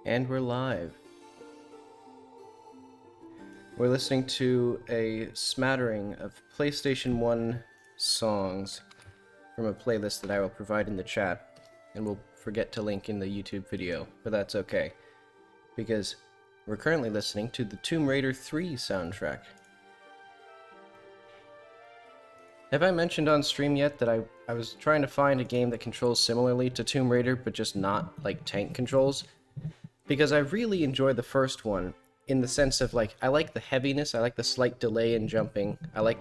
And we're live. We're listening to a smattering of PlayStation 1 songs from a playlist that I will provide in the chat, and we'll forget to link in the YouTube video, but that's okay, because we're currently listening to the Tomb Raider 3 soundtrack. Have I mentioned on stream yet that I was trying to find a game that controls similarly to Tomb Raider, but just not like tank controls? Because I really enjoy the first one, in the sense of, like, I like the heaviness, I like the slight delay in jumping, I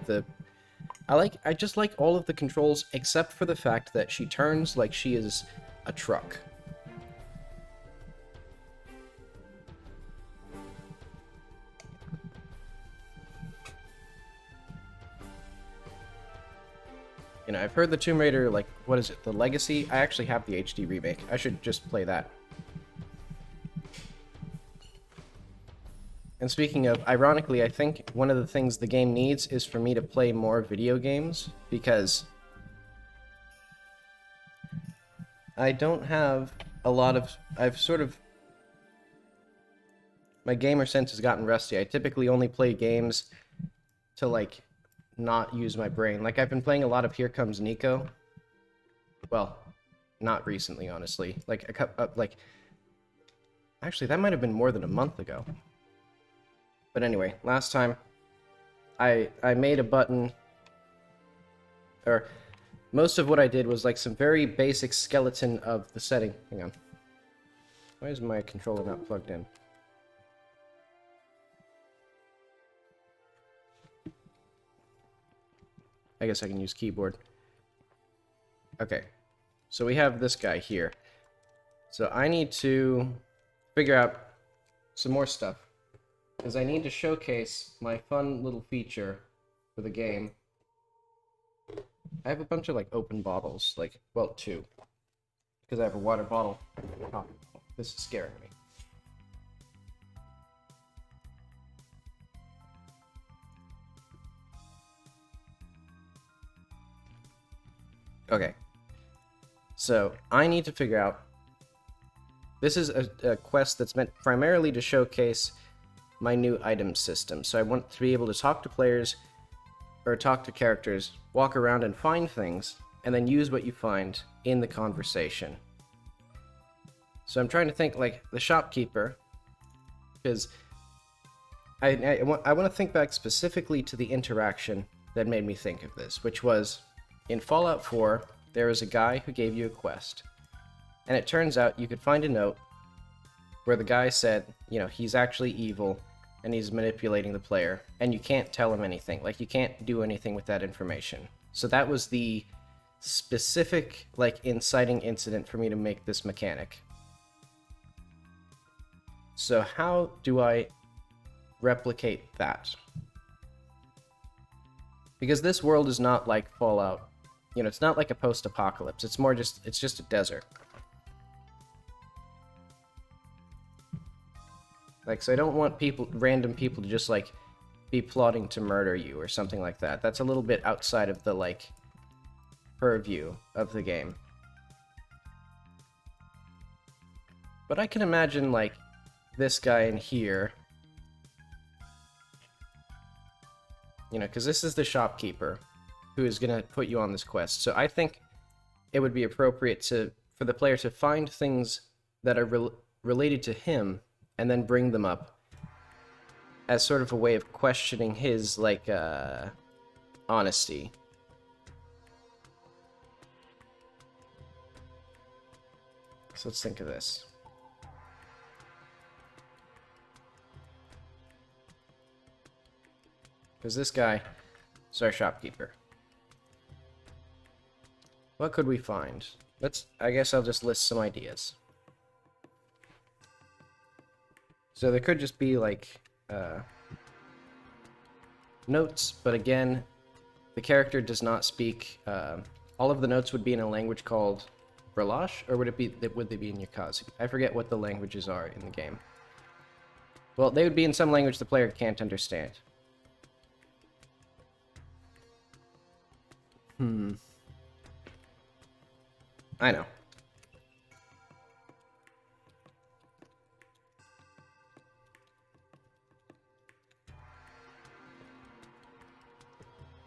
just like all of the controls except for the fact that she turns like she is a truck. You know, I've heard the Tomb Raider, like, what is it, the Legacy? I actually have the HD remake. I should just play that. And speaking of, ironically, I think one of the things the game needs is for me to play more video games, because I don't have a lot of... my gamer sense has gotten rusty. I typically only play games to, like, not use my brain. Like, I've been playing a lot of Here Comes Nico. Well, not recently, honestly. Like, actually, that might have been more than a month ago. But anyway, last time, I made a button, or most of what I did was like some very basic skeleton of the setting. Hang on. Why is my controller not plugged in? I guess I can use keyboard. Okay, so we have this guy here. So I need to figure out some more stuff, because I need to showcase my fun little feature for the game. I have a bunch of, like, open bottles, like, well, two, because I have a water bottle. Oh, this is scaring me. Okay, so I need to figure out... This is a quest that's meant primarily to showcase my new item system. So I want to be able to talk to players, or talk to characters, walk around and find things, and then use what you find in the conversation. So I'm trying to think, like, the shopkeeper, because I want to think back specifically to the interaction that made me think of this, which was, in Fallout 4, there was a guy who gave you a quest, and it turns out you could find a note where the guy said, you know, he's actually evil, and he's manipulating the player, and you can't tell him anything. Like, you can't do anything with that information. So that was the specific, like, inciting incident for me to make this mechanic. So how do I replicate that? Because this world is not like Fallout. You know, it's not like a post-apocalypse. It's more just, it's just a desert. Like, so I don't want random people to just, like, be plotting to murder you or something like that. That's a little bit outside of the, like, purview of the game. But I can imagine, like, this guy in here. You know, because this is the shopkeeper who is going to put you on this quest. So I think it would be appropriate for the player to find things that are related to him, and then bring them up as sort of a way of questioning his, like, honesty. So let's think of this. Because this guy is our shopkeeper. What could we find? I guess I'll just list some ideas. So there could just be, like, notes, but again, the character does not speak. All of the notes would be in a language called Brelash, or would they be in Yakazi? I forget what the languages are in the game. Well, they would be in some language the player can't understand. I know.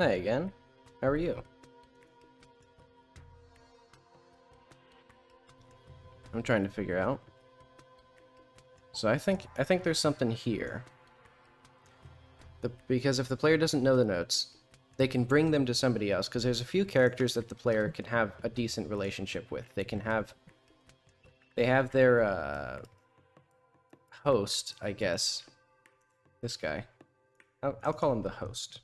Hey again. How are you? I'm trying to figure out. So I think there's something here. Because if the player doesn't know the notes, they can bring them to somebody else, because there's a few characters that the player can have a decent relationship with. They have their host, I guess. This guy. I'll call him the host.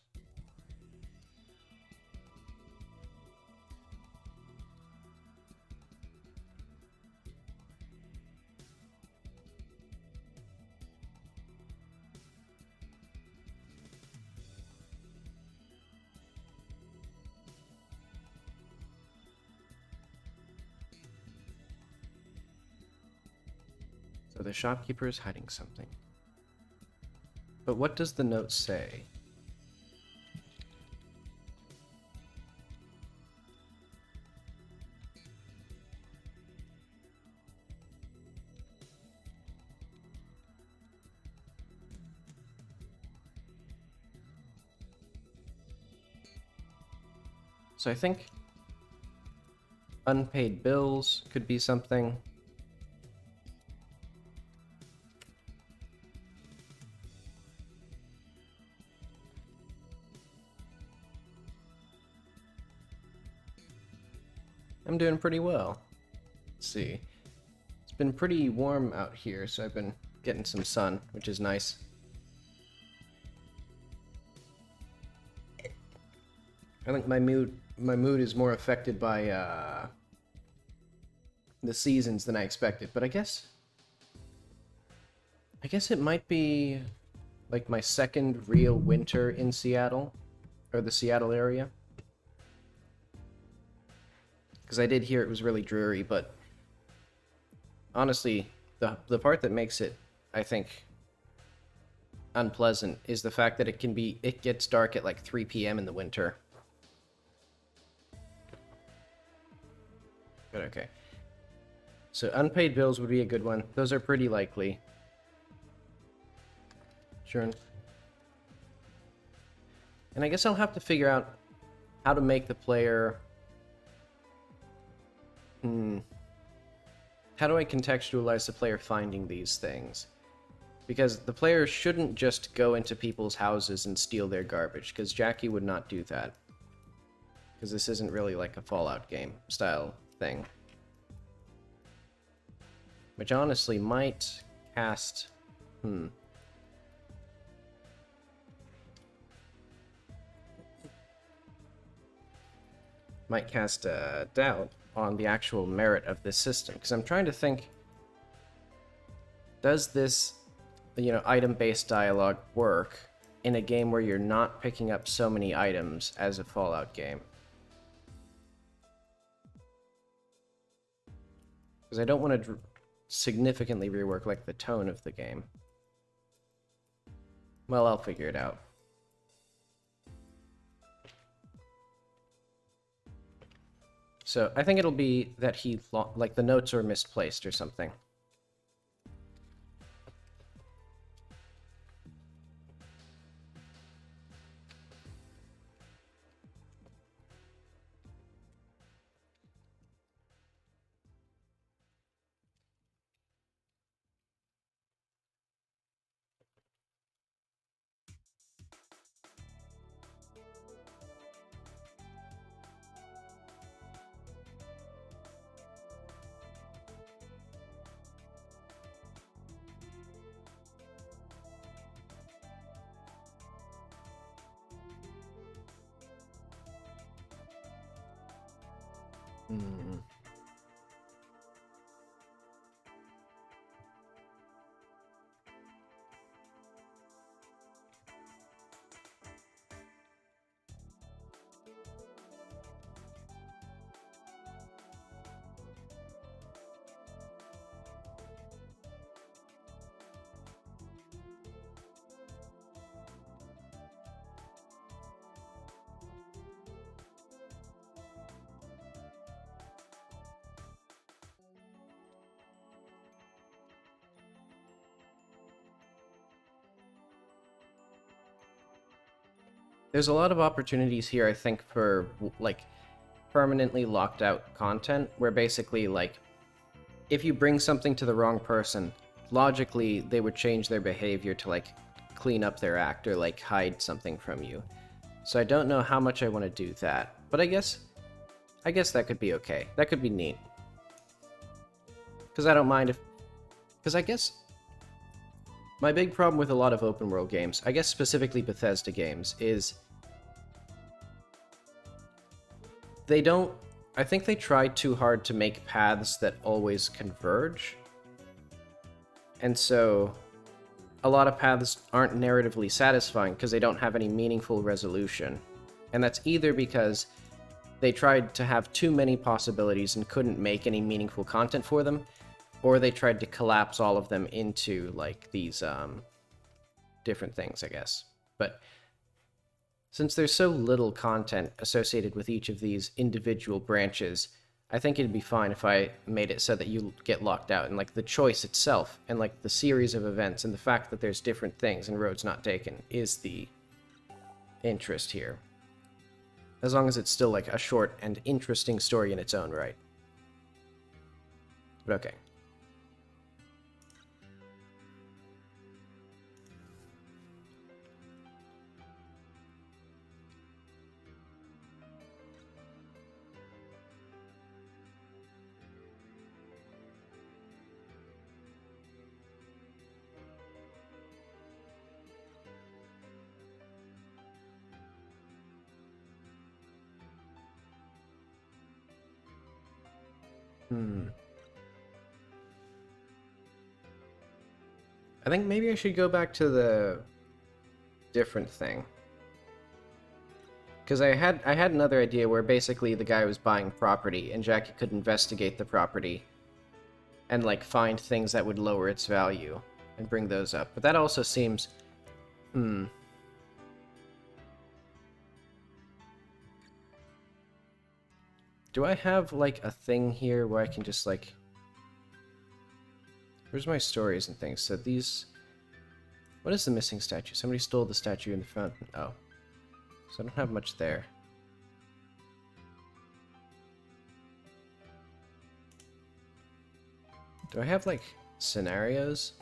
So the shopkeeper is hiding something. But what does the note say? So I think unpaid bills could be something. I'm doing pretty well. Let's see. It's been pretty warm out here, so I've been getting some sun, which is nice. I think my mood is more affected by the seasons than I expected, but I guess it might be like my second real winter in Seattle, or the Seattle area. Because I did hear it was really dreary, but honestly, the part that makes it, I think, unpleasant is the fact that it gets dark at like 3 p.m. in the winter. But okay. So unpaid bills would be a good one. Those are pretty likely. Sure. And I guess I'll have to figure out how to make the player... How do I contextualize the player finding these things? Because the player shouldn't just go into people's houses and steal their garbage, because Jackie would not do that. Because this isn't really like a Fallout game style thing. Which honestly might cast... Might cast doubt on the actual merit of this system. Because I'm trying to think... Does this, item-based dialogue work in a game where you're not picking up so many items as a Fallout game? Because I don't want to significantly rework, like, the tone of the game. Well, I'll figure it out. So, I think it'll be that the notes are misplaced or something. There's a lot of opportunities here, I think, for, like, permanently locked out content, where basically, like, if you bring something to the wrong person, logically, they would change their behavior to, like, clean up their act or, like, hide something from you. So I don't know how much I want to do that, but I guess that could be okay. That could be neat. Because I don't mind if... Because I guess... My big problem with a lot of open world games, I guess specifically Bethesda games, is... They don't... I think they try too hard to make paths that always converge. And so... A lot of paths aren't narratively satisfying because they don't have any meaningful resolution. And that's either because they tried to have too many possibilities and couldn't make any meaningful content for them, or they tried to collapse all of them into, like, these, different things, I guess. But since there's so little content associated with each of these individual branches, I think it'd be fine if I made it so that you get locked out, and, like, the choice itself, and, like, the series of events, and the fact that there's different things and roads not taken is the interest here. As long as it's still, like, a short and interesting story in its own right. But okay. I think maybe I should go back to the different thing. Because I had another idea where basically the guy was buying property and Jackie could investigate the property and, like, find things that would lower its value and bring those up. But that also seems... Do I have, like, a thing here where I can just, like... Where's my stories and things? So these... What is the missing statue? Somebody stole the statue in the fountain. Oh. So I don't have much there. Do I have, like, scenarios?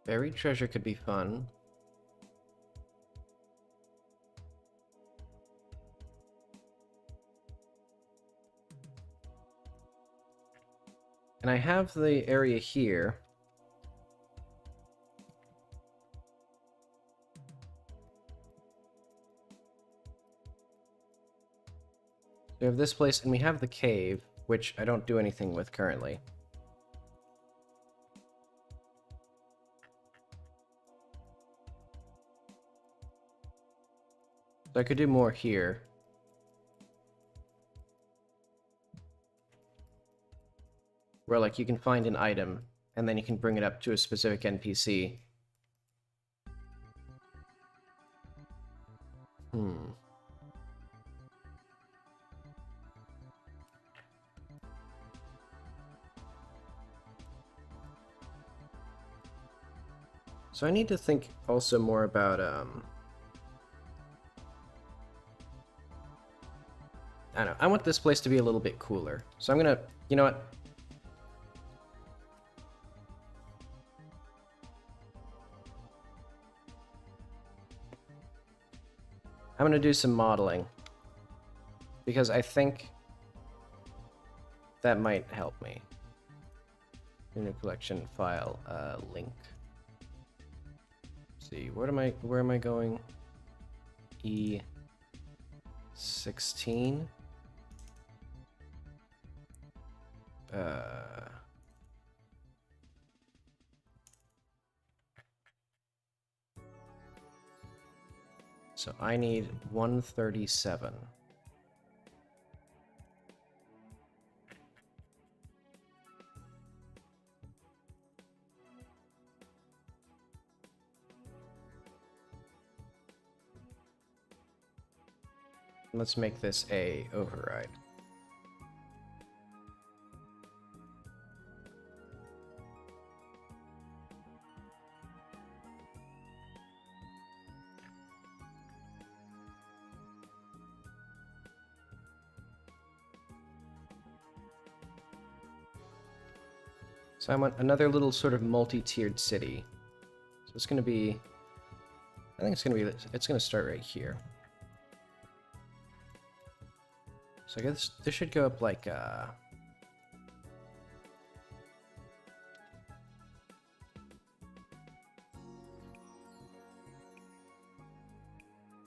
Buried treasure could be fun. And I have the area here. We have this place, and we have the cave, which I don't do anything with currently. So I could do more here. Where, like, you can find an item, and then you can bring it up to a specific NPC. So I need to think also more about, I don't know, I want this place to be a little bit cooler. So I'm gonna, you know what? I'm gonna do some modeling. Because I think that might help me. In a collection file, link. Let's see, where am I going? E16. So I need 137. Let's make this a override. So I want another little sort of multi-tiered city. So it's going to be, I think it's going to start right here. So I guess this should go up like,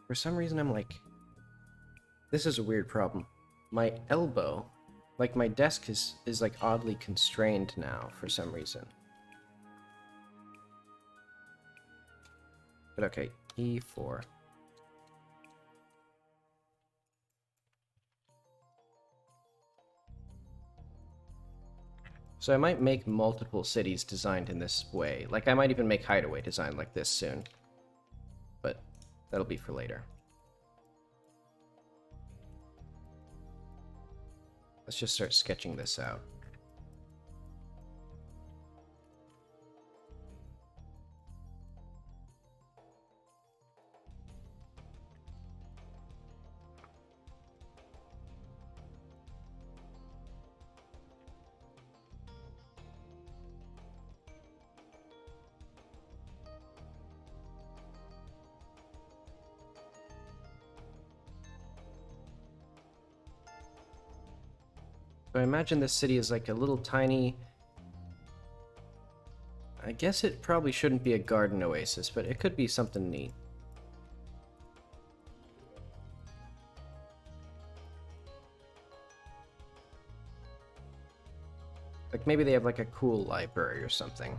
for some reason I'm like, this is a weird problem. My elbow, like my desk is like oddly constrained now for some reason. But okay, E4. So I might make multiple cities designed in this way. Like I might even make Hideaway designed like this soon. But that'll be for later. Let's just start sketching this out. So I imagine this city is like a little tiny... I guess it probably shouldn't be a garden oasis, but it could be something neat. Like maybe they have like a cool library or something.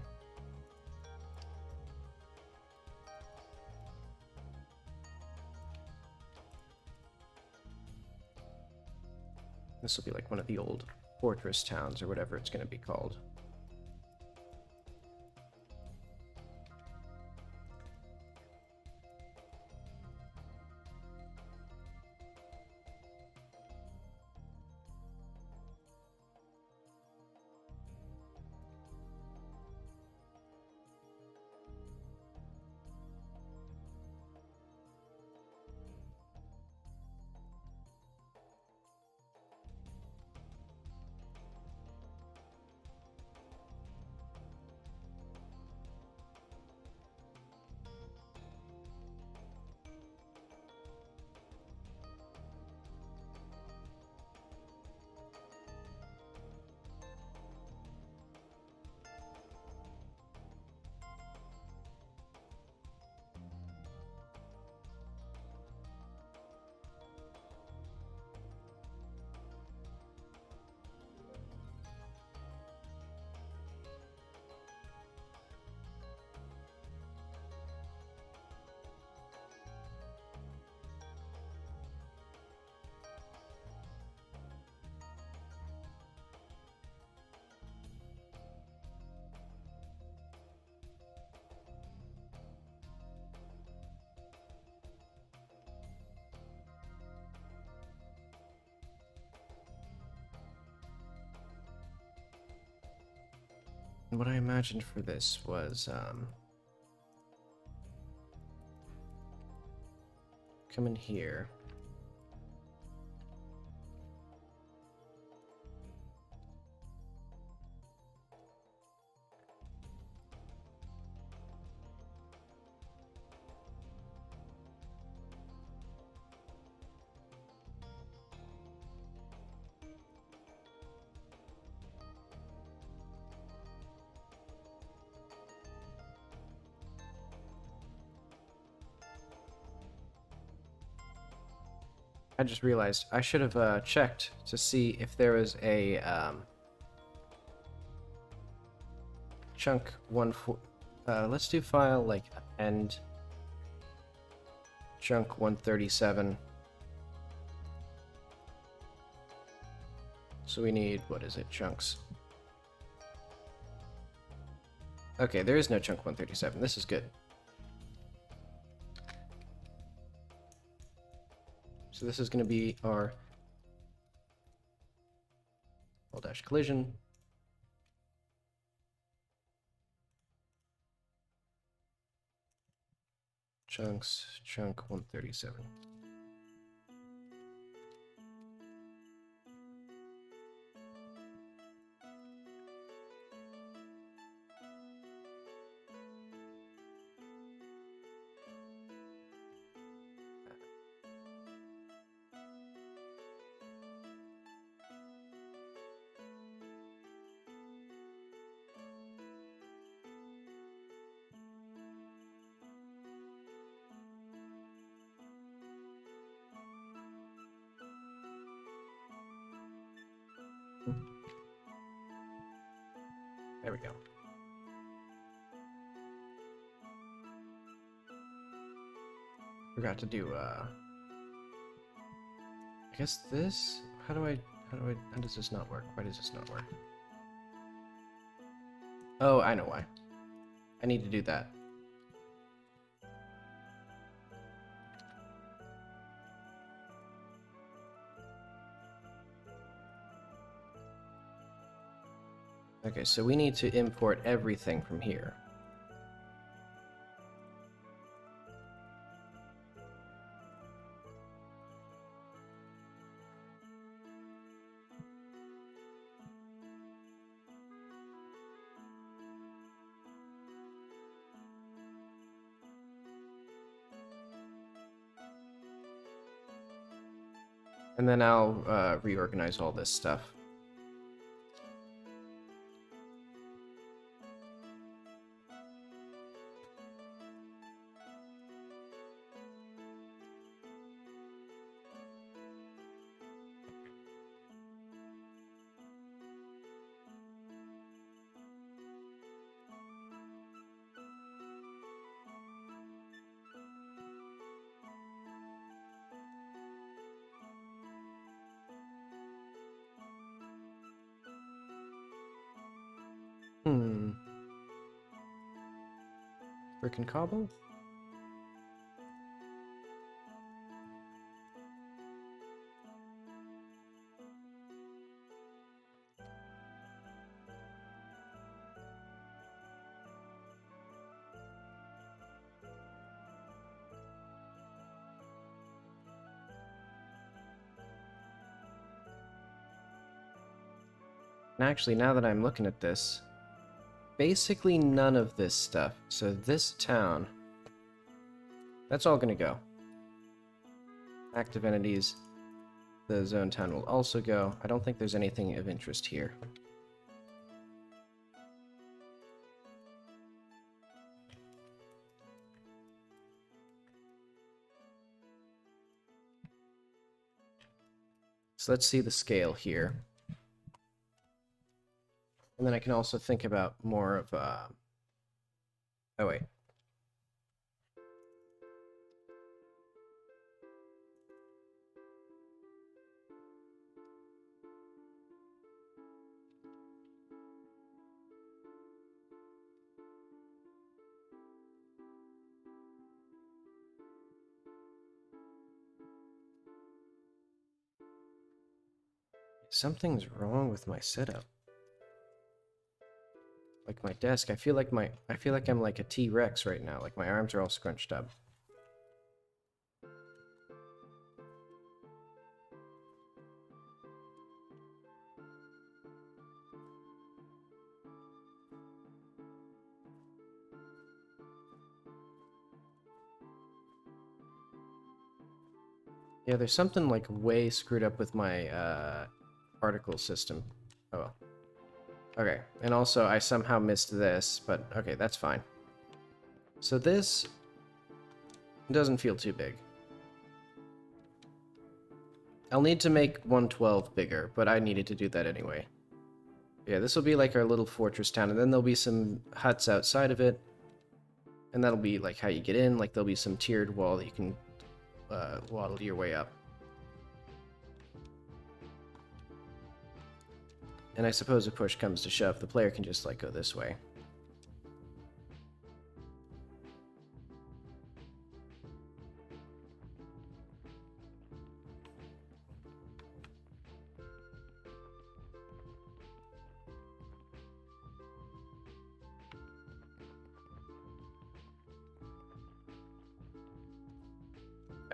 This will be like one of the old fortress towns or whatever it's going to be called. And what I imagined for this was, come in here. I just realized I should have checked to see if there was a chunk 1 let's do file like end chunk 137. So we need, what is it, chunks. Okay, there is no chunk 137. This is good. So this is going to be our /, collision. Chunks, chunk 137. There we go. Forgot to do, I guess this? How does this not work? Why does this not work? Oh, I know why. I need to do that. Okay, so we need to import everything from here. And then I'll reorganize all this stuff. Brick and cobble? And actually, now that I'm looking at this, basically none of this stuff. So this town, that's all gonna go. Active entities, the zone town will also go. I don't think there's anything of interest here. So let's see the scale here. And then I can also think about more of, oh wait. Something's wrong with my setup. Like my desk, I feel like I'm like a T-Rex right now. Like my arms are all scrunched up. Yeah, there's something like way screwed up with my particle system. Oh well. Okay, and also I somehow missed this, but okay, that's fine. So this doesn't feel too big. I'll need to make 112 bigger, but I needed to do that anyway. Yeah, this will be like our little fortress town, and then there'll be some huts outside of it. And that'll be like how you get in, like there'll be some tiered wall that you can waddle your way up. And I suppose if push comes to shove, the player can just like go this way.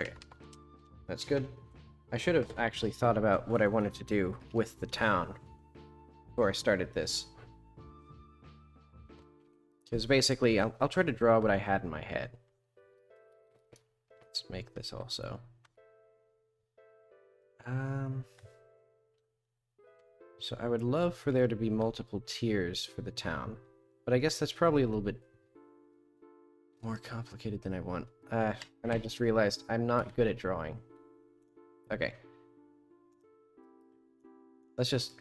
Okay, that's good. I should have actually thought about what I wanted to do with the town before I started this. Because basically, I'll try to draw what I had in my head. Let's make this also. So I would love for there to be multiple tiers for the town. But I guess that's probably a little bit more complicated than I want. And I just realized I'm not good at drawing. Okay. Let's just...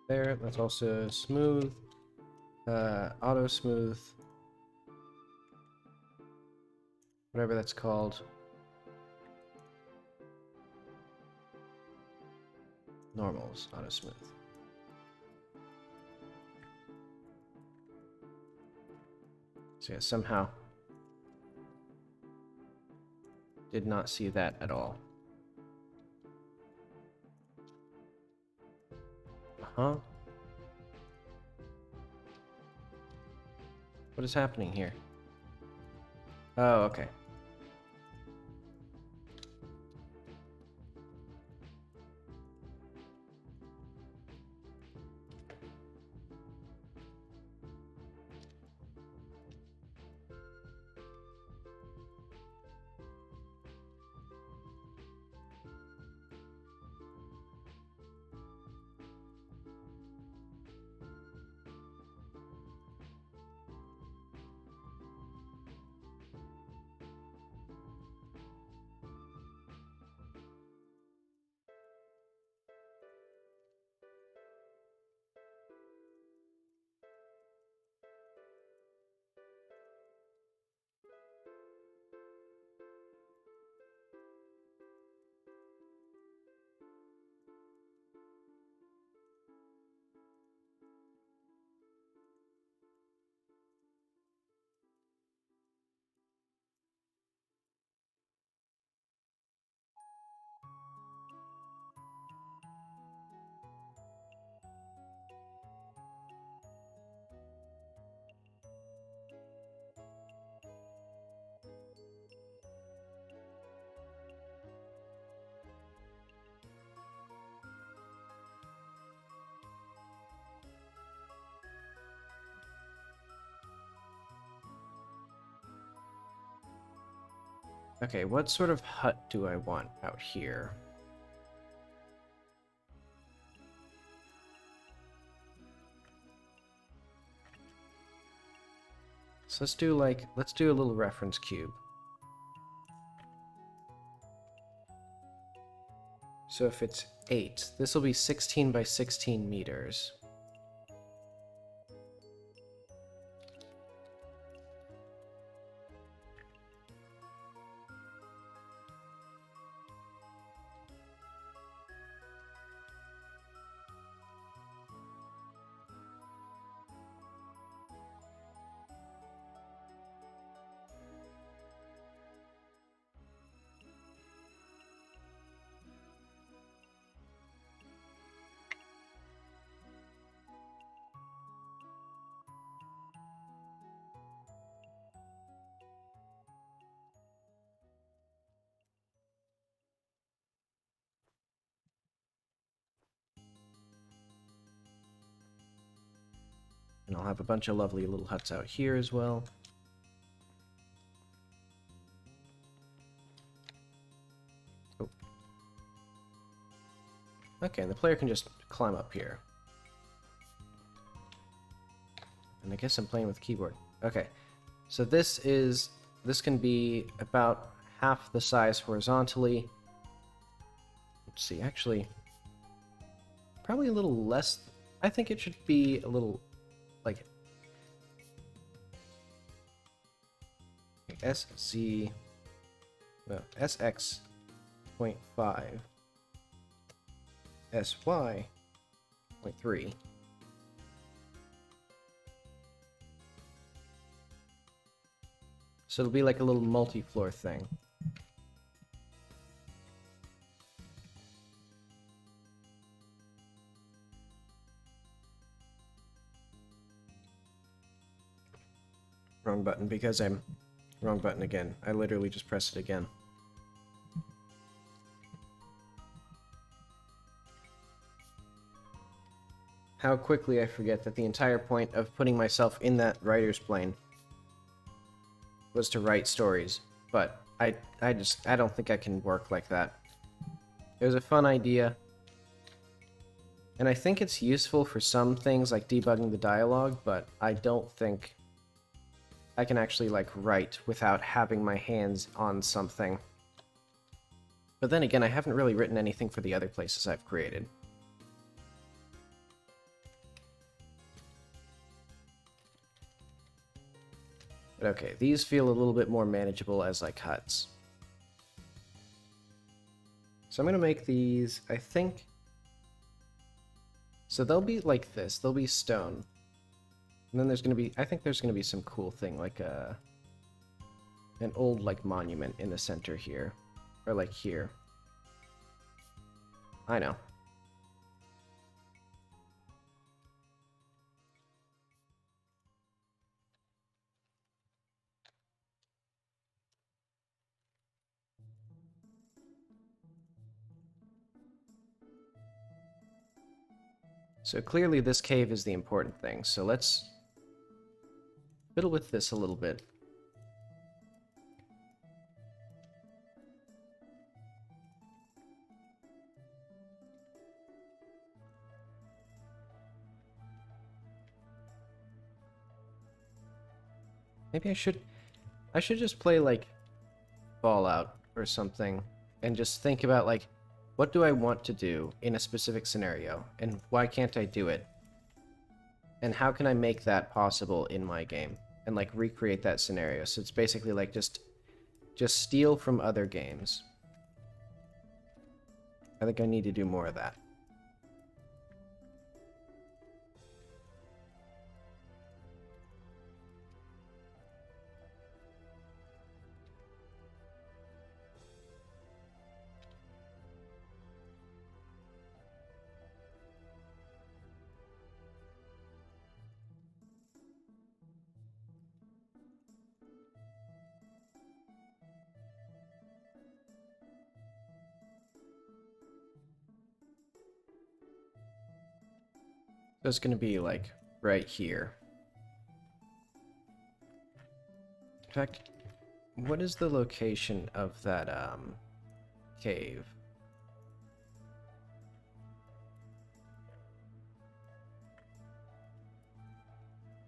There, let's also smooth, auto smooth, whatever that's called. Normals, auto smooth. So yeah, somehow did not see that at all. Huh? What is happening here? Oh, okay. Okay, what sort of hut do I want out here? So let's do a little reference cube. So if it's 8, this will be 16 by 16 meters. And I'll have a bunch of lovely little huts out here as well. Oh. Okay, and the player can just climb up here. And I guess I'm playing with keyboard. Okay, so this can be about half the size horizontally. Let's see, actually, probably a little less. I think it should be a little, like, SZ no, sx.5, sy.3. So it'll be like a little multi-floor thing. Wrong button because I'm... Wrong button again. I literally just pressed it again. How quickly I forget that the entire point of putting myself in that writer's plane was to write stories, but I don't think I can work like that. It was a fun idea, and I think it's useful for some things like debugging the dialogue, but I don't think I can actually like write without having my hands on something. But then again, I haven't really written anything for the other places I've created. But okay, these feel a little bit more manageable as like huts. So I'm going to make these, I think... So they'll be like this. They'll be stone. And then there's going to be... I think there's going to be some cool thing, like an old like monument in the center here. Or like here. I know. So clearly this cave is the important thing, so let's fiddle with this a little bit. Maybe I should just play like Fallout or something and just think about like, what do I want to do in a specific scenario, and why can't I do it? And how can I make that possible in my game? And like recreate that scenario. So it's basically like just steal from other games. I think I need to do more of that. So it's going to be like right here. In fact, what is the location of that cave?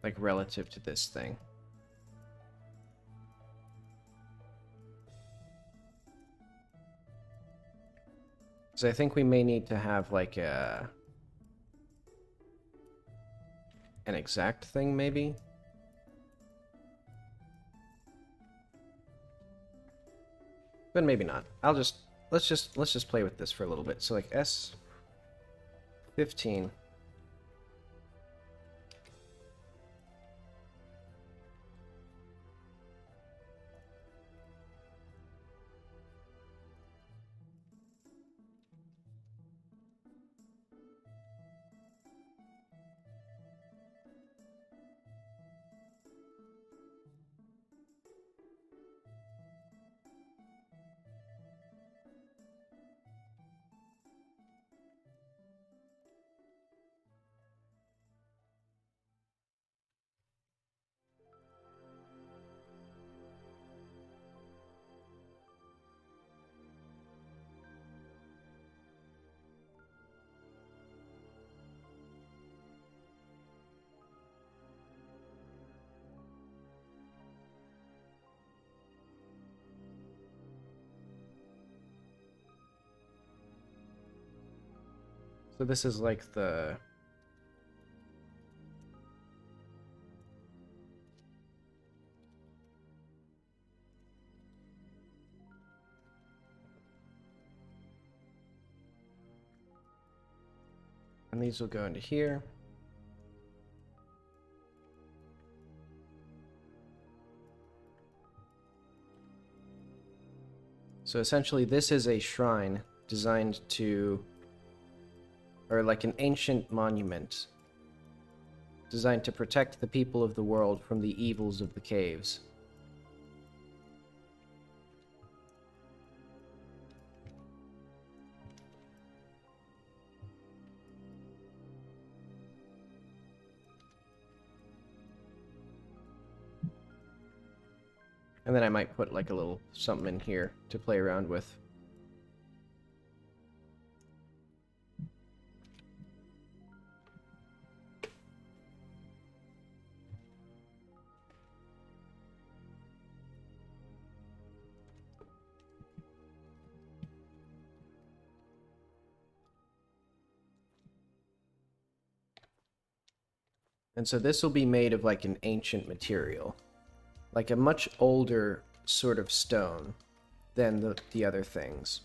Like relative to this thing. So I think we may need to have like an exact thing, maybe. But maybe not. Let's just play with this for a little bit. So like S15. So this is like the... And these will go into here. So essentially this is a shrine designed to, or like an ancient monument designed to protect the people of the world from the evils of the caves. And then I might put like a little something in here to play around with. And so this will be made of like an ancient material. Like a much older sort of stone than the other things.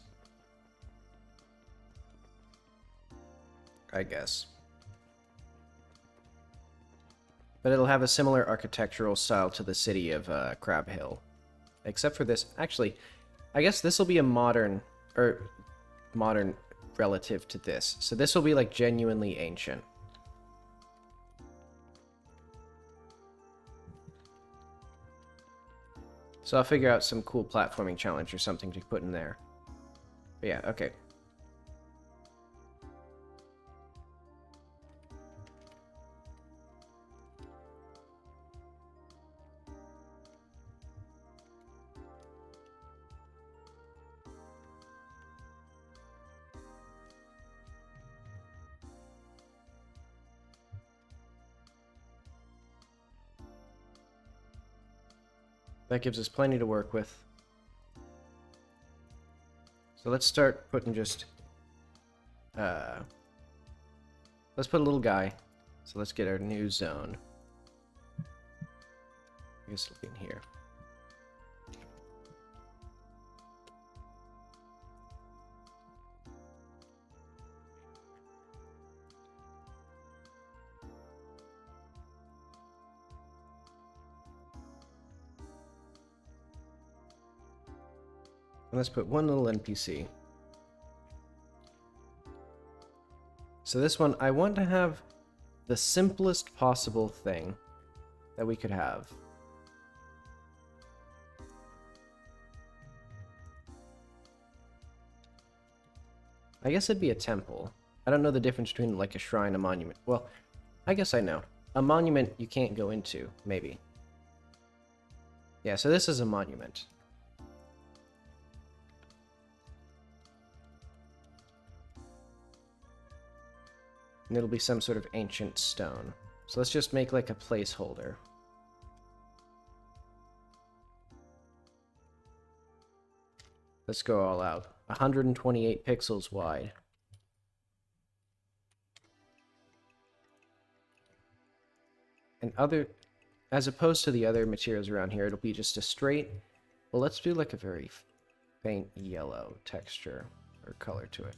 I guess. But it'll have a similar architectural style to the city of Crab Hill. Except for this. Actually, I guess this will be a modern, or modern relative to this. So this will be like genuinely ancient. So I'll figure out some cool platforming challenge or something to put in there. But yeah, okay. That gives us plenty to work with. So let's start putting just... let's put a little guy. So let's get our new zone. I guess it'll be in here. And let's put one little NPC. So this one, I want to have the simplest possible thing that we could have. I guess it'd be a temple. I don't know the difference between like a shrine and a monument. Well, I guess I know. A monument you can't go into, maybe. Yeah, so this is a monument. And it'll be some sort of ancient stone. So let's just make like a placeholder. Let's go all out. 128 pixels wide. And as opposed to the other materials around here, it'll be just a straight, well, let's do like a very faint yellow texture or color to it.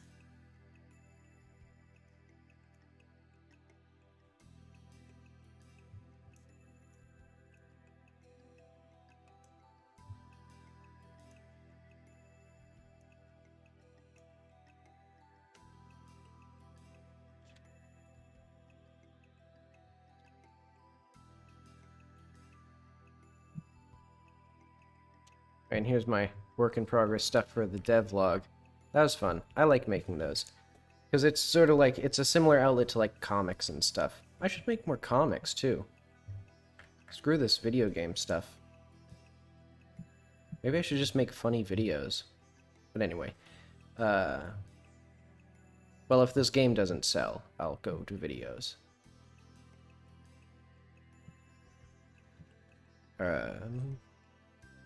And here's my work in progress stuff for the devlog. That was fun. I like making those. Because it's sort of like, it's a similar outlet to like comics and stuff. I should make more comics too. Screw this video game stuff. Maybe I should just make funny videos. But anyway. Well, if this game doesn't sell, I'll go to videos.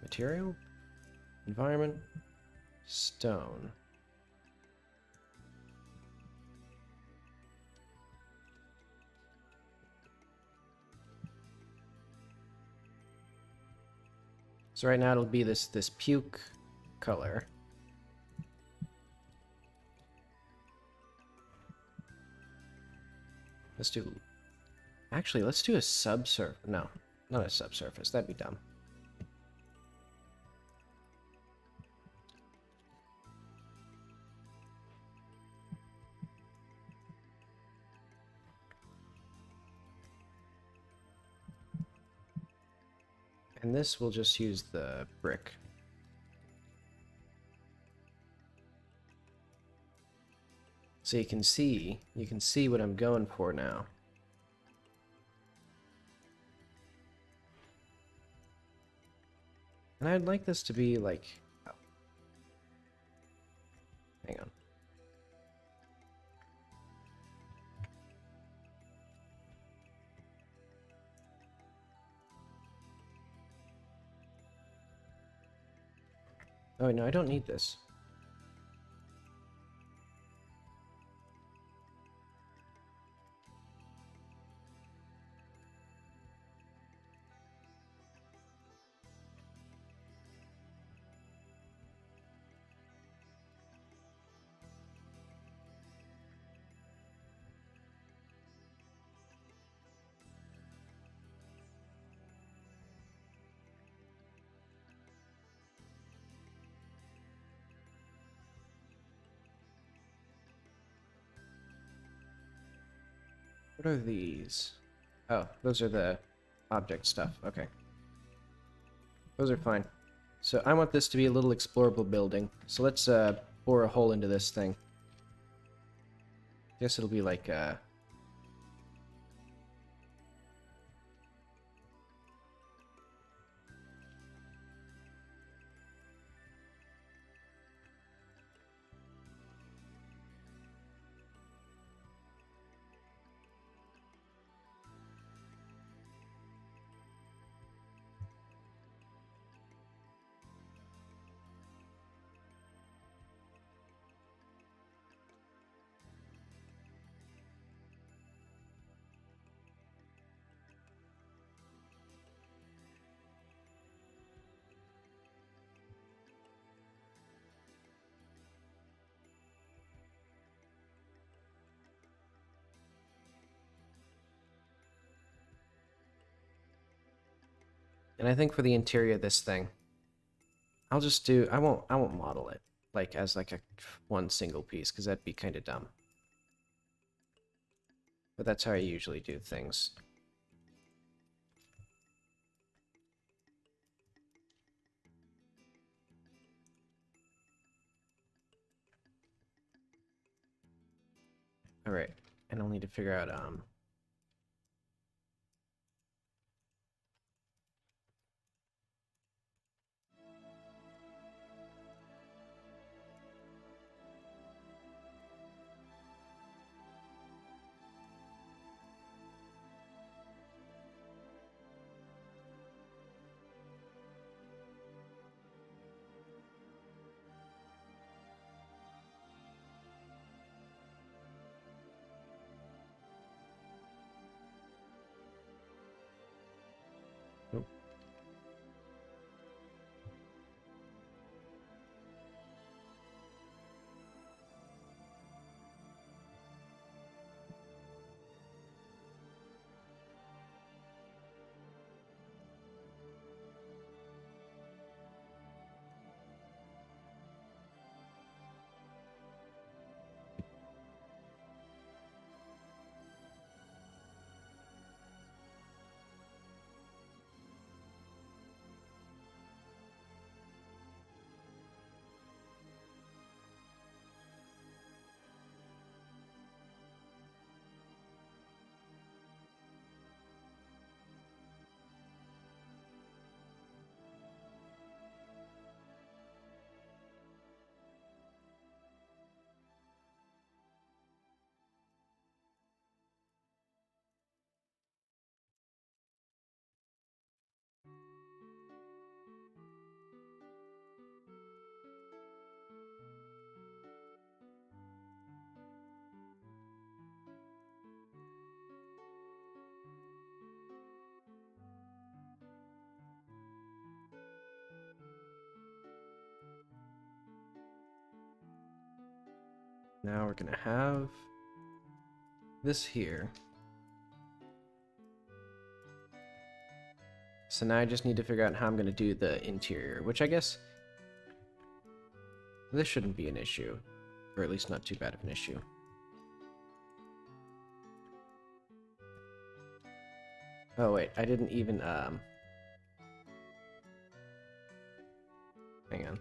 Material? Environment? Stone. So right now it'll be this puke color. Let's do... Actually, let's do a subsurface. No, not a subsurface. That'd be dumb. And this will just use the brick. So you can see what I'm going for now. And I'd like this to be like, oh. Hang on. Oh no, I don't need this. What are these? Oh, those are the object stuff. Okay. Those are fine. So I want this to be a little explorable building. So let's bore a hole into this thing. Guess it'll be like and I think for the interior of this thing, I'll just do I won't model it like as like a one single piece because that'd be kind of dumb. But that's how I usually do things. All right, and I'll need to figure out oh. Now we're gonna have this here. So now I just need to figure out how I'm going to do the interior, which I guess this shouldn't be an issue, or at least not too bad of an issue. Oh wait, I didn't even, hang on.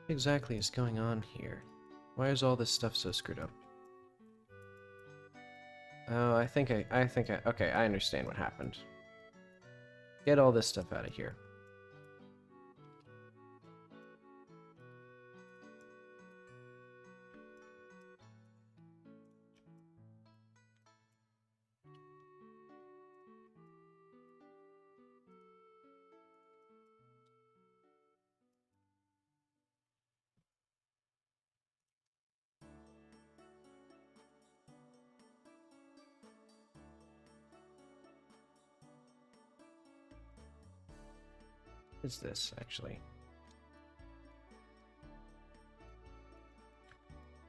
What exactly is going on here? Why is all this stuff so screwed up? Oh, okay, I understand what happened. Get all this stuff out of here. What is this, actually?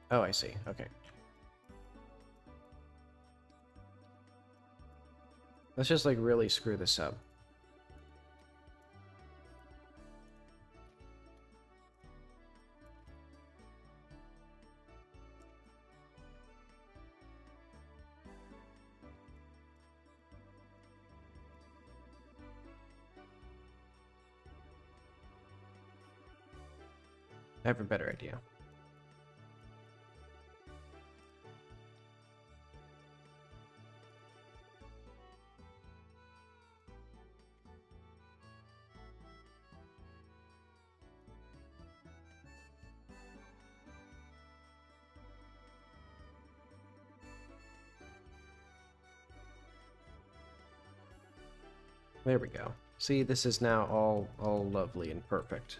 Oh, I see. Okay. Let's just, like, really screw this up. I have a better idea. There we go. See, this is now all lovely and perfect.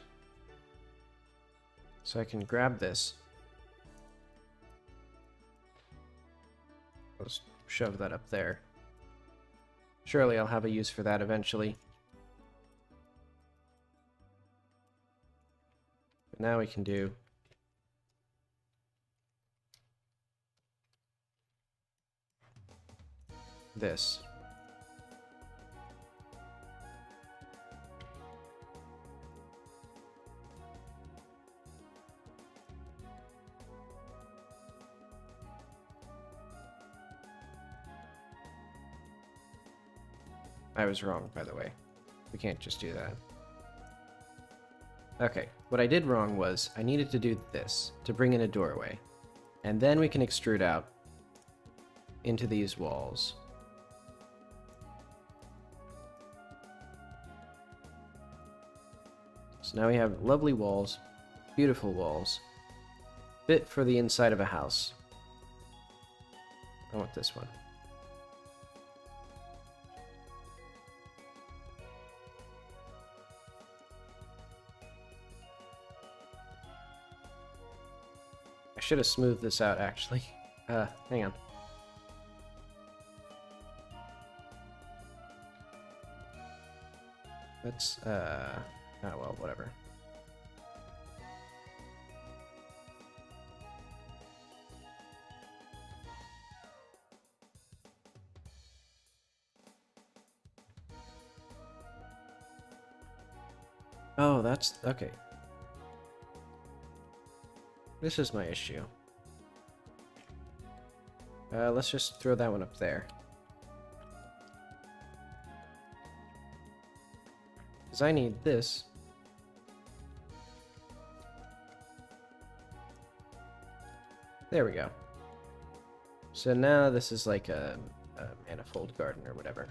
So I can grab this. Let's shove that up there. Surely I'll have a use for that eventually. But now we can do this. I was wrong, by the way. We can't just do that. Okay, what I did wrong was I needed to do this to bring in a doorway. And then we can extrude out into these walls. So now we have lovely walls, beautiful walls, fit for the inside of a house. I want this one. I should have smoothed this out, actually. Hang on. Let's, oh well, whatever. Oh, that's, okay. This is my issue. Let's just throw that one up there. Because I need this. There we go. So now this is like a manifold garden or whatever.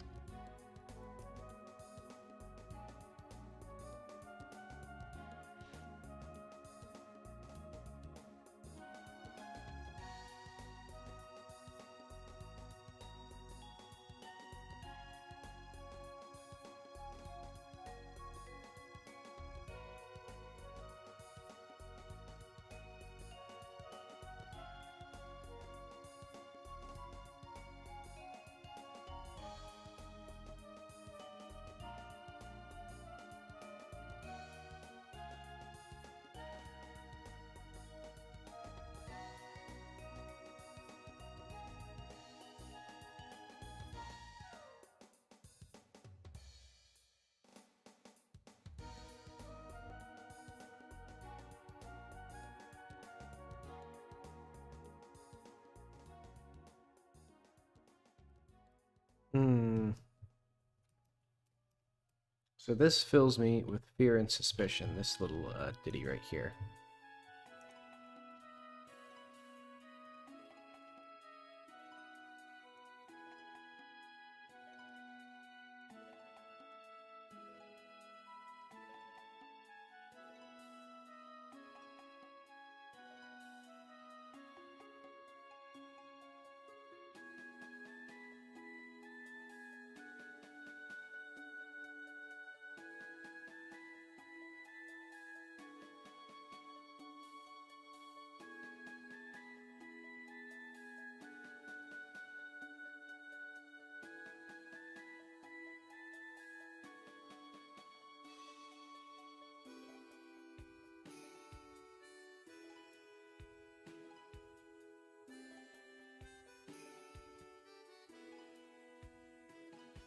So this fills me with fear and suspicion, this little ditty right here.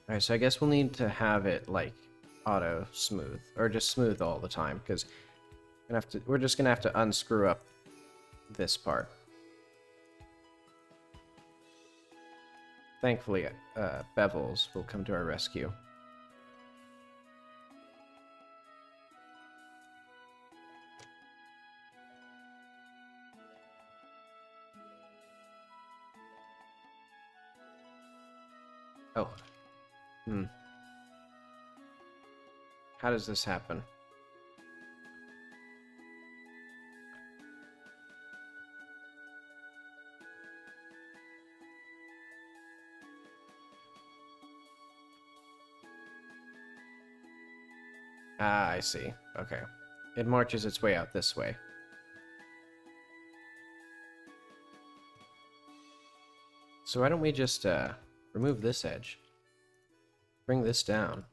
Alright, so I guess we'll need to have it, like, auto smooth, or just smooth all the time, because we're just gonna have to unscrew up this part. Thankfully, bevels will come to our rescue. Oh. How does this happen? Ah, I see. Okay. It marches its way out this way. So why don't we just remove this edge? Bring this down.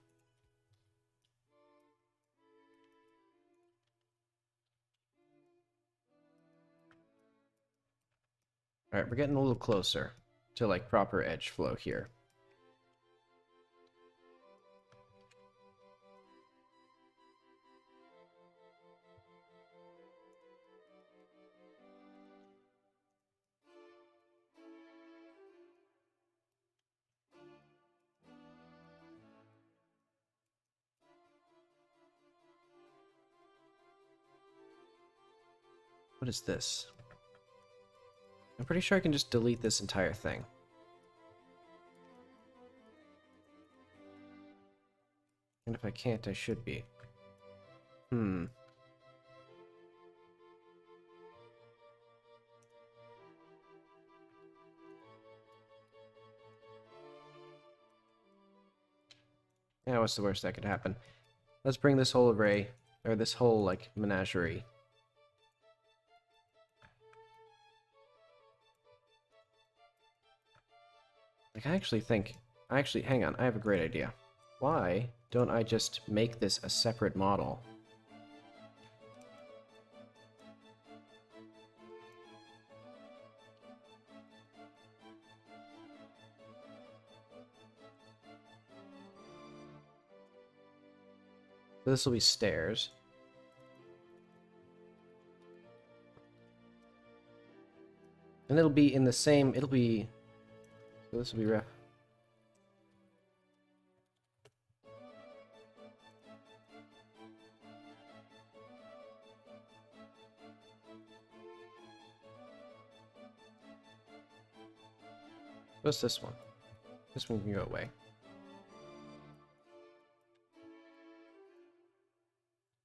Alright, we're getting a little closer to, like, proper edge flow here. What is this? I'm pretty sure I can just delete this entire thing. And if I can't, I should be. Yeah, what's the worst that could happen? Let's bring this whole array, or this whole, like, menagerie. Like, hang on, I have a great idea. Why don't I just make this a separate model? So this will be stairs. And it'll be in the same, so this will be ref. What's this one? This one can go away.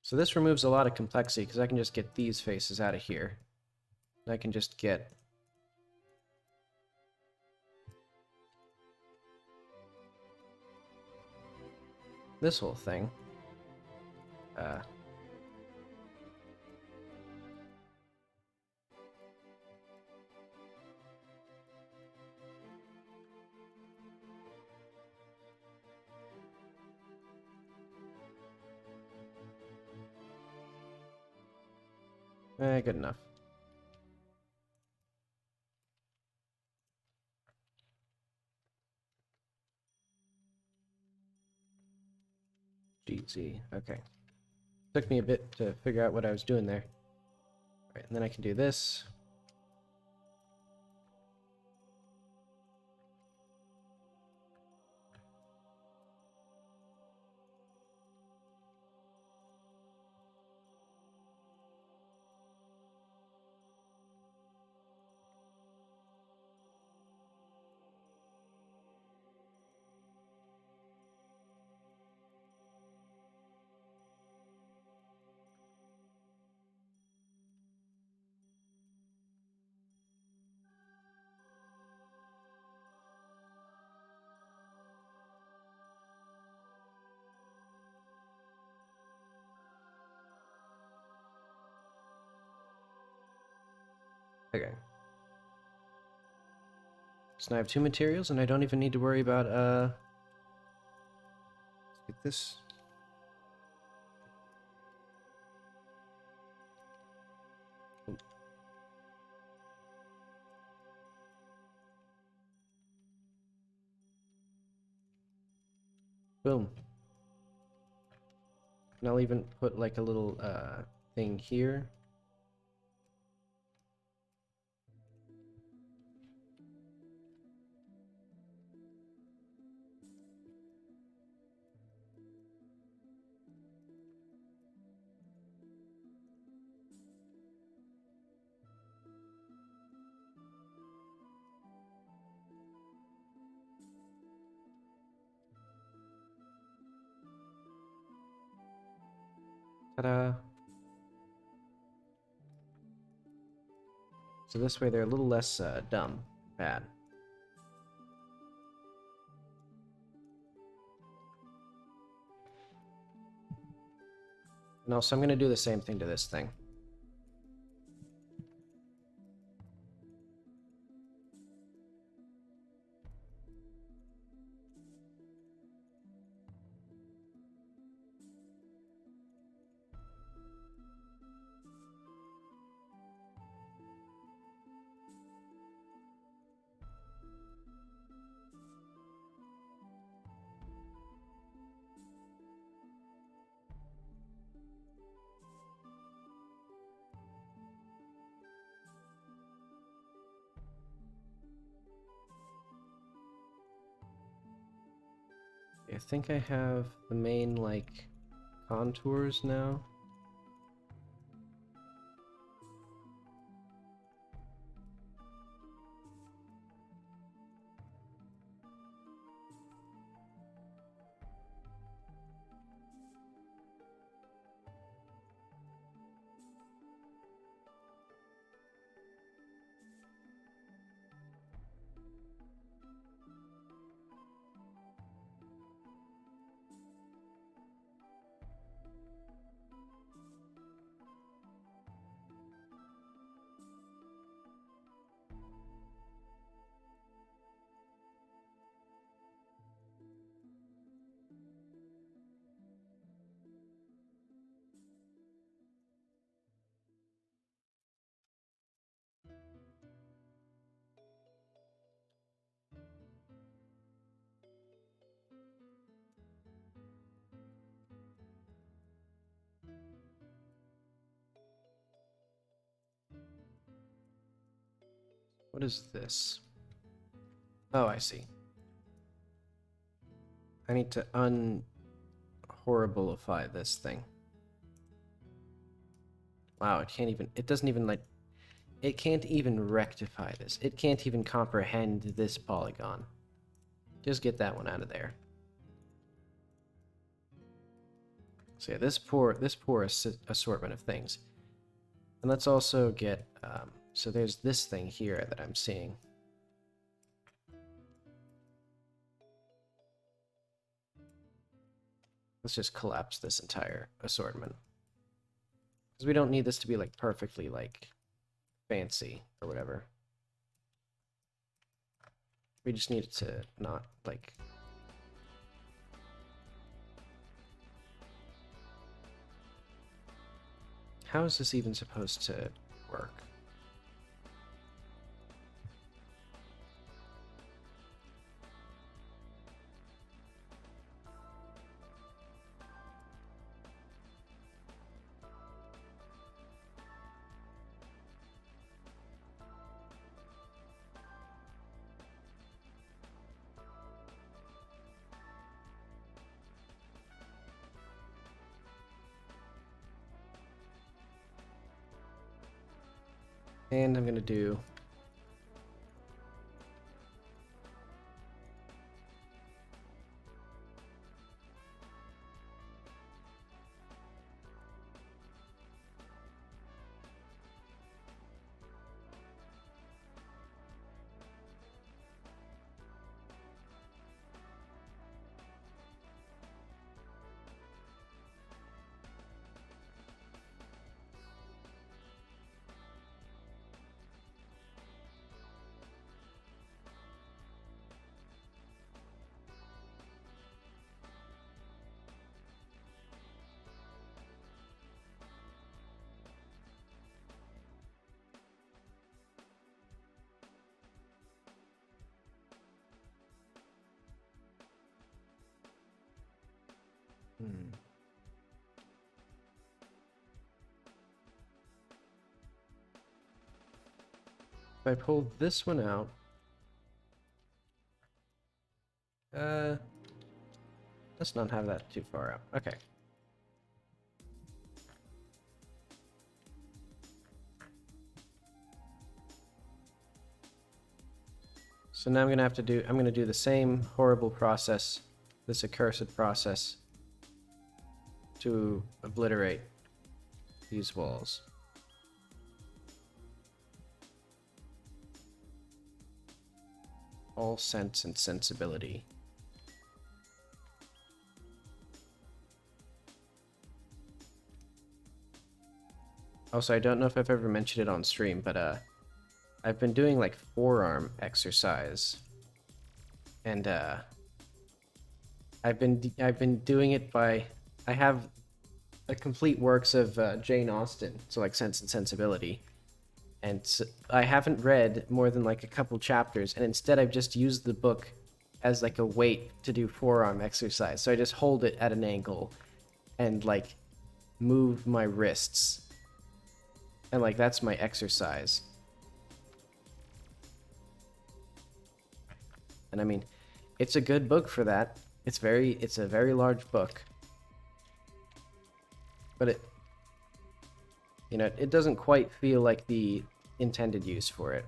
So this removes a lot of complexity because I can just get these faces out of here. And I can just get this whole thing. Good enough. GZ. Okay. Took me a bit to figure out what I was doing there. Alright, and then I can do this. Okay. So now I have 2 materials, and I don't even need to worry about, let's get this. Boom. And I'll even put like a little thing here. Ta-da! So this way they're a little less dumb, bad. And also I'm going to do the same thing to this thing. I think I have the main, like, contours now. What is this? Oh, I see. I need to unhorriblify this thing. Wow, it doesn't even, like, it can't even rectify this. It can't even comprehend this polygon. Just get that one out of there. So yeah, this poor assortment of things. And let's also get, so there's this thing here that I'm seeing. Let's just collapse this entire assortment. Because we don't need this to be, like, perfectly, like, fancy or whatever. We just need it to not, like... How is this even supposed to work? And I'm gonna do Hmm. If I pull this one out, let's not have that too far out. Okay. So now I'm gonna do the same horrible process, this accursed process, to obliterate these walls. All sense and sensibility. Also, I don't know if I've ever mentioned it on stream, but I've been doing like forearm exercise, and I've been doing it by I have a complete works of Jane Austen, so like Sense and Sensibility, and so I haven't read more than like a couple chapters, and instead I've just used the book as like a weight to do forearm exercise. So I just hold it at an angle and like move my wrists, and like that's my exercise. And I mean, it's a good book for that. It's a very large book. But it doesn't quite feel like the intended use for it.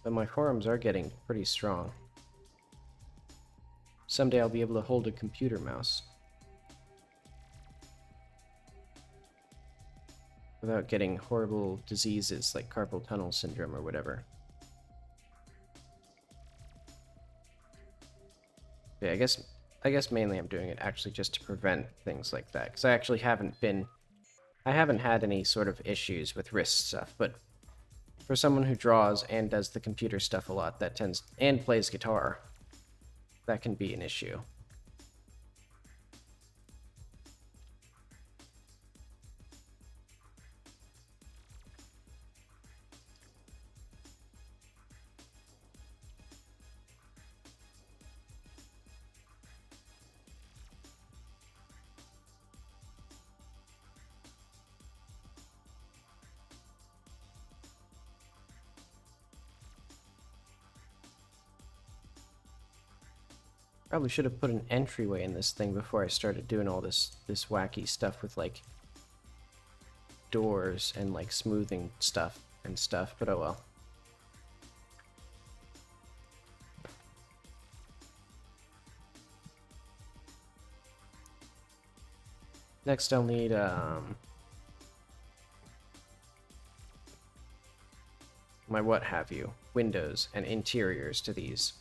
But my forearms are getting pretty strong. Someday I'll be able to hold a computer mouse without getting horrible diseases like carpal tunnel syndrome or whatever. Yeah, I guess mainly I'm doing it actually just to prevent things like that, because I actually haven't had any sort of issues with wrist stuff, but for someone who draws and does the computer stuff a lot, and plays guitar, that can be an issue. Probably should have put an entryway in this thing before I started doing all this wacky stuff with like doors and like smoothing stuff, but oh well. Next I'll need my what have you, windows and interiors to these.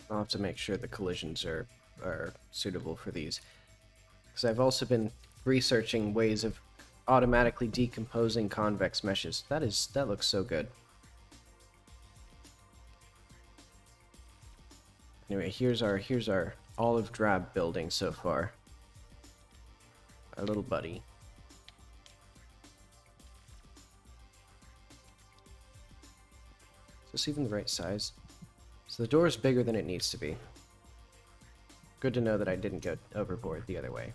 I'll have to make sure the collisions are suitable for these. Because I've also been researching ways of automatically decomposing convex meshes. That looks so good. Anyway, here's our olive drab building so far. Our little buddy. Is this even the right size? So the door is bigger than it needs to be. Good to know that I didn't go overboard the other way.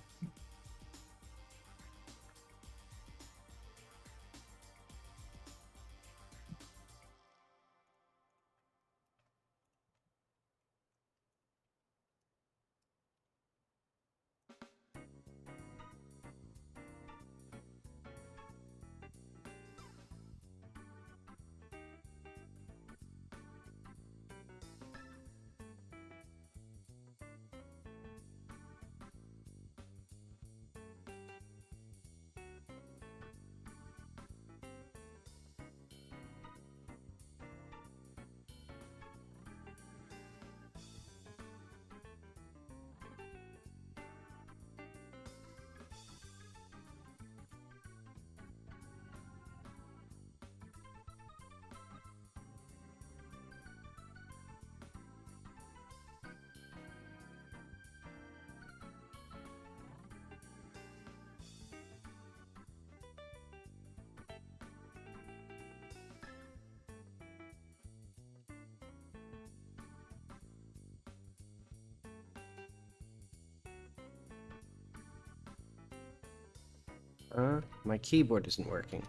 My keyboard isn't working.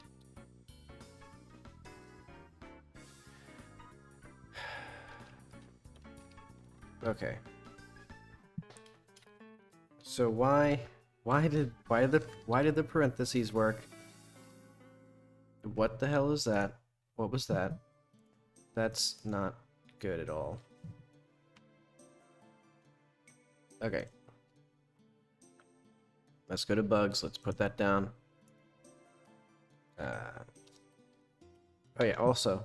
Okay. So why did the parentheses work? What the hell is that? What was that? That's not good at all. Okay. Let's go to bugs. Let's put that down. Oh yeah, also.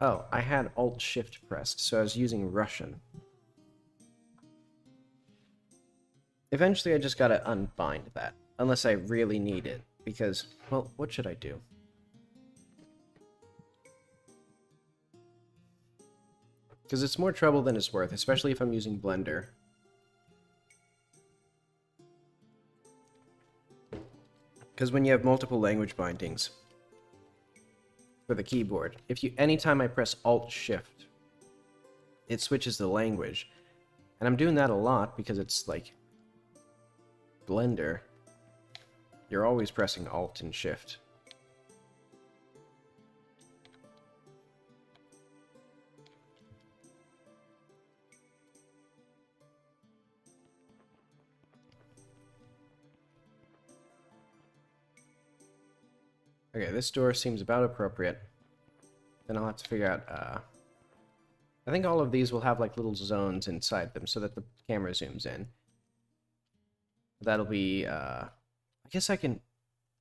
Oh, I had Alt-Shift pressed, so I was using Russian. Eventually I just gotta unbind that, unless I really need it, because, well, what should I do? Because it's more trouble than it's worth, especially if I'm using Blender. Because when you have multiple language bindings for the keyboard, anytime I press Alt-Shift, it switches the language. And I'm doing that a lot because it's like Blender. You're always pressing Alt and Shift. Okay, this door seems about appropriate. Then I'll have to figure out, I think all of these will have like little zones inside them so that the camera zooms in. That'll be, I guess I can,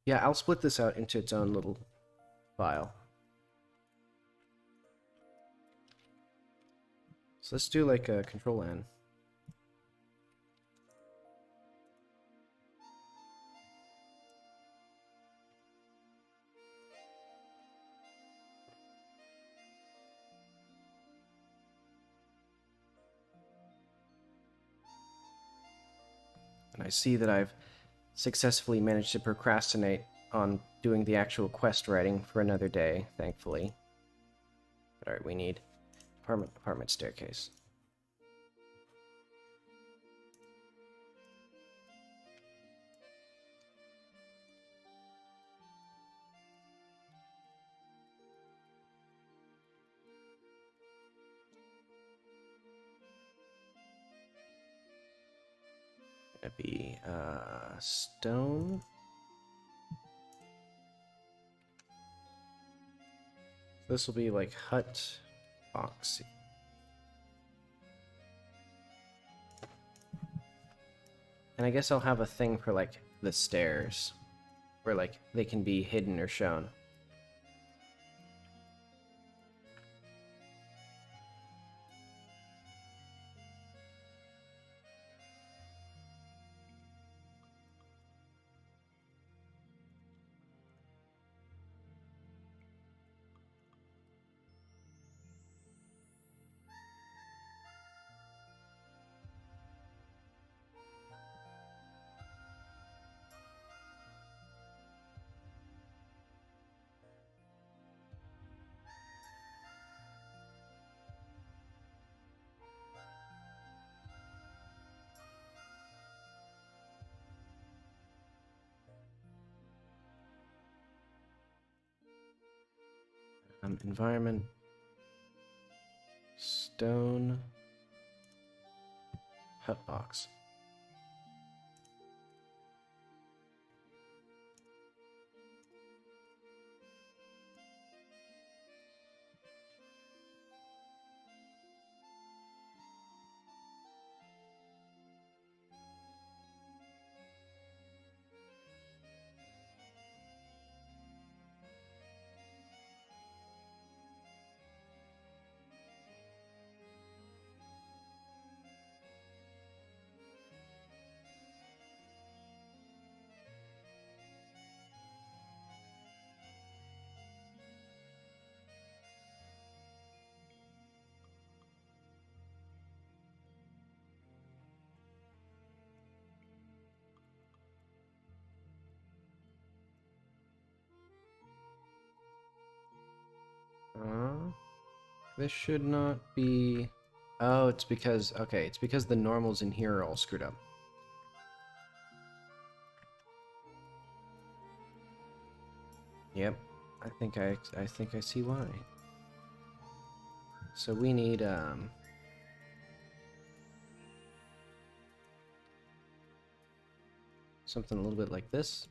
yeah, I'll split this out into its own little file. So let's do like a Control-N. And I see that I've successfully managed to procrastinate on doing the actual quest writing for another day, thankfully. But alright, we need apartment staircase. Gonna be stone. This will be like hut box. And I guess I'll have a thing for like the stairs, where like they can be hidden or shown. Environment, stone, hut box. This should not be... Oh, it's because... Okay, it's because the normals in here are all screwed up. Yep. I think I see why. So we need something a little bit like this.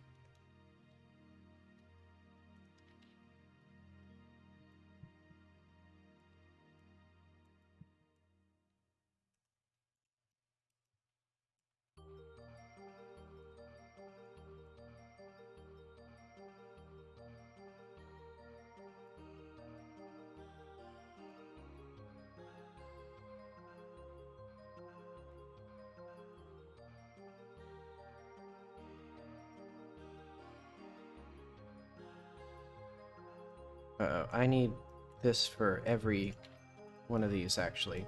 Uh-oh, I need this for every one of these, actually.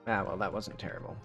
Ah, well, that wasn't terrible.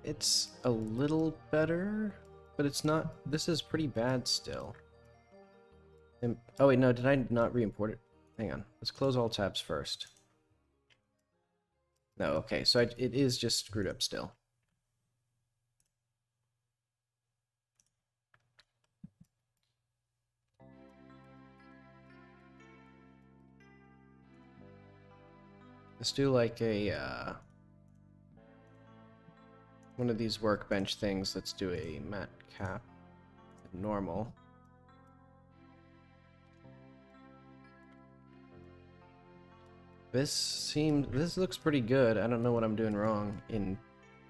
It's a little better, but it's not. This is pretty bad still. Oh wait, no, did I not re-import it? Hang on, let's close all tabs first. No, okay, so it is just screwed up still. Let's do like a one of these workbench things. Let's do a mat cap normal. This looks pretty good. I don't know what I'm doing wrong in...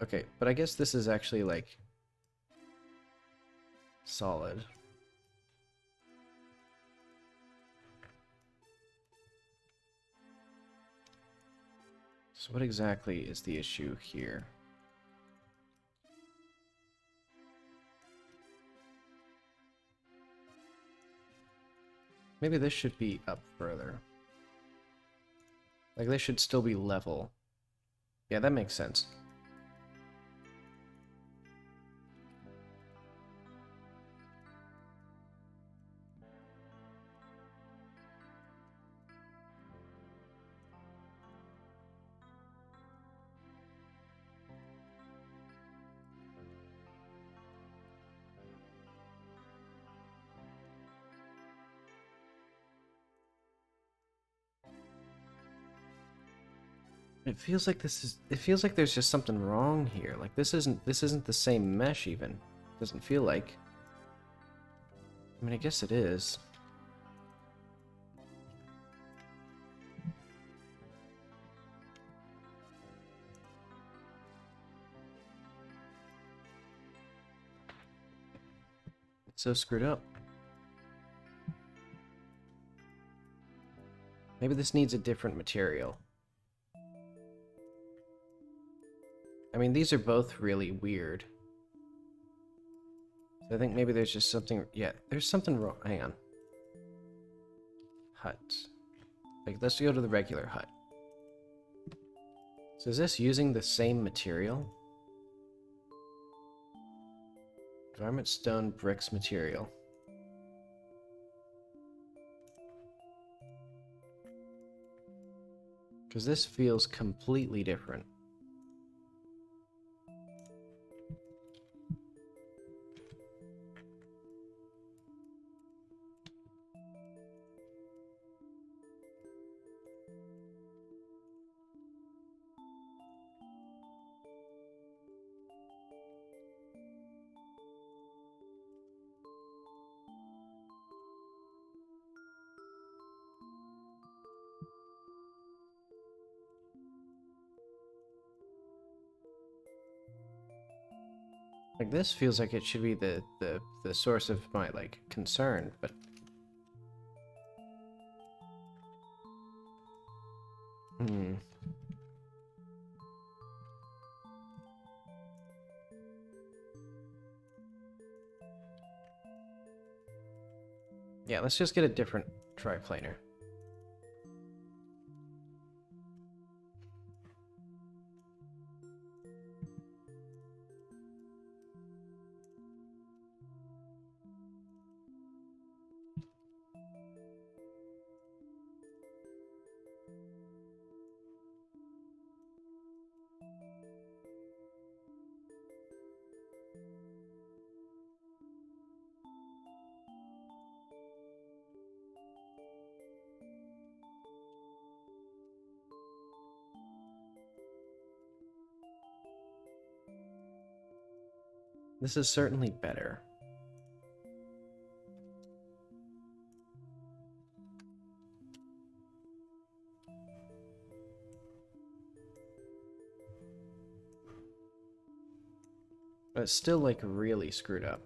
Okay, but I guess this is actually like solid. So what exactly is the issue here? Maybe this should be up further. Like, this should still be level. Yeah, that makes sense. It feels like there's just something wrong here. Like this isn't the same mesh even. Doesn't feel like. I mean, I guess it is. It's so screwed up. Maybe this needs a different material. I mean, these are both really weird. So I think maybe there's just something... Yeah, there's something wrong. Hang on. Hut. Like, let's go to the regular hut. So is this using the same material? Garment stone bricks material. Because this feels completely different. Like, this feels like it should be the source of my, like, concern, but... Yeah, let's just get a different triplanar. This is certainly better. But it's still, like, really screwed up.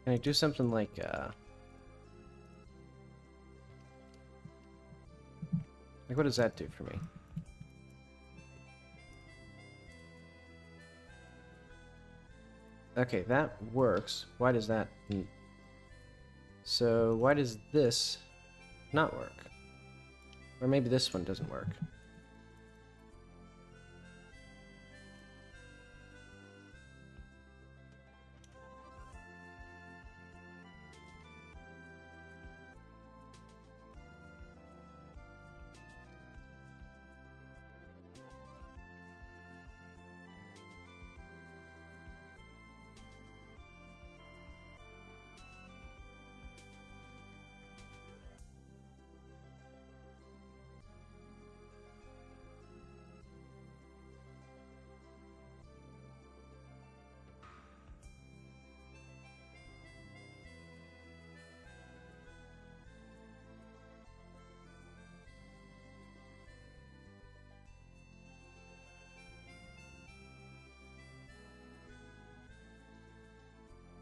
Can I do something like, what does that do for me? Okay, that works. Why does that... So, why does this not work? Or maybe this one doesn't work.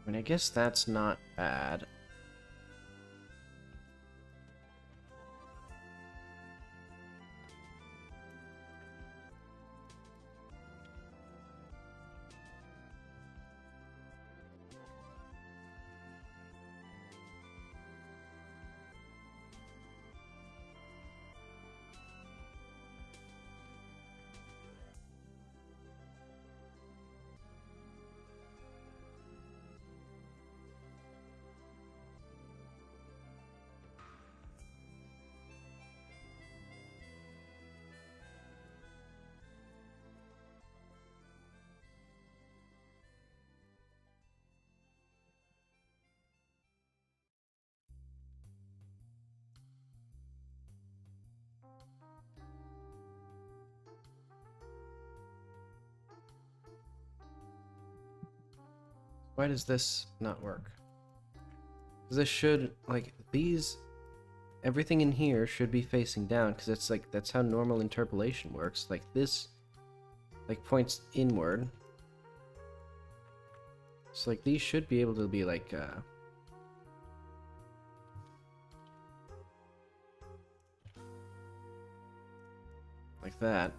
I mean, I guess that's not bad. Why does this not work? 'Cause this should, like, these... Everything in here should be facing down, because it's like, that's how normal interpolation works. Like, this... like points inward. So like these should be able to be like that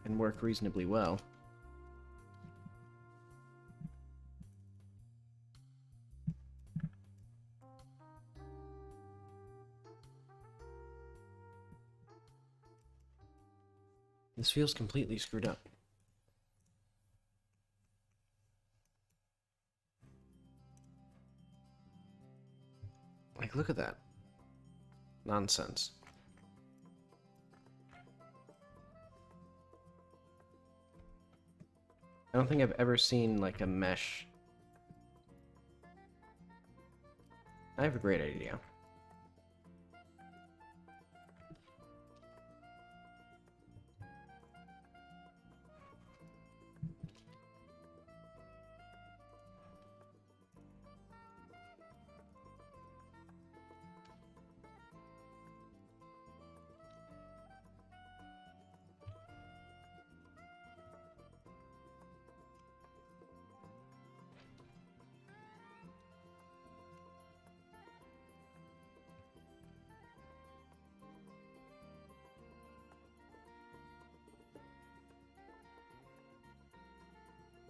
and work reasonably well. This feels completely screwed up. Like, look at that. Nonsense. I don't think I've ever seen, like, a mesh. I have a great idea.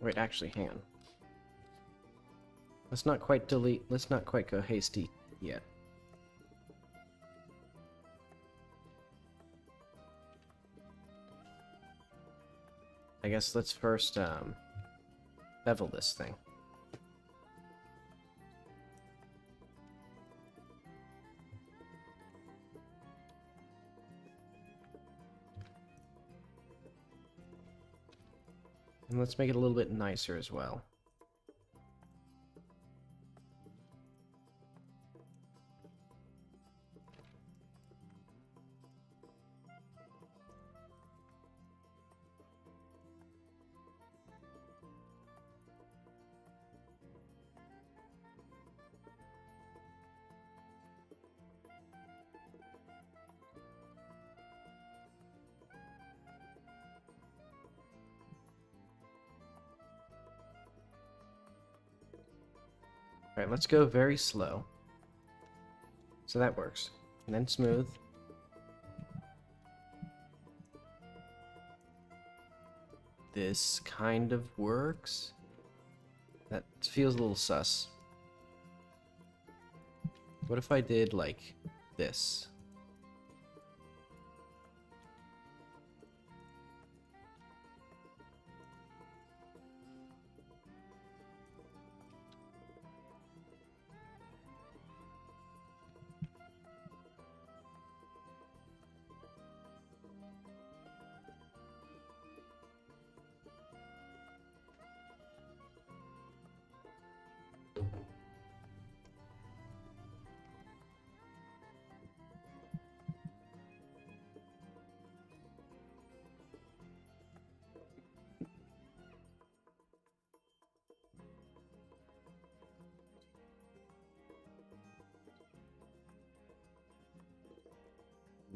Wait, actually, hang on. Let's not quite delete, let's not quite go hasty yet. I guess let's first bevel this thing. And let's make it a little bit nicer as well. Alright, let's go very slow. So that works. And then smooth. This kind of works. That feels a little sus. What if I did like this?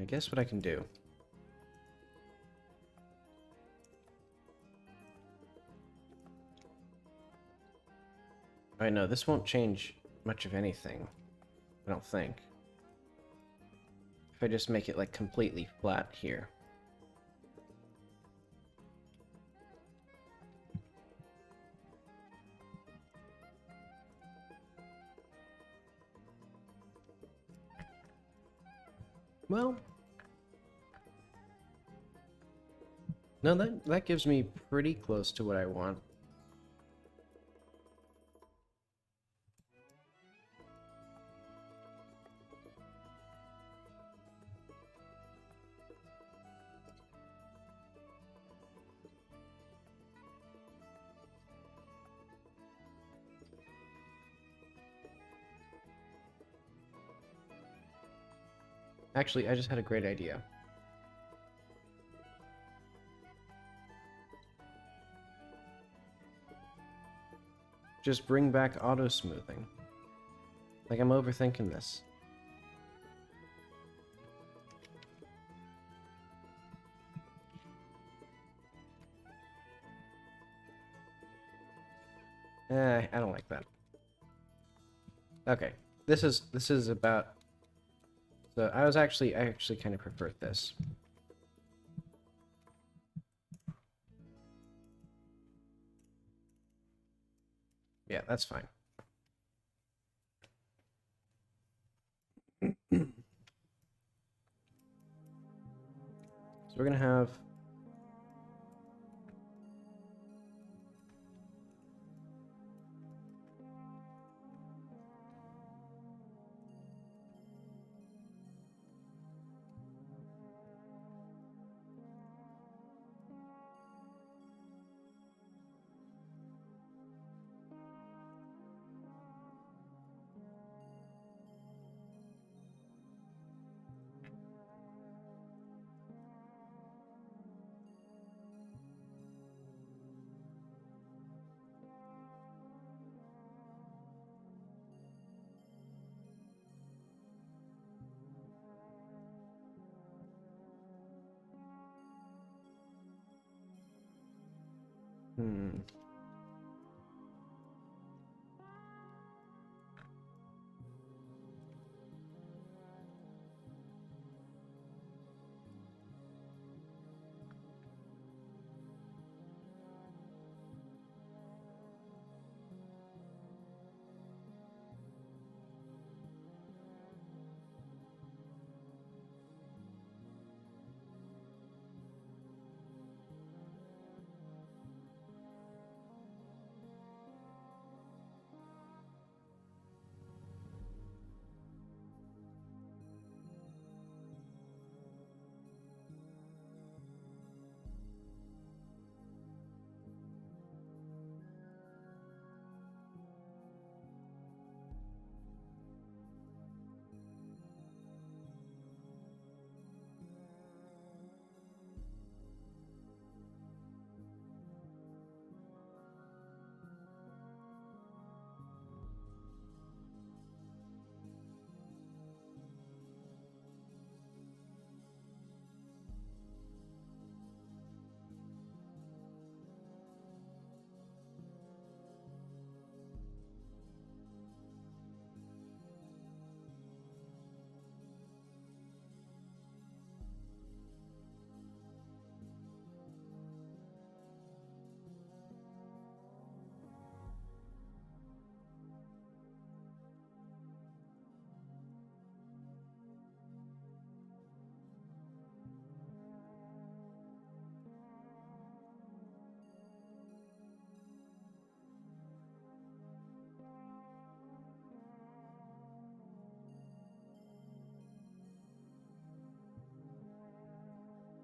I guess what I can do. I know this won't change much of anything, I don't think. If I just make it like completely flat here. Well, no, that gives me pretty close to what I want. Actually, I just had a great idea. Just bring back auto smoothing. Like I'm overthinking this. I don't like that. Okay, this is about. So I actually kind of preferred this. Yeah, that's fine. So we're gonna have. Hmm.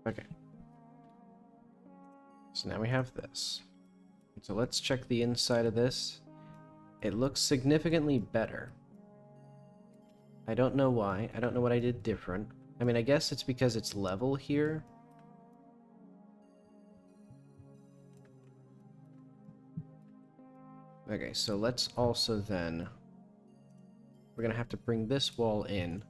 Okay. So now we have this. So let's check the inside of this. It looks significantly better. I don't know why. I don't know what I did different. I mean, I guess it's because it's level here. Okay, so let's also then... We're gonna have to bring this wall in.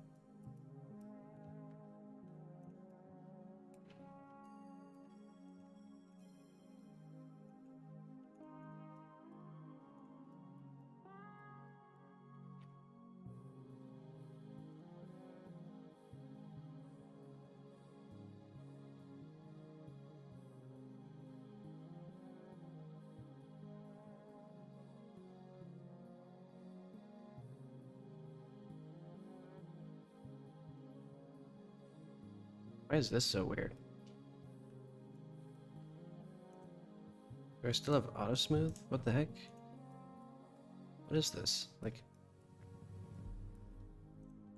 Why is this so weird? Do I still have auto smooth? What the heck? What is this? Like,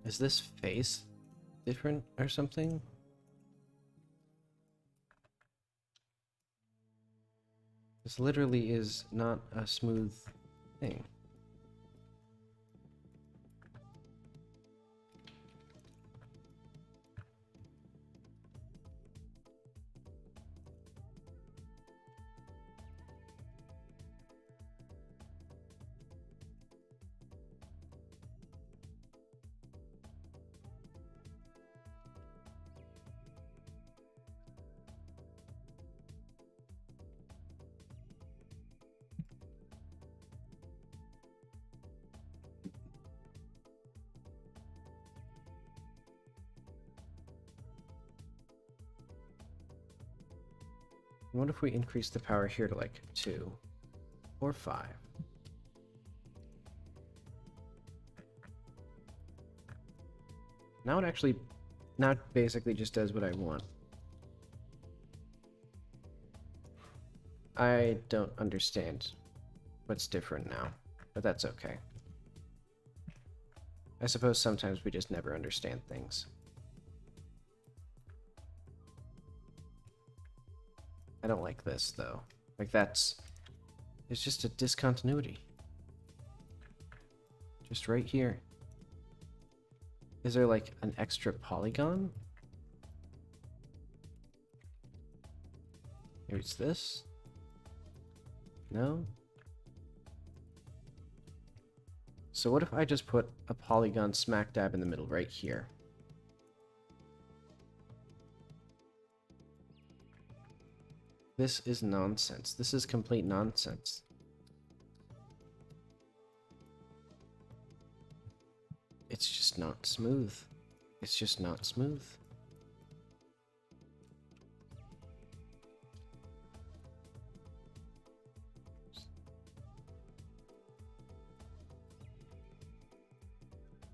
is this face different or something? This literally is not a smooth thing. What if we increase the power here to like 2 or 5? Now it basically just does what I want. I don't understand what's different now, but that's okay. I suppose sometimes we just never understand things. I don't like this, though. Like, it's just a discontinuity. Just right here. Is there, like, an extra polygon? Maybe it's this? No? So what if I just put a polygon smack dab in the middle right here? This is nonsense. This is complete nonsense. It's just not smooth. It's just not smooth.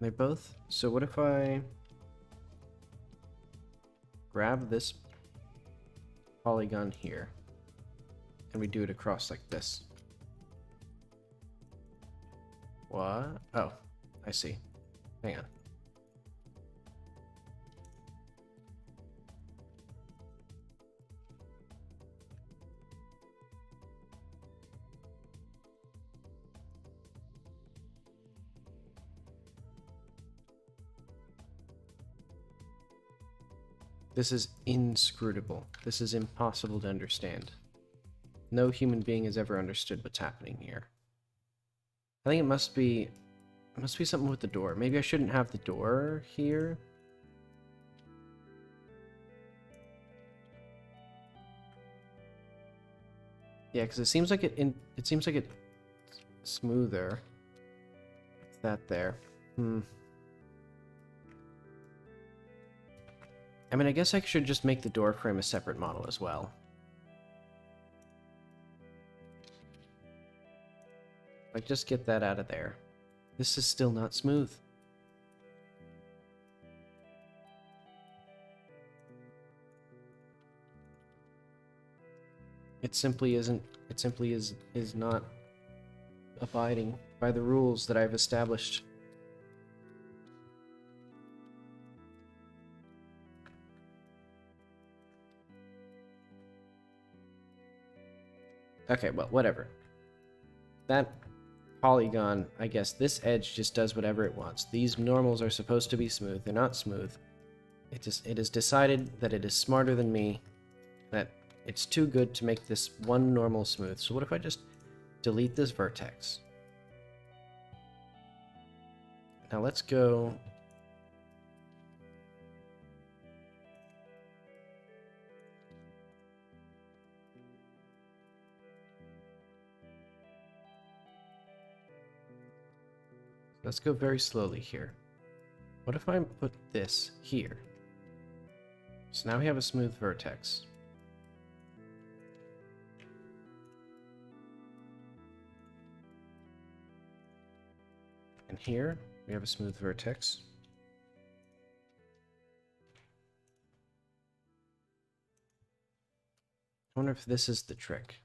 They're both. So what if I grab this polygon here and we do it across like this? What? Oh, I see. Hang on. This is inscrutable. This is impossible to understand. No human being has ever understood what's happening here. I think it must be something with the door. Maybe I shouldn't have the door here. Yeah, because it seems like it's smoother. That there. I mean, I guess I should just make the door frame a separate model as well. Like, just get that out of there. This is still not smooth. It simply isn't. It simply is not abiding by the rules that I've established. Okay, well, whatever. That polygon, I guess this edge just does whatever it wants. These normals are supposed to be smooth. They're not smooth. It has decided that it is smarter than me, that it's too good to make this one normal smooth. So what if I just delete this vertex? Now let's go... Let's go very slowly here. What if I put this here? So now we have a smooth vertex. And here we have a smooth vertex. I wonder if this is the trick.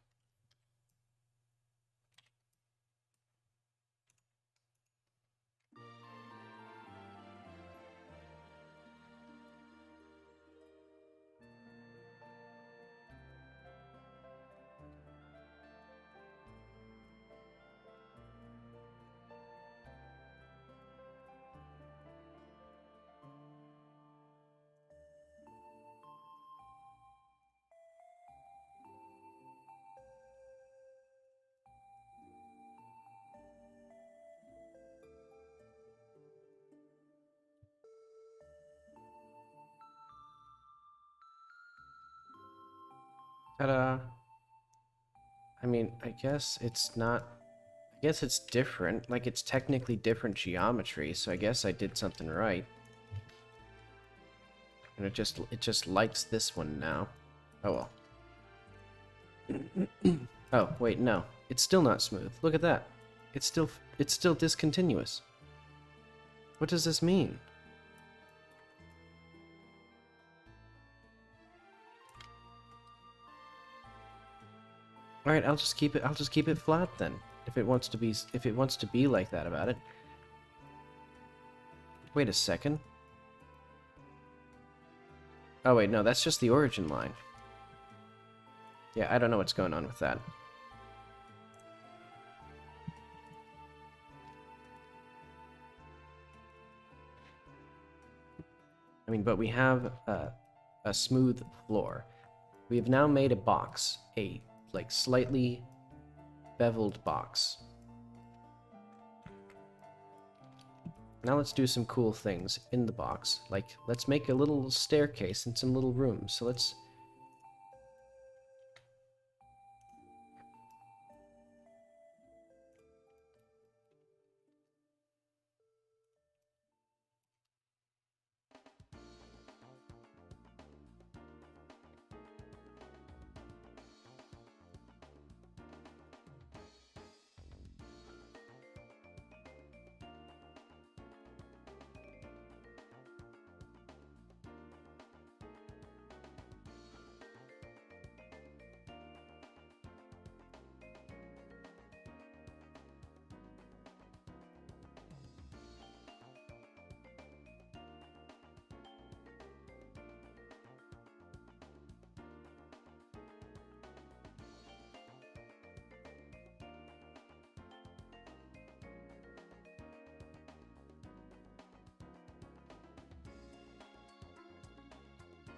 Ta-da! I mean, I guess it's not... I guess it's different. Like, it's technically different geometry, so I guess I did something right. And it just likes this one now. Oh well. Oh, wait, no. It's still not smooth. Look at that. It's still discontinuous. What does this mean? All right, I'll just keep it flat then. If it wants to be like that about it. Wait a second. Oh wait, no, that's just the origin line. Yeah, I don't know what's going on with that. I mean, but we have a smooth floor. We have now made a box, a like slightly beveled box. Now let's do some cool things in the box. Like, let's make a little staircase and some little rooms. So let's...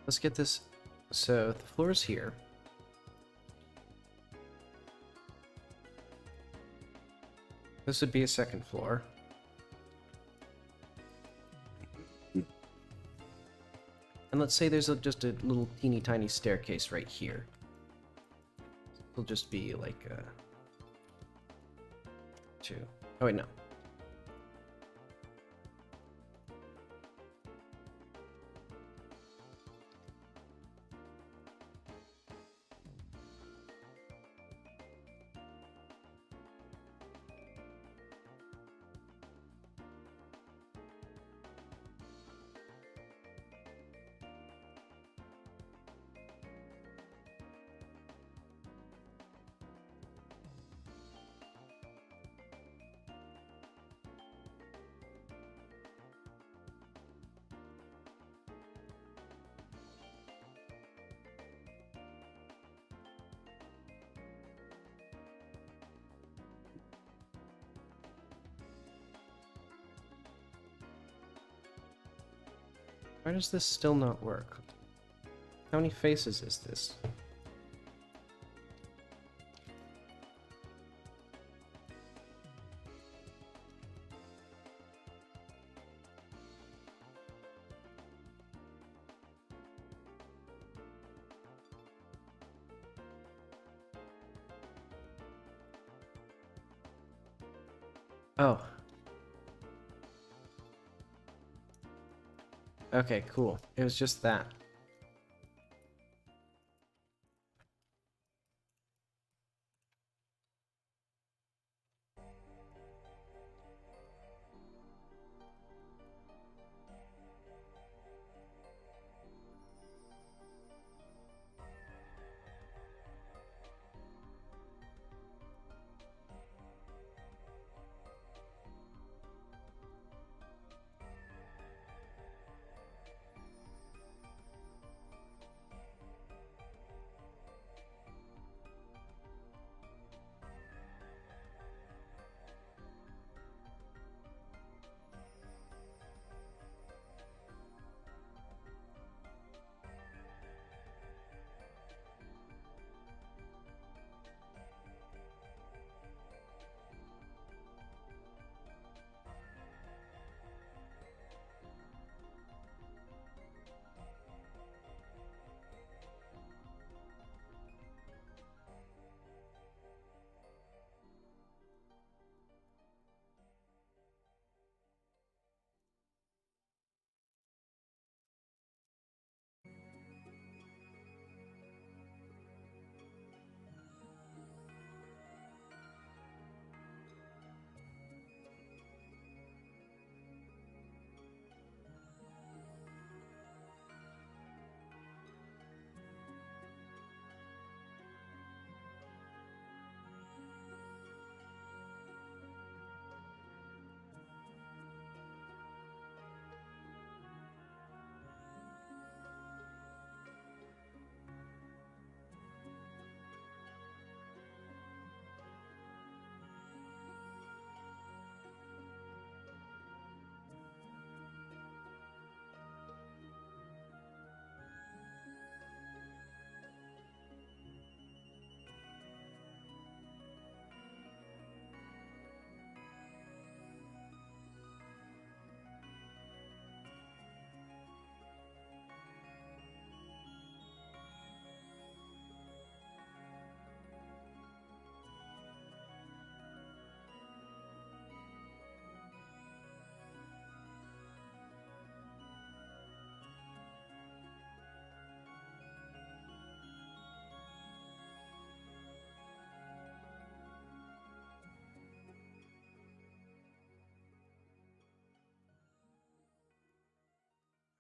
Let's get this... So, the floor's here. This would be a second floor. And let's say there's just a little teeny tiny staircase right here. It'll just be like a... 2. Oh wait, no. Why does this still not work? How many faces is this? Oh. Okay, cool. It was just that.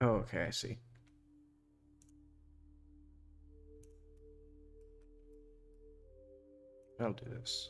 Oh, okay, I see. I'll do this.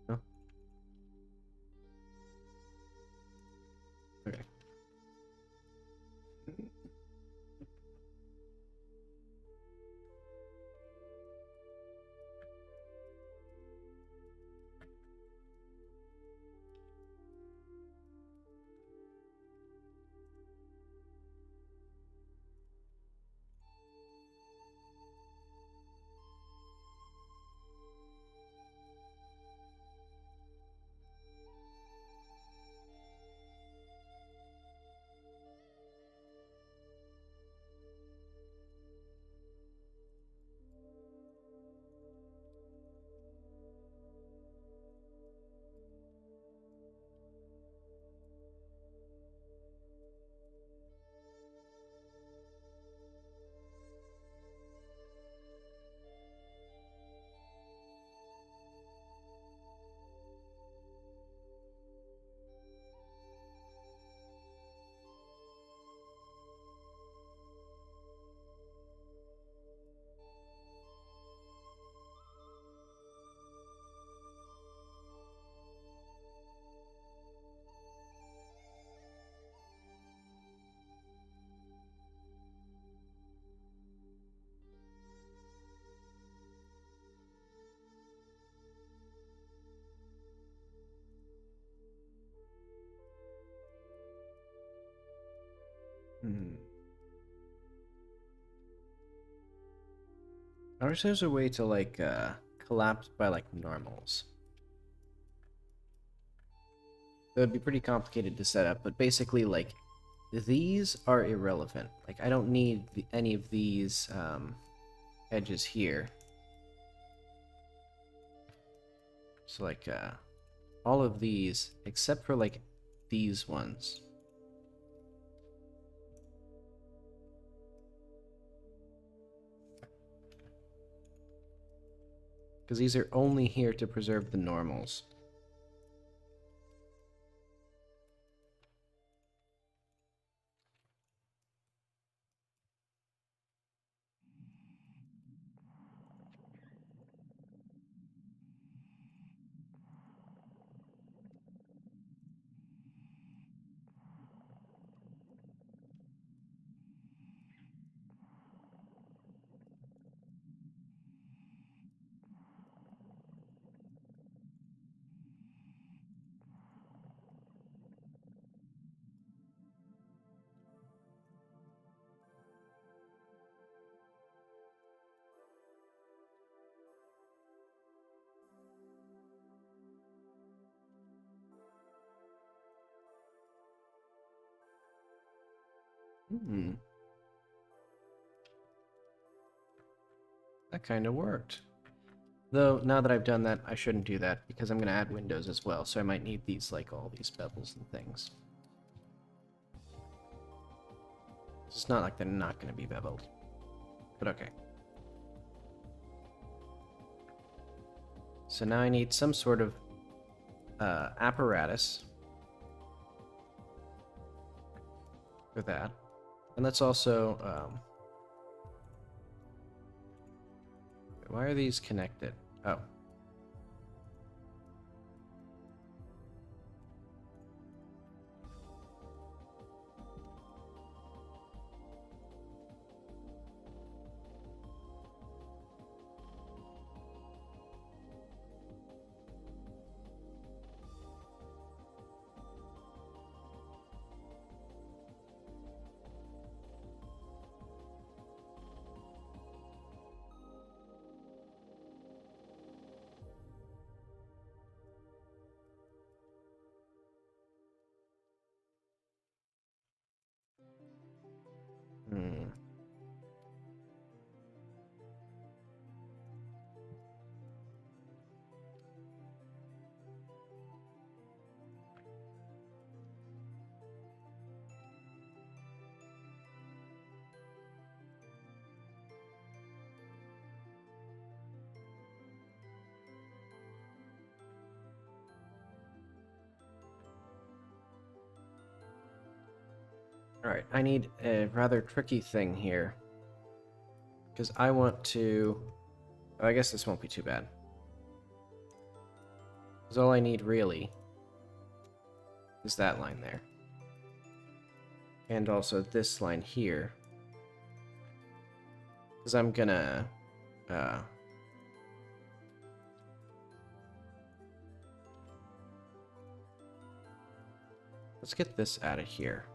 Oh, okay. Hmm. I wish there's a way to like collapse by like normals. It would be pretty complicated to set up, but basically like these are irrelevant. Like I don't need any of these edges here. So like all of these except for like these ones. Because these are only here to preserve the normals. Hmm. That kind of worked. Though, now that I've done that, I shouldn't do that, because I'm going to add windows as well, so I might need these, like, all these bevels and things. It's not like they're not going to be beveled. But okay. So now I need some sort of apparatus for that. And let's also... why are these connected? Oh. Alright, I need a rather tricky thing here. Because I want to... Oh, I guess this won't be too bad. Because all I need, really, is that line there. And also this line here. Because I'm gonna... let's get this out of here.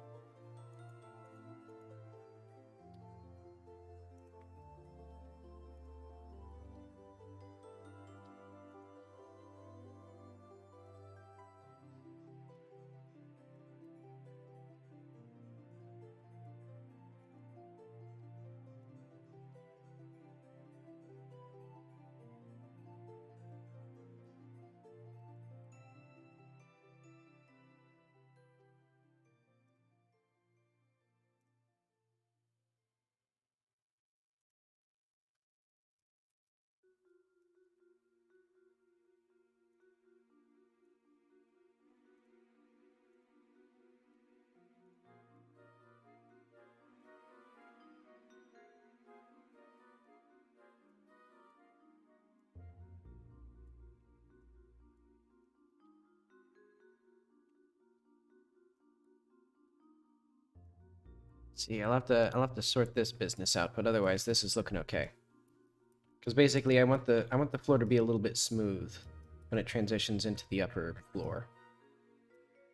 See, I'll have to sort this business out, but otherwise this is looking okay. Because basically I want the floor to be a little bit smooth when it transitions into the upper floor.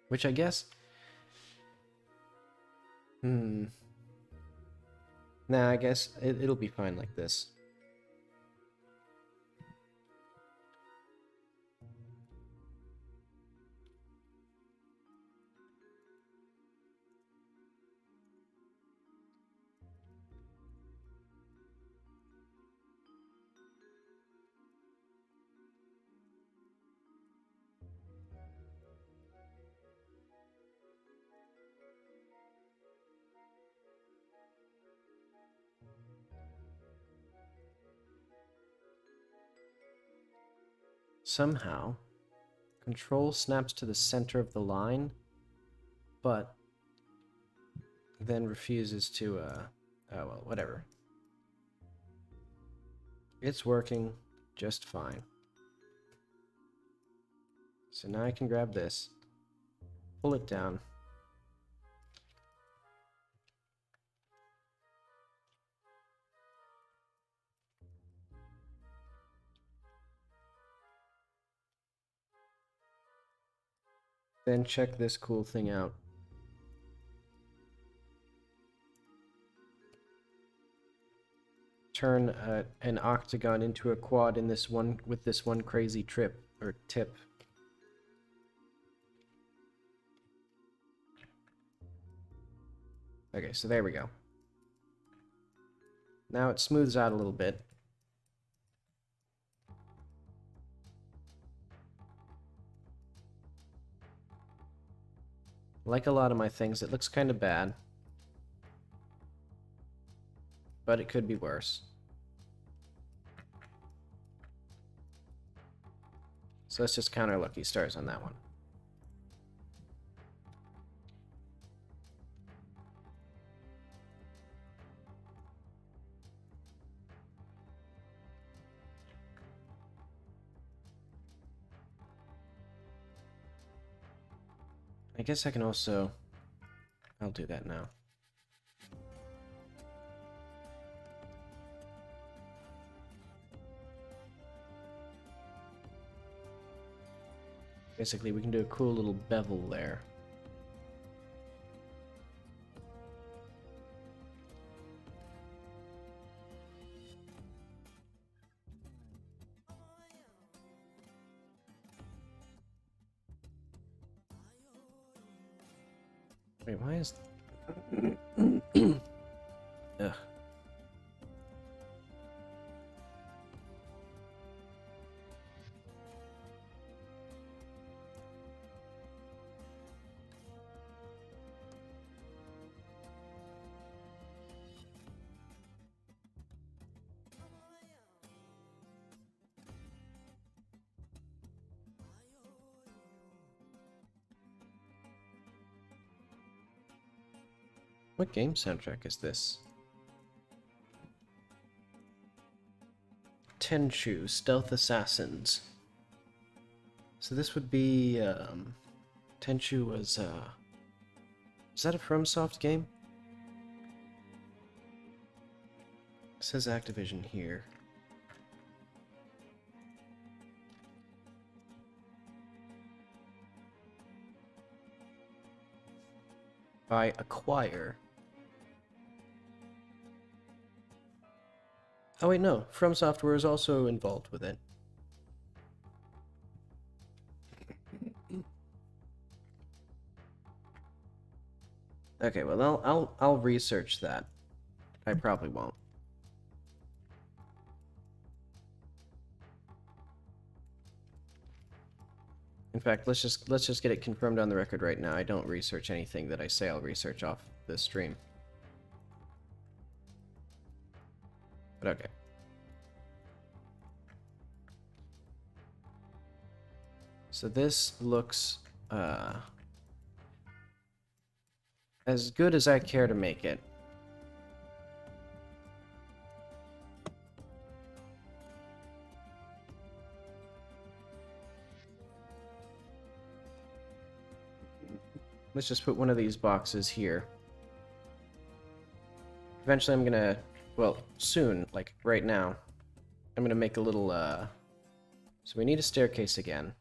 Which I guess... Nah, I guess it'll be fine like this. Somehow, control snaps to the center of the line, but then refuses to, oh well, whatever. It's working just fine. So now I can grab this, pull it down. Then check this cool thing out. Turn an octagon into a quad in this one with this one crazy trip or tip. Okay, so there we go. Now it smooths out a little bit. Like a lot of my things, it looks kind of bad. But it could be worse. So let's just counter lucky stars on that one. I guess I can also... I'll do that now. Basically, we can do a cool little bevel there. Wait, why is... Ugh. What game soundtrack is this? Tenchu, Stealth Assassins. So this would be, Tenchu was, is that a FromSoft game? It says Activision here. By Acquire. Oh wait, no. From Software is also involved with it. Okay, well I'll research that. I probably won't. In fact, let's just get it confirmed on the record right now. I don't research anything that I say I'll research off this stream. But okay. So this looks as good as I care to make it. Let's just put one of these boxes here. Eventually I'm gonna, well, soon, like right now, I'm gonna make a little, so we need a staircase again.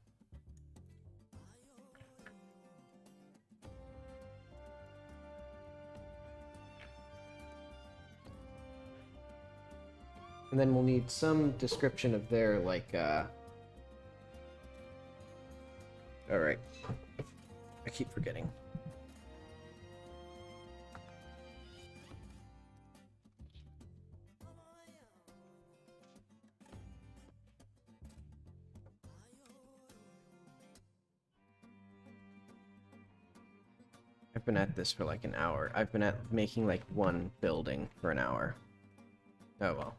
And then we'll need some description of their, like, alright. I keep forgetting. I've been at this for like an hour. I've been at making like one building for an hour. Oh well.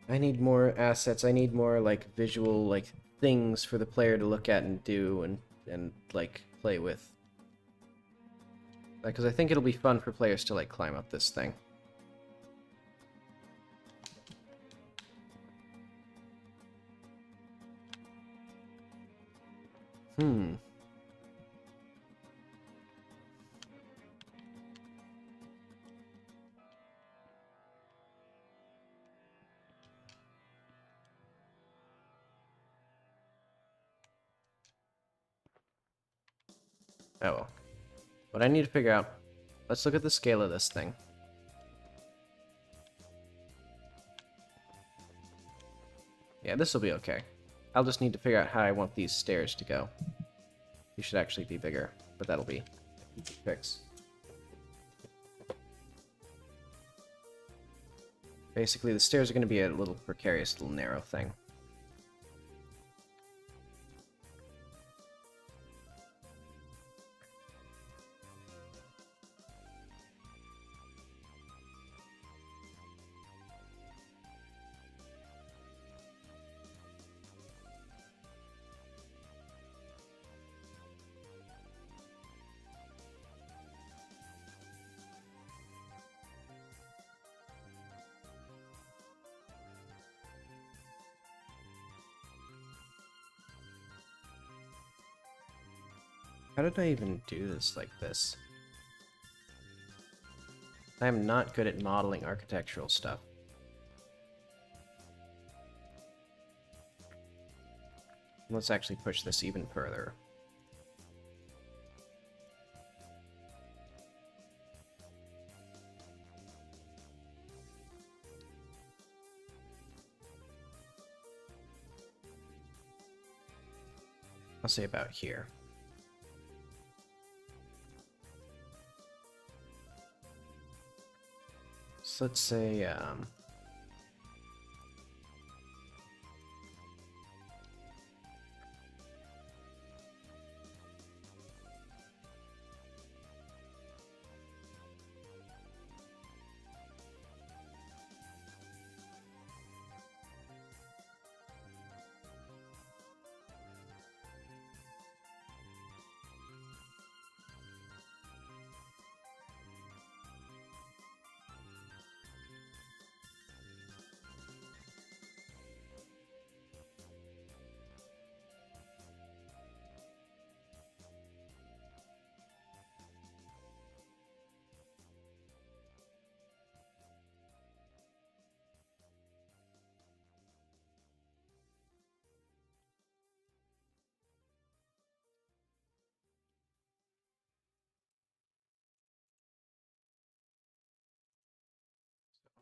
I need more assets. I need more like visual like things for the player to look at and do and like play with. Because I think it'll be fun for players to like climb up this thing. Oh well. What I need to figure out, let's look at the scale of this thing. Yeah, this will be okay. I'll just need to figure out how I want these stairs to go. These should actually be bigger, but that'll be fixed. Basically, the stairs are going to be a little precarious, little narrow thing. How did I even do this like this? I am not good at modeling architectural stuff. Let's actually push this even further. I'll say about here. So let's say,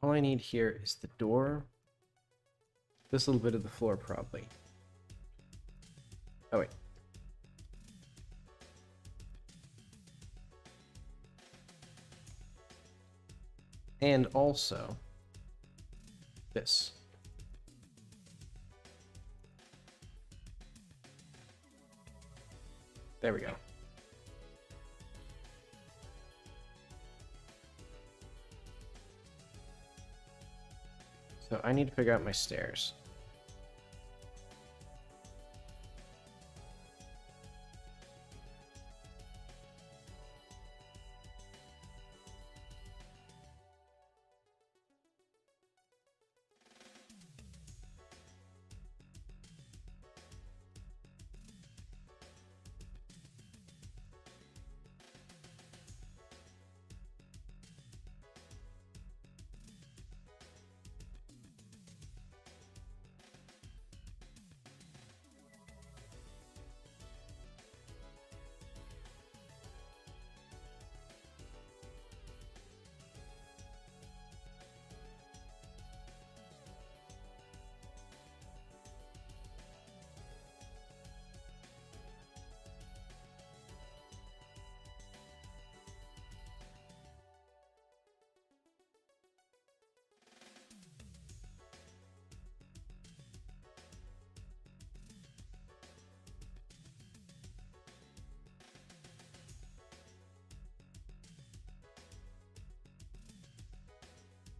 all I need here is the door. This little bit of the floor, probably. Oh, wait. And also this. There we go. So I need to figure out my stairs.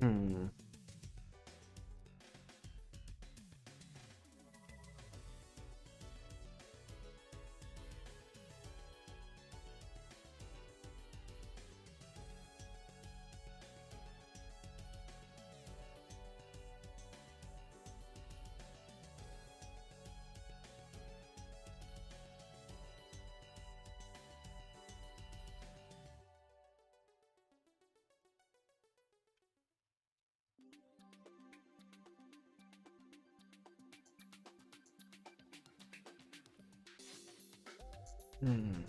Hmm. Hmm.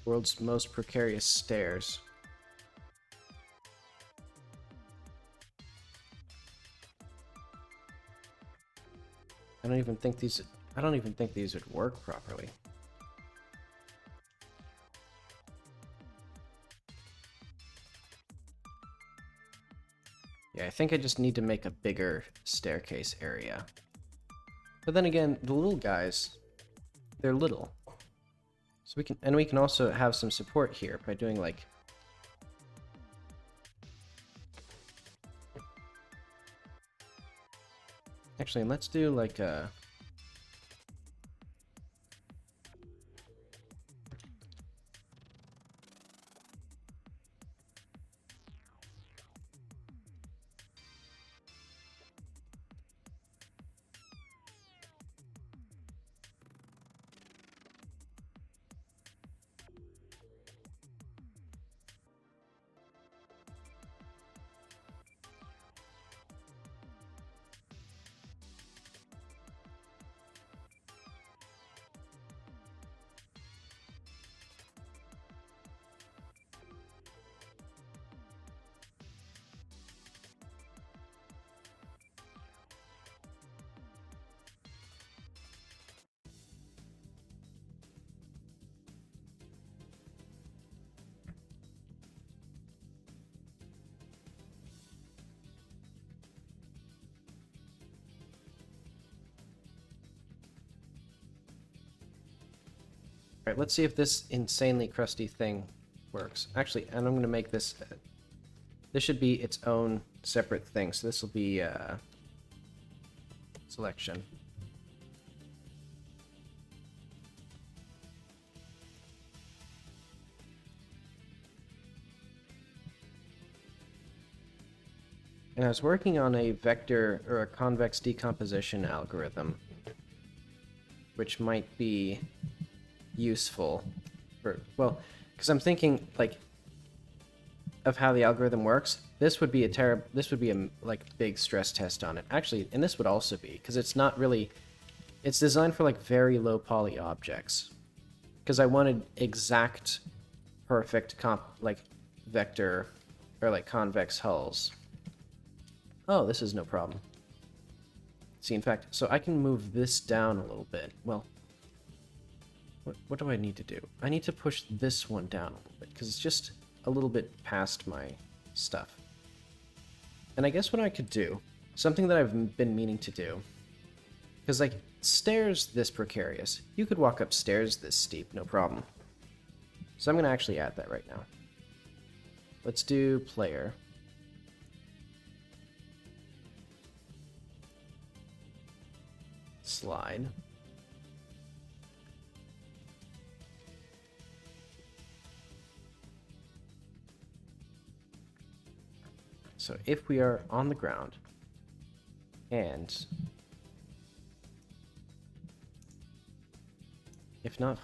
World's most precarious stairs. I don't even think these would work properly. Yeah, I think I just need to make a bigger staircase area. But then again, the little guys, they're little. So we can also have some support here by doing like actually, let's do like a Alright, let's see if this insanely crusty thing works. Actually, and I'm going to make this... this should be its own separate thing. So this will be selection. And I was working on a vector or a convex decomposition algorithm, which might be useful for, well, because I'm thinking like of how the algorithm works. This would be a like big stress test on it. Actually, and this would also be, because it's not really, it's designed for like very low poly objects. Because I wanted exact, perfect like vector or like convex hulls. Oh, this is no problem. See, in fact, so I can move this down a little bit. Well, what do I need to do? I need to push this one down a little bit, because it's just a little bit past my stuff. And I guess what I could do, something that I've been meaning to do, because like, stairs this precarious. You could walk up stairs this steep, no problem. So I'm going to actually add that right now. Let's do player. Slide. So if we are on the ground and if not,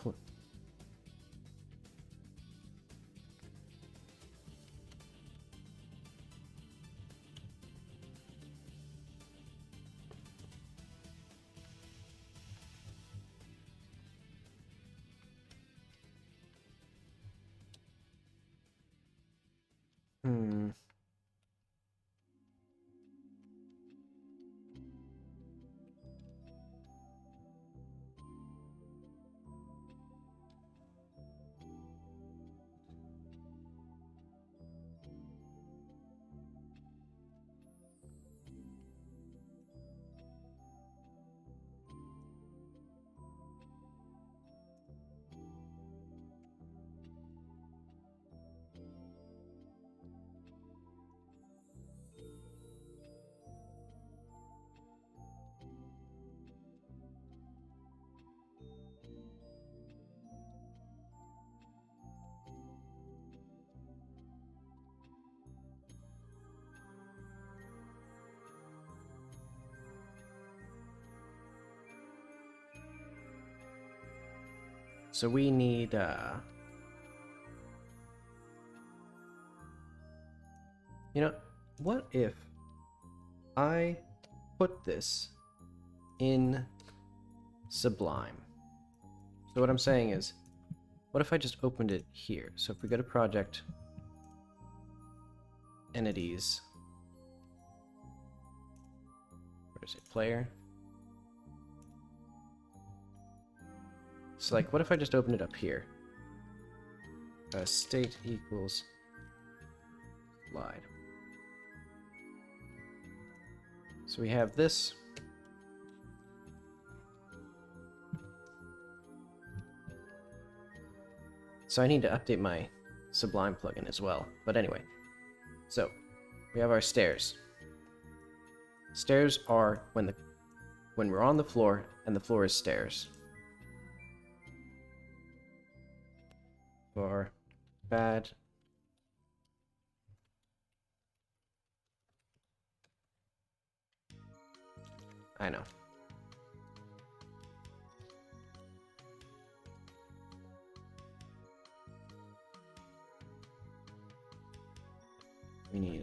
so we need, you know, what if I put this in Sublime? So what I'm saying is, what if I just opened it here? So if we go to project, entities, where is it, player? So like, what if I just open it up here? State equals slide. So we have this. So I need to update my Sublime plugin as well. But anyway, so we have our stairs. Stairs are when we're on the floor and the floor is stairs. For bad. I know. We need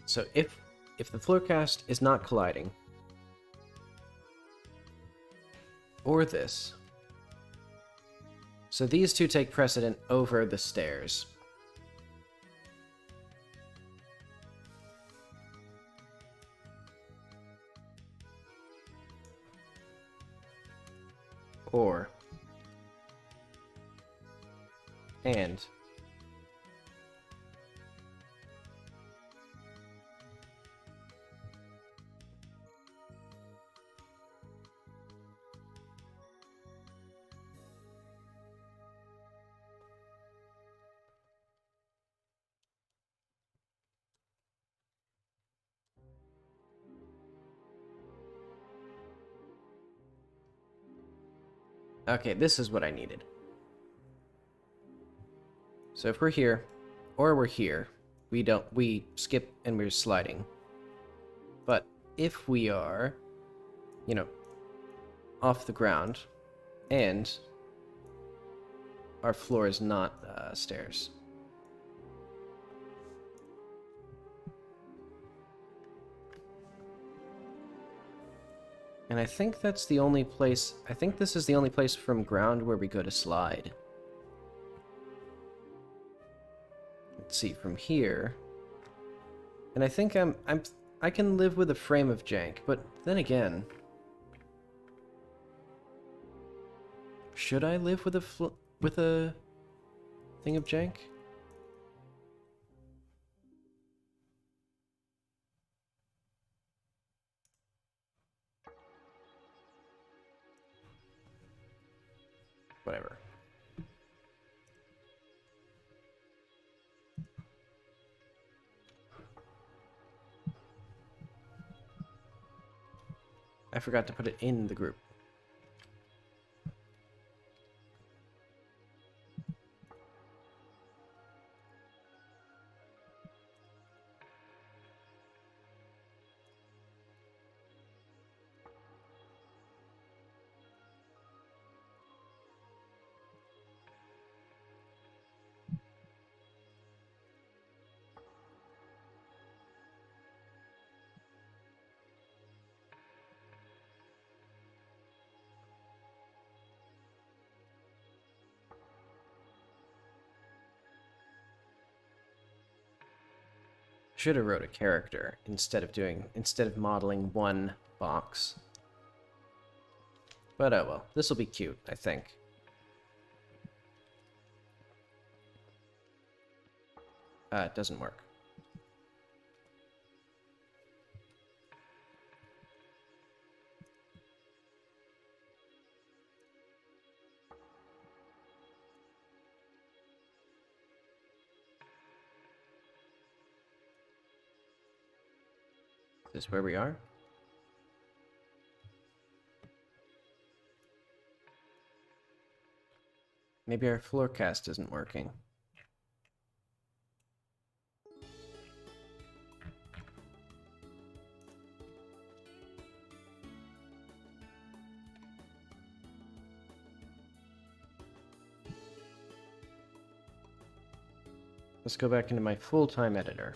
so if the floorcast is not colliding, or this, so these two take precedent over the stairs. Or and Okay, this is what I needed. So if we're here, or we're here, we skip and we're sliding. But if we are, you know, off the ground, and our floor is not stairs. And I think that's the only place, I think this is the only place from ground where we go to slide. Let's see, from here. And I think I can live with a frame of jank, but then again, should I live with a thing of jank? Whatever. I forgot to put it in the group. Should have wrote a character instead of modeling one box. But oh well, this will be cute, I think. It doesn't work. Is this where we are? Maybe our floor cast isn't working. Let's go back into my full-time editor.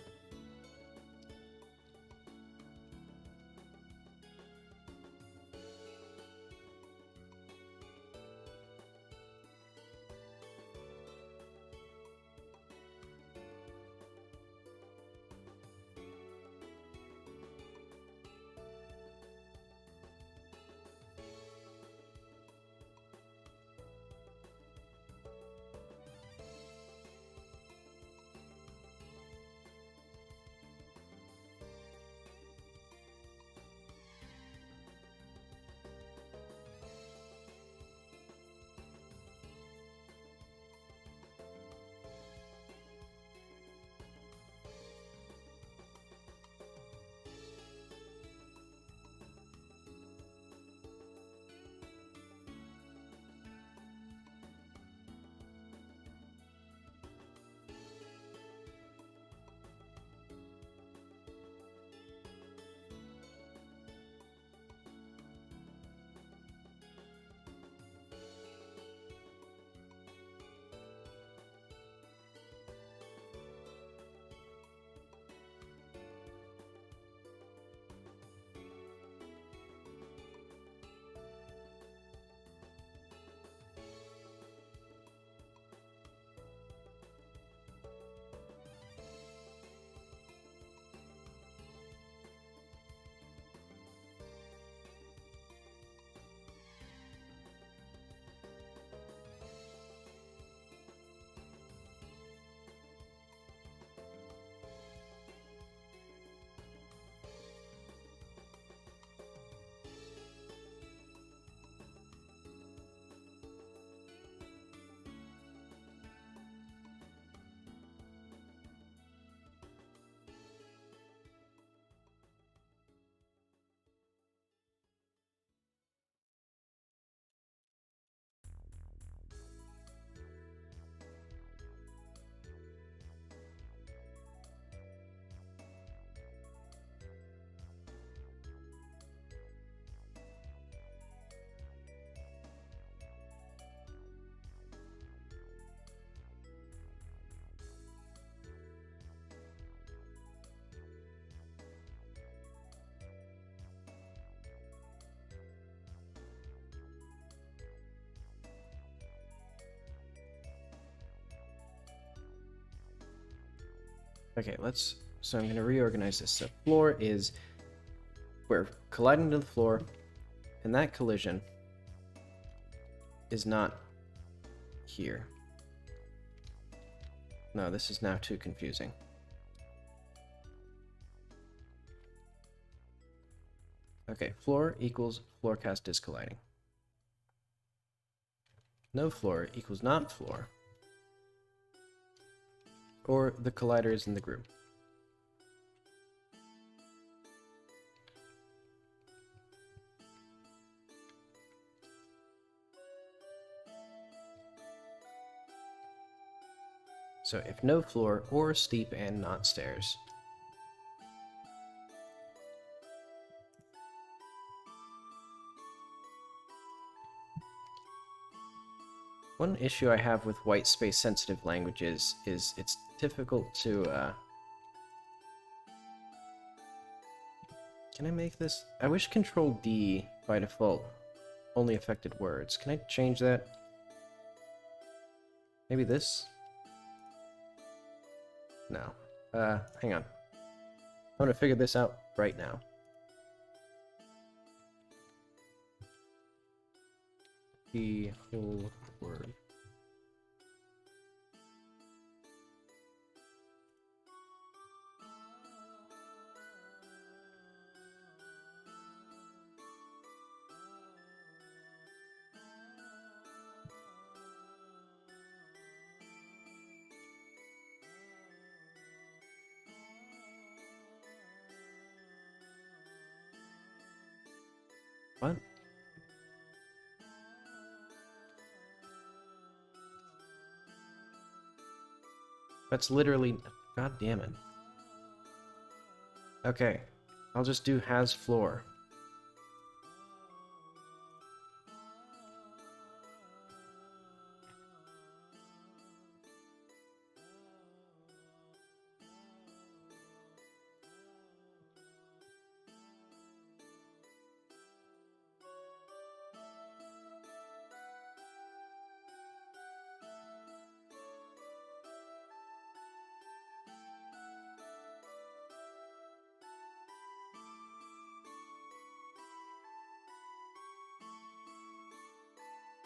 Okay, so I'm gonna reorganize this. So floor is, we're colliding to the floor, and that collision is not here. No, this is now too confusing. Okay, floor equals floor cast is colliding. No floor equals not floor. Or the collider is in the group. So if no floor or steep and not stairs. One issue I have with white space sensitive languages is it's difficult to Can I make this? I wish Control D by default only affected words. Can I change that? Maybe this? No. Hang on. I want to figure this out right now. The whole word. What? That's literally... God damn it. Okay. I'll just do has floor.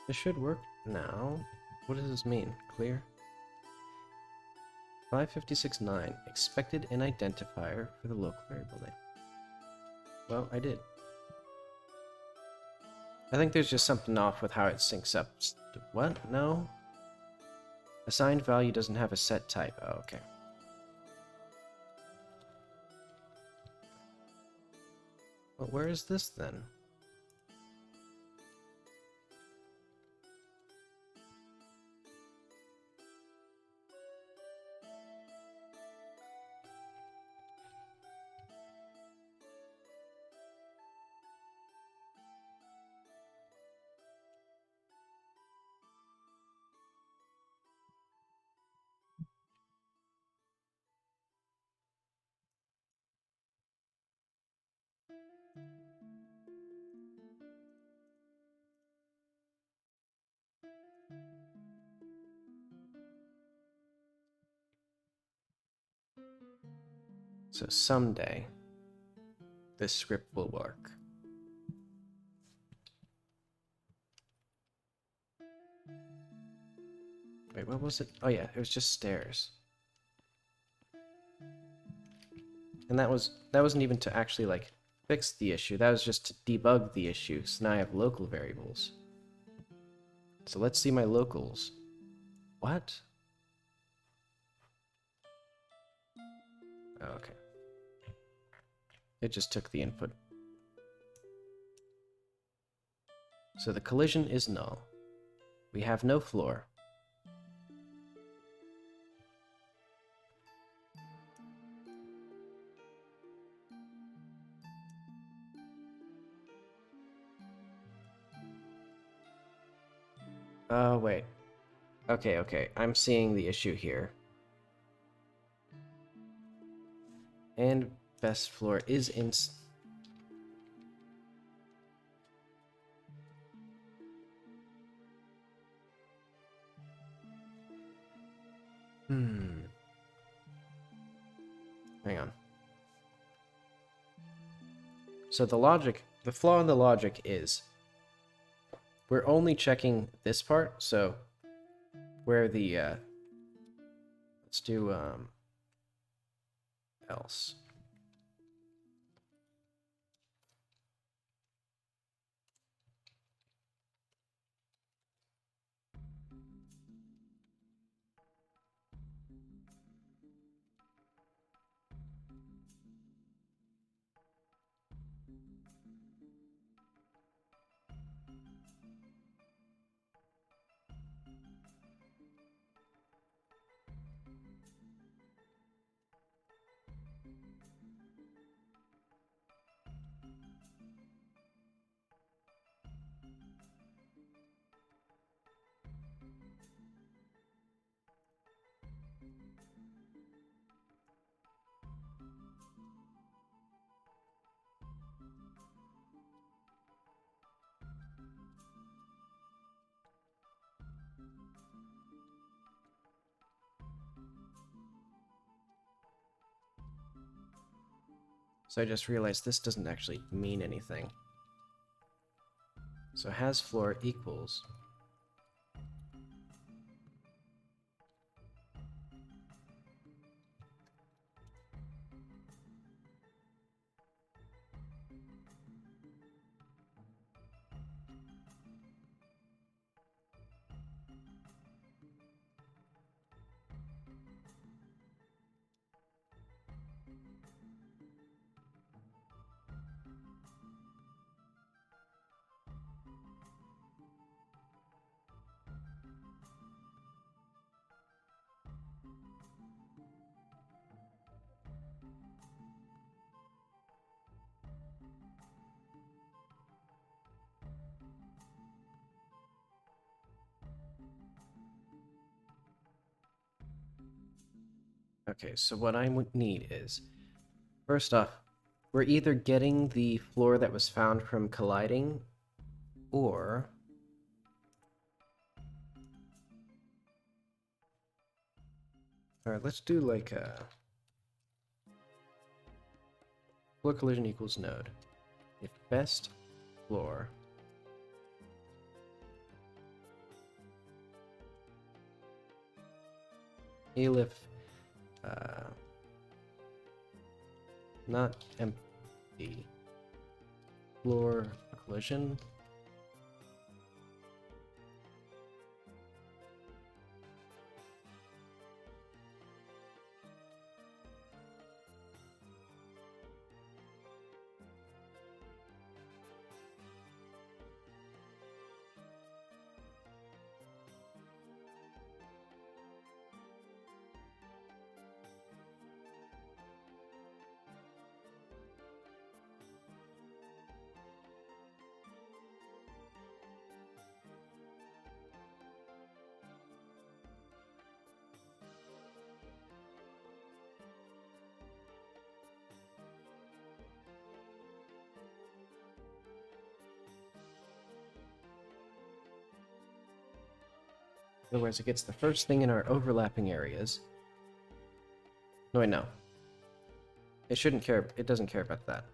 This should work now. What does this mean? Clear? 556.9. Expected an identifier for the local variable name. Well, I did. I think there's just something off with how it syncs up. What? No? Assigned value doesn't have a set type. Oh, okay. Well, where is this then? So someday, this script will work. Wait, what was it? Oh yeah, it was just stairs. And that wasn't even to actually like fix the issue. That was just to debug the issue. So now I have local variables. So let's see my locals. What? Oh, okay. It just took the input. So the collision is null. We have no floor. Oh, wait. Okay. I'm seeing the issue here. And best floor is in... Hang on. So the flaw in the logic is we're only checking this part, so where the, let's do, else. So I just realized this doesn't actually mean anything. So has floor equals. Okay, so what I would need is, first off, we're either getting the floor that was found from colliding, or alright, let's do like a floor collision equals node. If best floor elif not empty floor collision. Otherwise, it gets the first thing in our overlapping areas. No, wait, no. It shouldn't care. It doesn't care about that.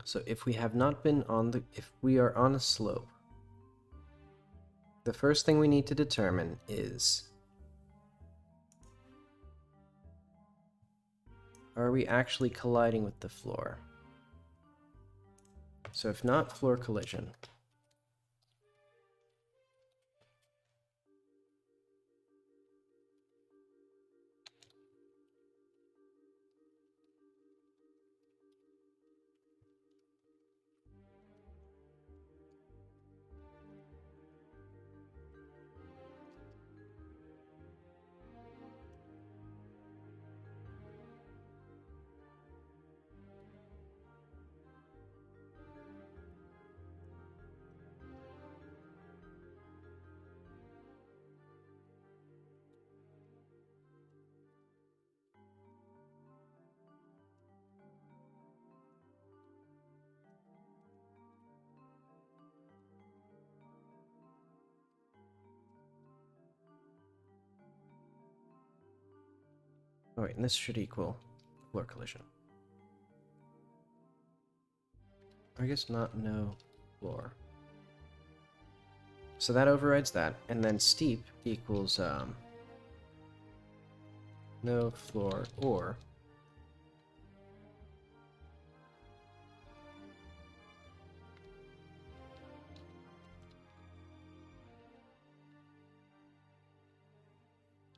So if we have not been on the... if we are on a slope, the first thing we need to determine is... are we actually colliding with the floor? So if not floor collision... Oh wait, and this should equal floor collision. I guess not no floor. So that overrides that, and then steep equals no floor or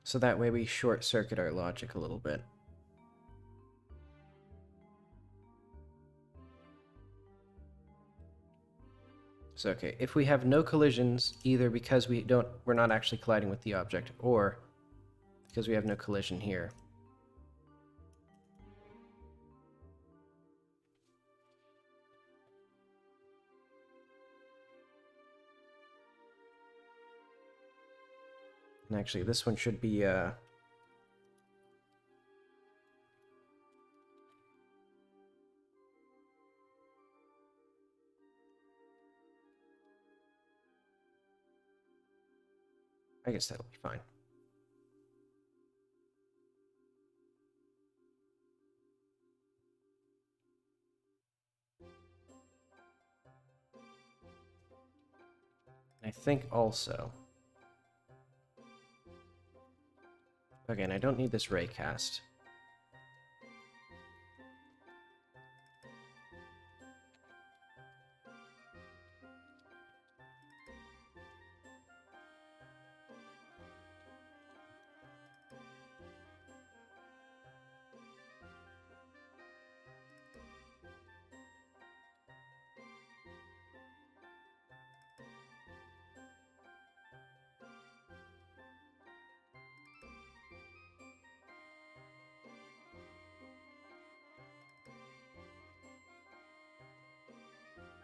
so that way we short circuit our logic a little bit. So okay, if we have no collisions, either because we're not actually colliding with the object, or because we have no collision here. And actually, this one should be I guess that'll be fine. I think also... Again, I don't need this ray cast.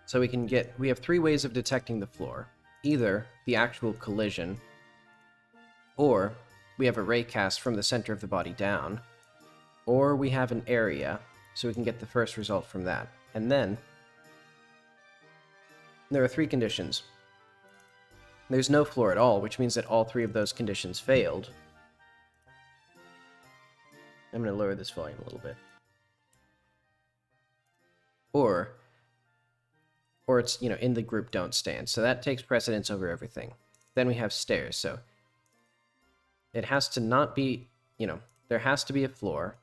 So we have three ways of detecting the floor. Either the actual collision, or we have a ray cast from the center of the body down, or we have an area, so we can get the first result from that. And then, there are three conditions. There's no floor at all, which means that all three of those conditions failed. I'm going to lower this volume a little bit. Or it's, in the group don't stand. So that takes precedence over everything. Then we have stairs. So it has to not be, there has to be a floor,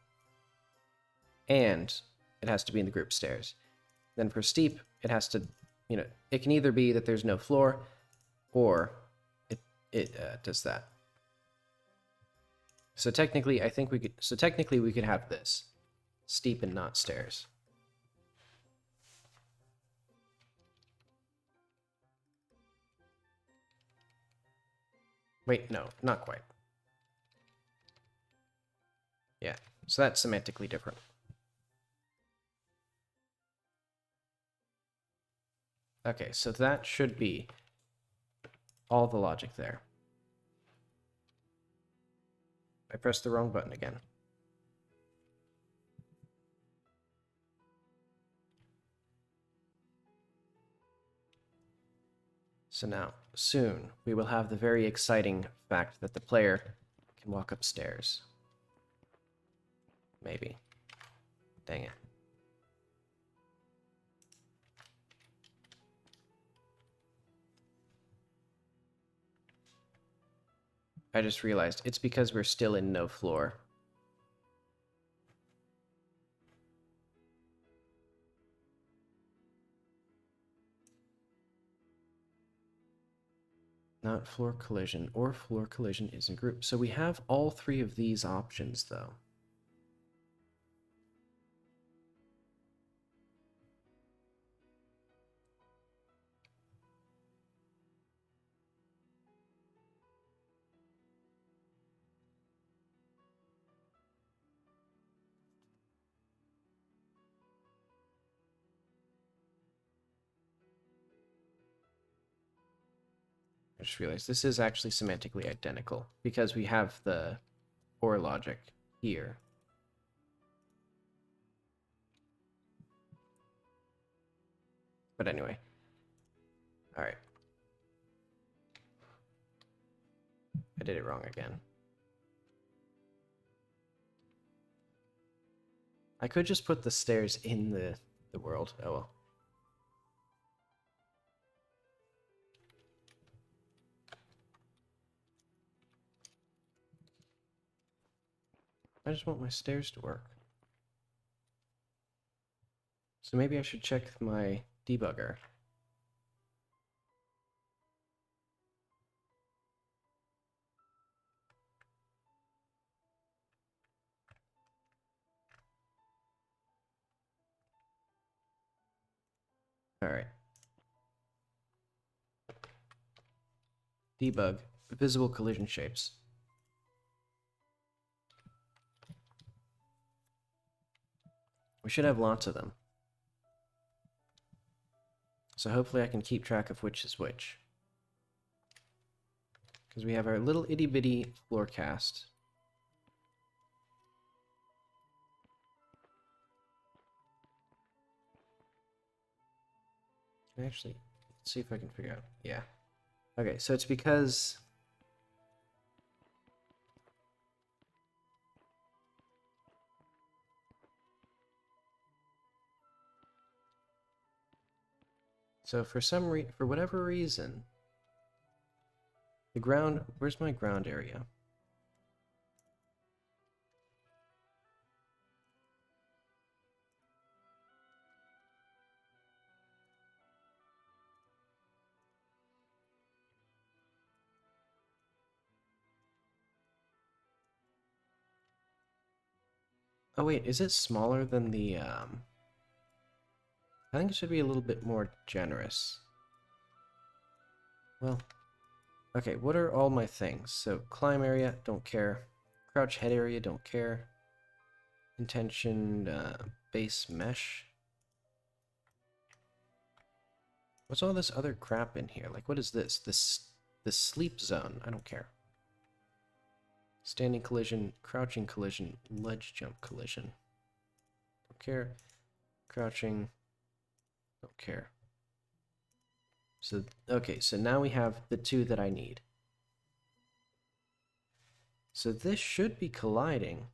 and it has to be in the group stairs. Then for steep, it has to, it can either be that there's no floor, or it does that. So technically, we could have this. Steep and not stairs. Wait, no, not quite. Yeah, so that's semantically different. Okay, so that should be all the logic there. I pressed the wrong button again. So now, soon, we will have the very exciting fact that the player can walk upstairs. Maybe. Dang it. I just realized it's because we're still in no floor. Not floor collision, or floor collision isn't group. So we have all three of these options, though. I just realized this is actually semantically identical, because we have the OR logic here. But anyway. Alright. I did it wrong again. I could just put the stairs in the world. Oh well. I just want my stairs to work. So maybe I should check my debugger. Alright. Debug. Visible collision shapes. We should have lots of them. So hopefully I can keep track of which is which. Because we have our little itty bitty floor cast. Actually, let's see if I can figure out. Yeah. Okay, so it's because for whatever reason, the ground, where's my ground area? Oh wait, is it smaller than the I think it should be a little bit more generous. Well, okay, what are all my things? So climb area, don't care. Crouch head area, don't care. Intention, base mesh. What's all this other crap in here? Like, what is this? This sleep zone. I don't care. Standing collision, crouching collision, ledge jump collision. Don't care. Crouching. Don't care. So, okay, so now we have the two that I need. So this should be colliding.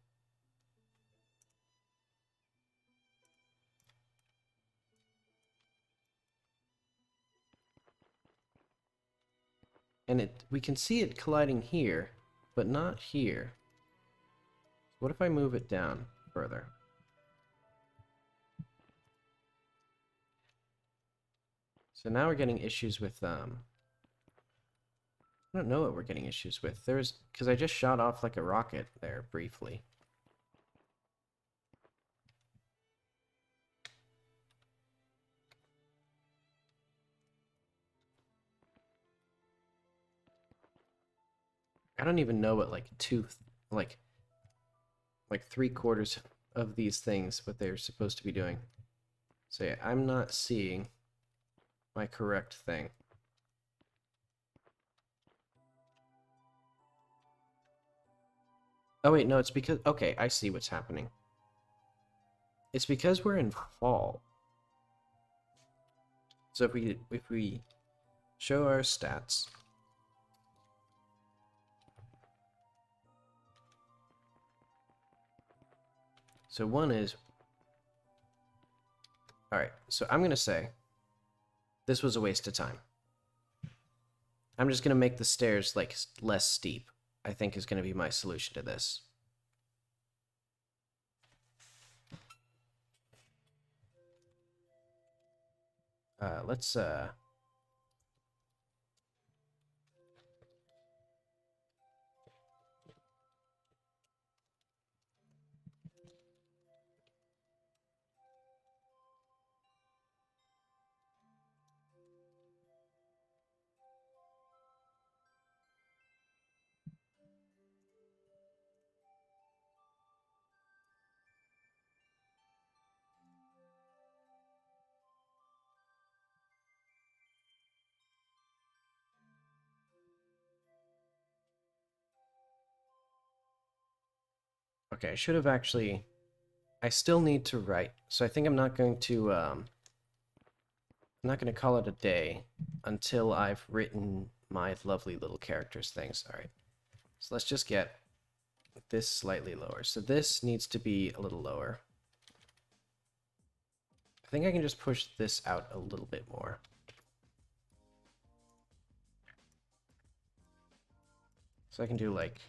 And we can see it colliding here, but not here. What if I move it down further? So now we're getting issues with, I don't know what we're getting issues with. Because I just shot off like a rocket there briefly. I don't even know what like like 3/4 of these things, what they're supposed to be doing. So yeah, I'm not seeing my correct thing. Oh wait, no, it's because, okay, I see what's happening. It's because we're in fall. So if we show our stats, so one is, all right, so I'm gonna say this was a waste of time. I'm just gonna make the stairs like less steep, I think is gonna be my solution to this. Let's okay, I should have actually, I still need to write, so I think I'm not going to call it a day until I've written my lovely little characters things. All right, so let's just get this slightly lower. So this needs to be a little lower. I think I can just push this out a little bit more. So I can do like...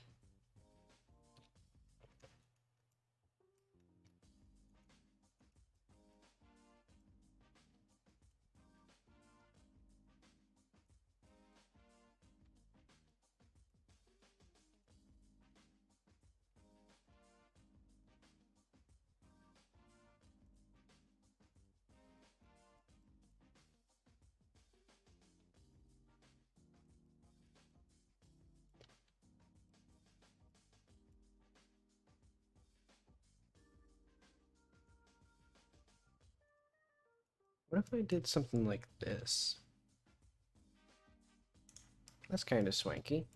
What if I did something like this? That's kind of swanky.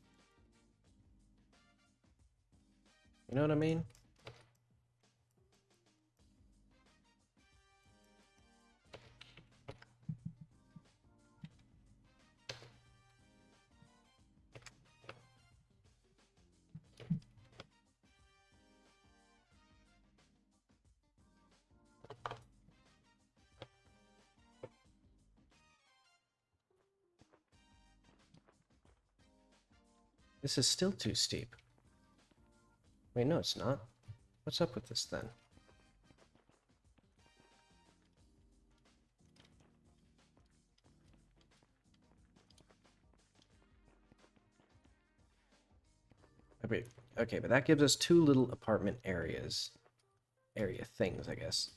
You know what I mean? This is still too steep. Wait, no, it's not. What's up with this then? Okay, but that gives us two little apartment areas. Area things, I guess.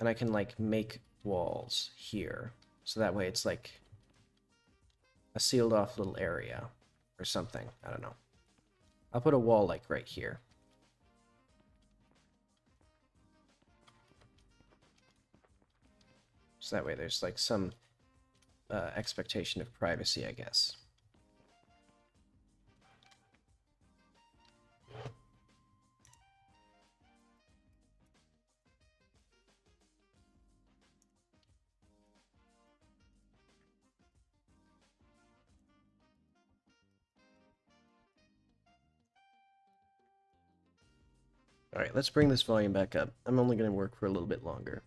And I can, like, make walls here. So that way it's, like, a sealed off little area. Or something. I don't know. I'll put a wall, like, right here. So that way there's, like, some expectation of privacy, I guess. Alright, let's bring this volume back up. I'm only going to work for a little bit longer.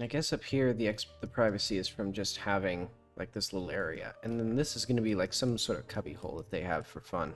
I guess up here the privacy is from just having like this little area, and then this is going to be like some sort of cubby hole that they have for fun.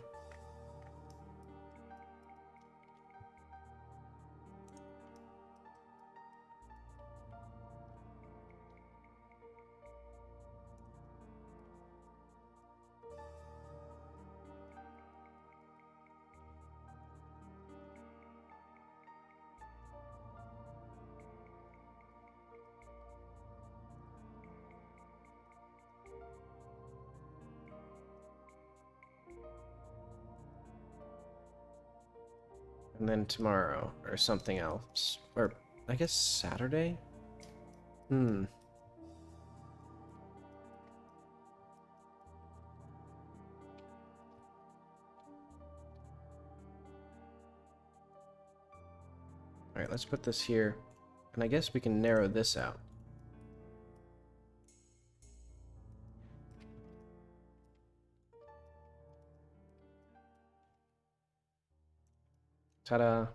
And then tomorrow, or something else. Or, I guess Saturday? let's put this here. And I guess we can narrow this out. Ta-da!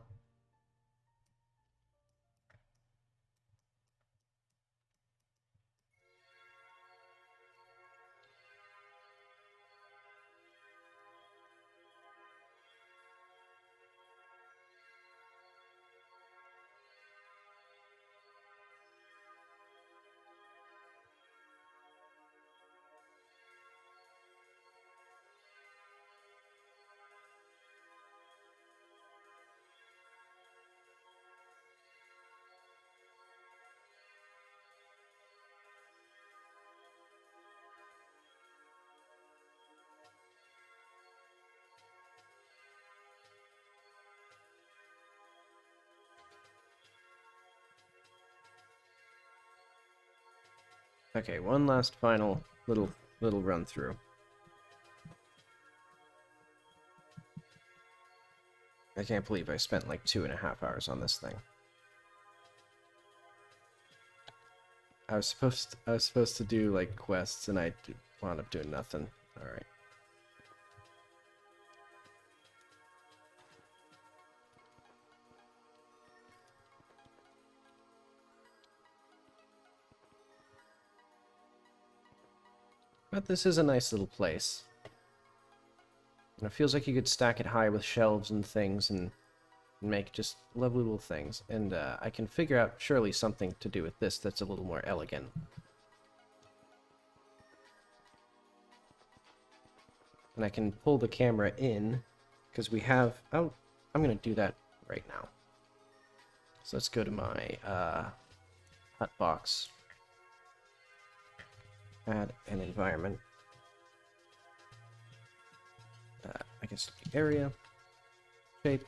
Okay, one last final little run through. I can't believe I spent like 2.5 hours on this thing. I was supposed to do like quests, and I wound up doing nothing. All right. But this is a nice little place. And it feels like you could stack it high with shelves and things and make just lovely little things. And I can figure out surely something to do with this that's a little more elegant. And I can pull the camera in, because we have... Oh, I'm going to do that right now. So let's go to my hut box. Add an environment. I guess area. Shape.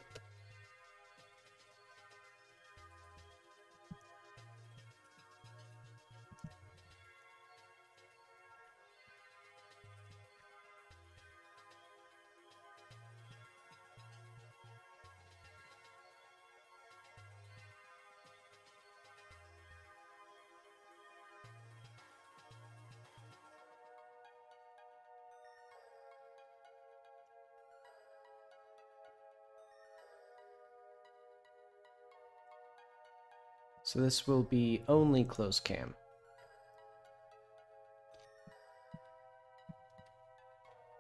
So this will be only closed cam.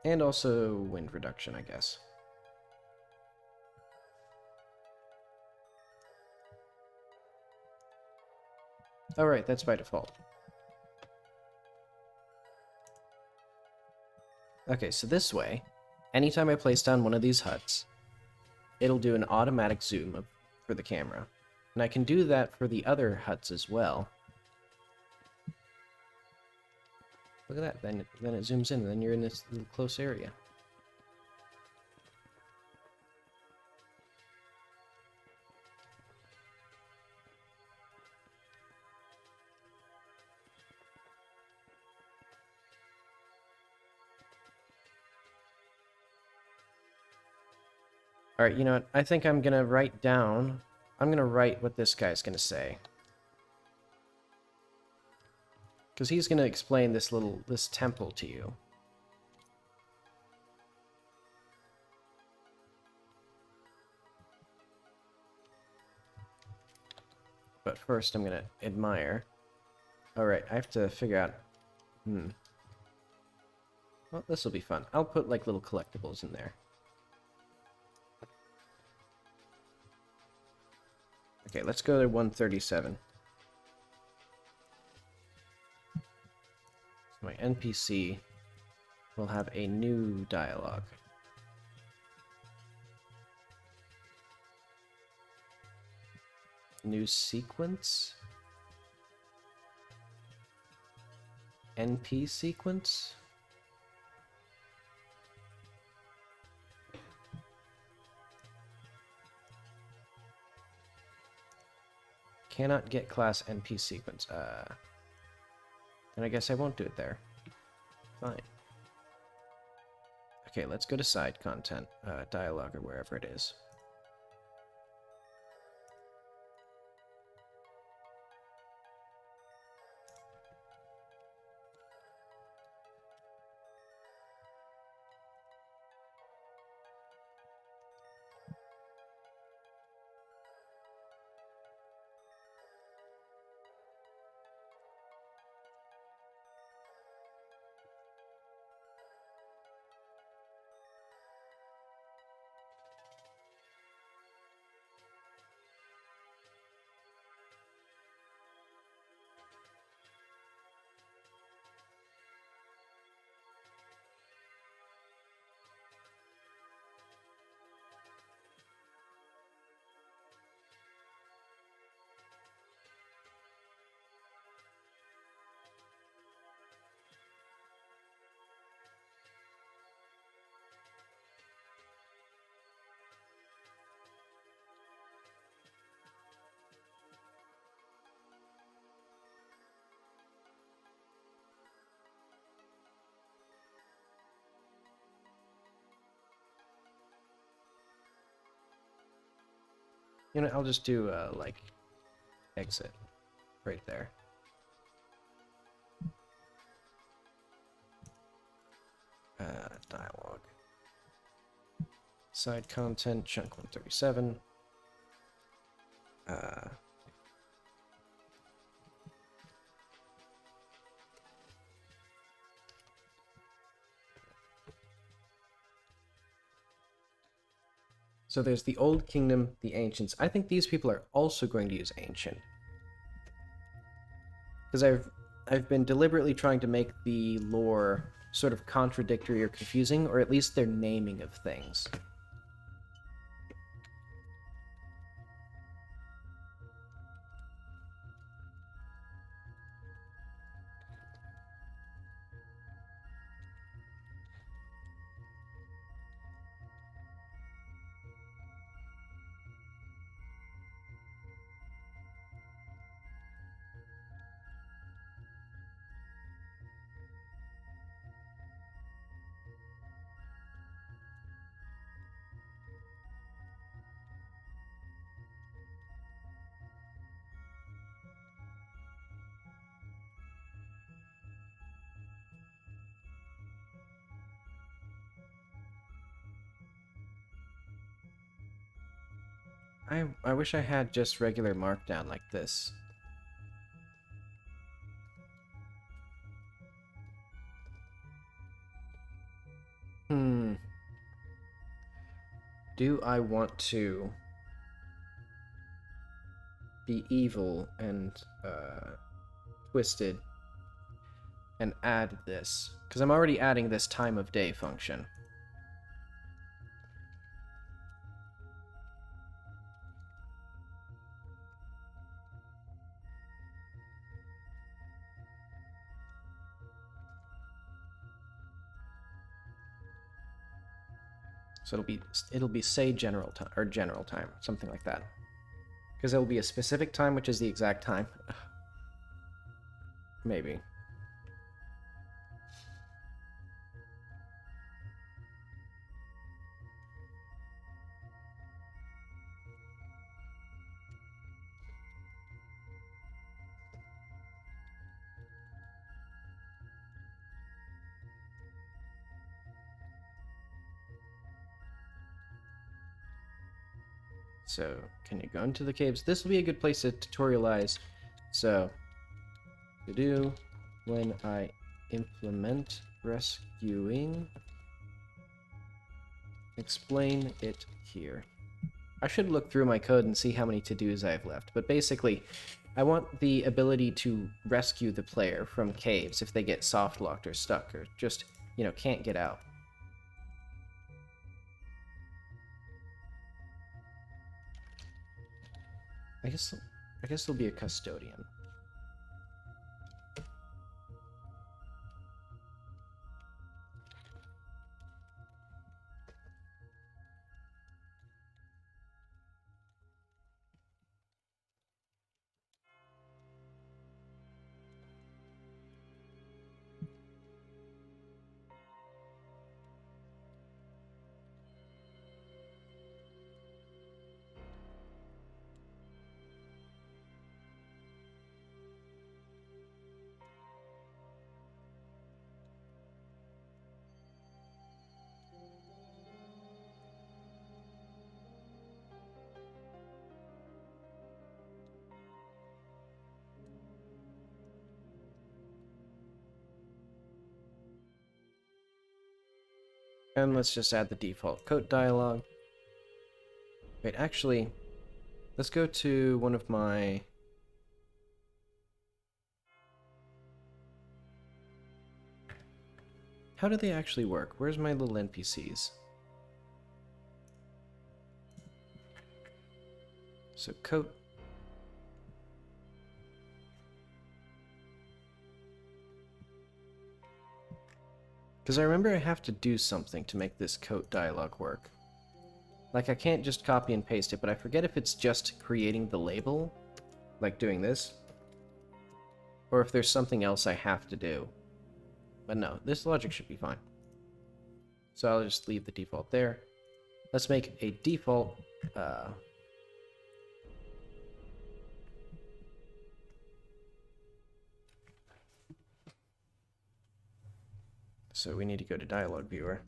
And also wind reduction, I guess. Oh, right, that's by default. Okay, so this way, anytime I place down one of these huts, it'll do an automatic zoom for the camera. And I can do that for the other huts as well. Look at that, then it zooms in, and then you're in this little close area. Alright, you know what? I think I'm gonna write down... I'm gonna write what this guy's gonna say. Because he's gonna explain this temple to you. But first I'm gonna admire. Alright, I have to figure out... Well, this will be fun. I'll put like little collectibles in there. Okay, let's go to 137. So my NPC will have a new dialogue. New sequence? NP sequence? Cannot get class NP sequence. And I guess I won't do it there. Fine. Okay, let's go to side content, dialogue, or wherever it is. You know, I'll just do, like, exit right there. Dialogue. Side content, chunk 137. So there's the Old Kingdom, the Ancients. I think these people are also going to use Ancient. Because I've been deliberately trying to make the lore sort of contradictory or confusing, or at least their naming of things. I wish I had just regular markdown like this. Do I want to be evil and twisted and add this? Because I'm already adding this time of day function. So it'll be say general time or general time, something like that. Because it'll be a specific time, which is the exact time. Maybe. So, can you go into the caves? This will be a good place to tutorialize. So, to do when I implement rescuing, explain it here. I should look through my code and see how many to-dos I have left, but basically, I want the ability to rescue the player from caves if they get soft-locked or stuck or just, you know, can't get out. I guess there'll be a custodian. And let's just add the default code dialog. Wait, actually, let's go to one of my... How do they actually work? Where's my little NPCs? So coat. Because I remember I have to do something to make this coat dialog work. Like, I can't just copy and paste it, but I forget if it's just creating the label, like doing this, or if there's something else I have to do. But no, this logic should be fine. So I'll just leave the default there. Let's make a default So we need to go to dialog viewer.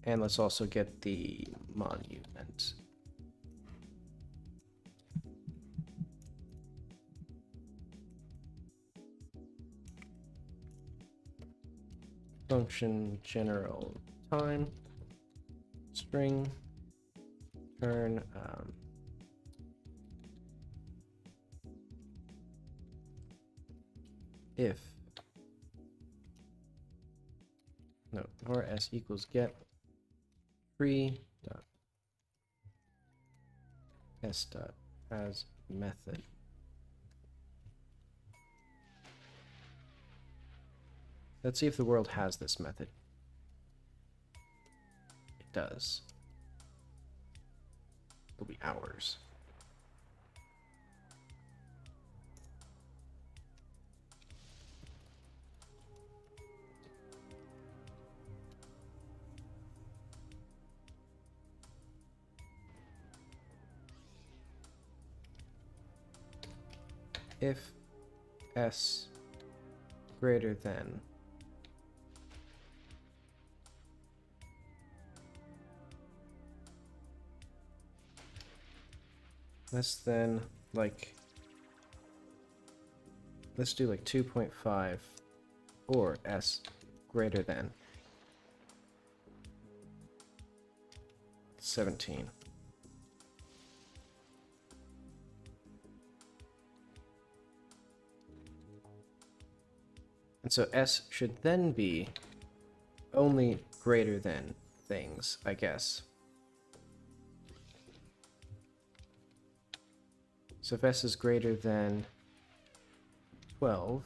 And let's also get the monument. Function general time string turn if no or s equals get tree dot s dot as method. Let's see if the world has this method. It does. It'll be hours. If s greater than less than, like, let's do like 2.5 or s greater than 17. And so s should then be only greater than things, I guess. So if s is greater than 12,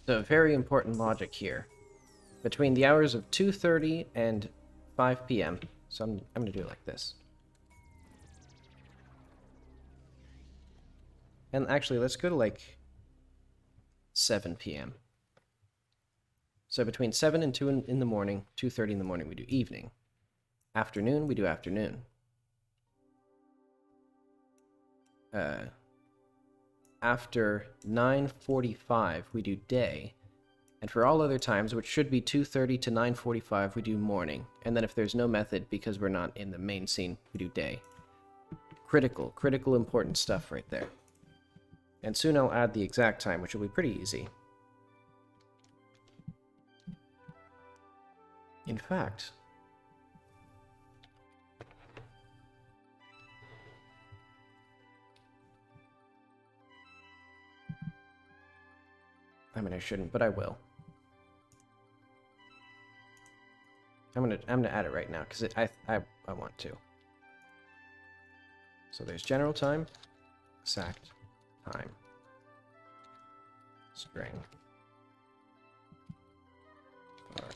so very important logic here. Between the hours of 2:30 and 5 p.m. So I'm going to do it like this. And actually, let's go to like 7 p.m. So between 7 and 2 in the morning, 2:30 in the morning, we do evening. Afternoon, we do afternoon. After 9:45, we do day. And for all other times, which should be 2:30 to 9:45, we do morning. And then if there's no method, because we're not in the main scene, we do day. Critical important stuff right there. And soon I'll add the exact time, which will be pretty easy. In fact, I mean, I shouldn't, but I will. I'm gonna add it right now because I want to. So there's general time, exact time, string,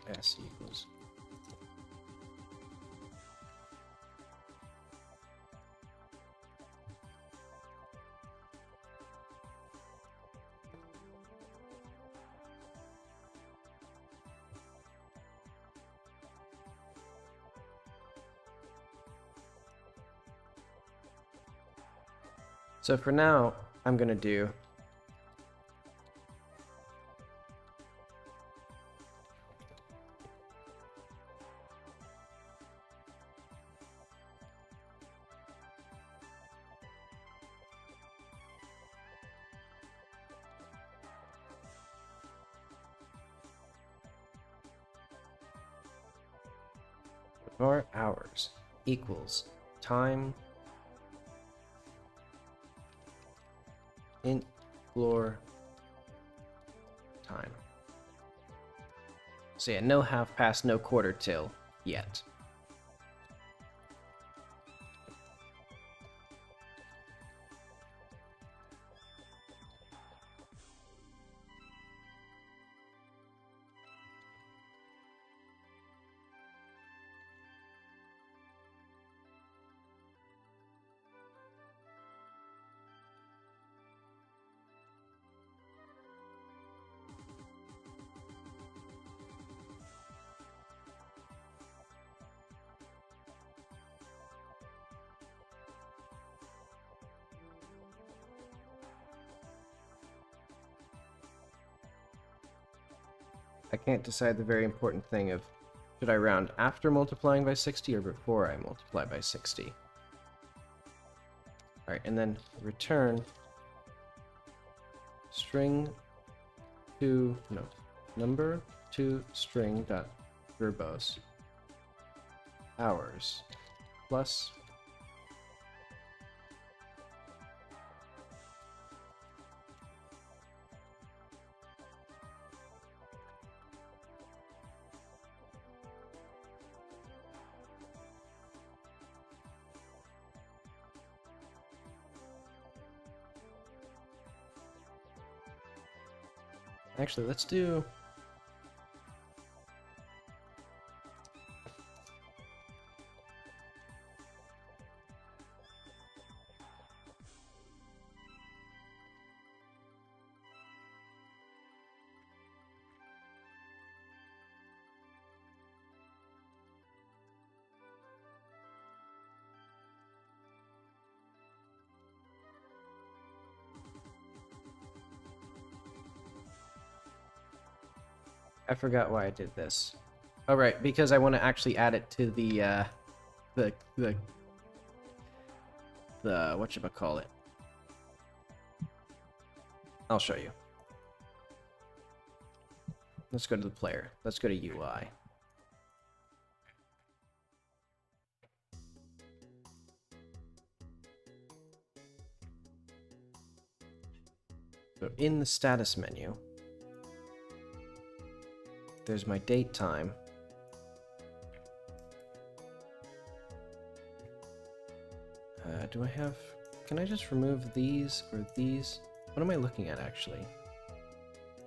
s equals. So for now, I'm going to do var hours equals time int floor time. So yeah, no half past, no quarter till yet. I can't decide the very important thing of should I round after multiplying by 60 or before I multiply by 60. Alright, and then return string to, no, number to string dot verbose hours plus actually, let's do... I forgot why I did this. Oh, right, because I want to actually add it to the whatchamacallit. I'll show you. Let's go to the player. Let's go to UI. So in the status menu, there's my date time. Do I have... Can I just remove these or these? What am I looking at, actually?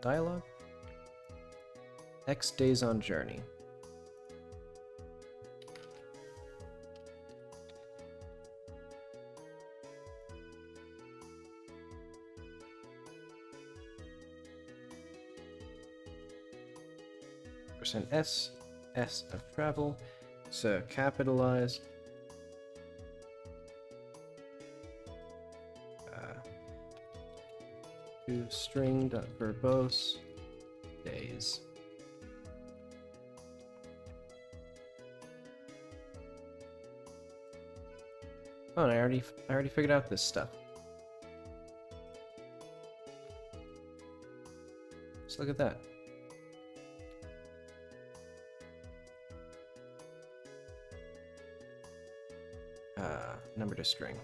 Dialogue? X days on journey. %S, S of travel, so capitalized. To string.verbose days. Oh, and I already figured out this stuff. Just look at that. Number to string.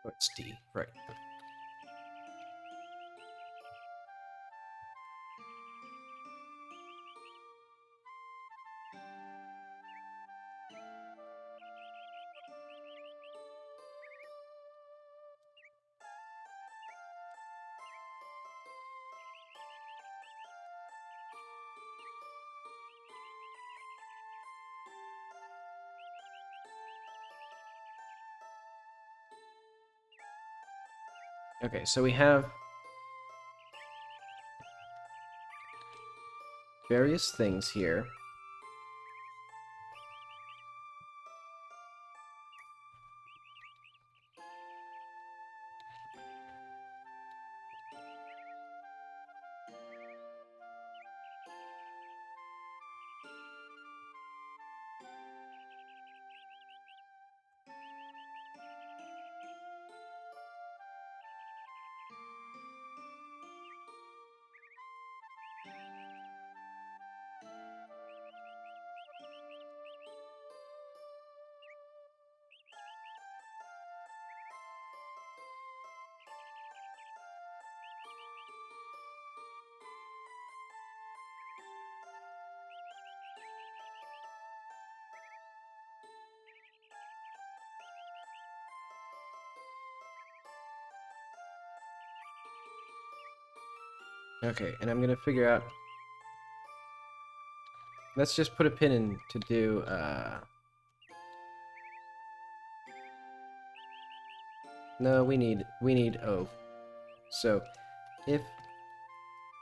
Oh, it's D, right. Okay, so we have various things here. Okay, and I'm gonna figure out. Let's just put a pin in to do. No, we need O. So, if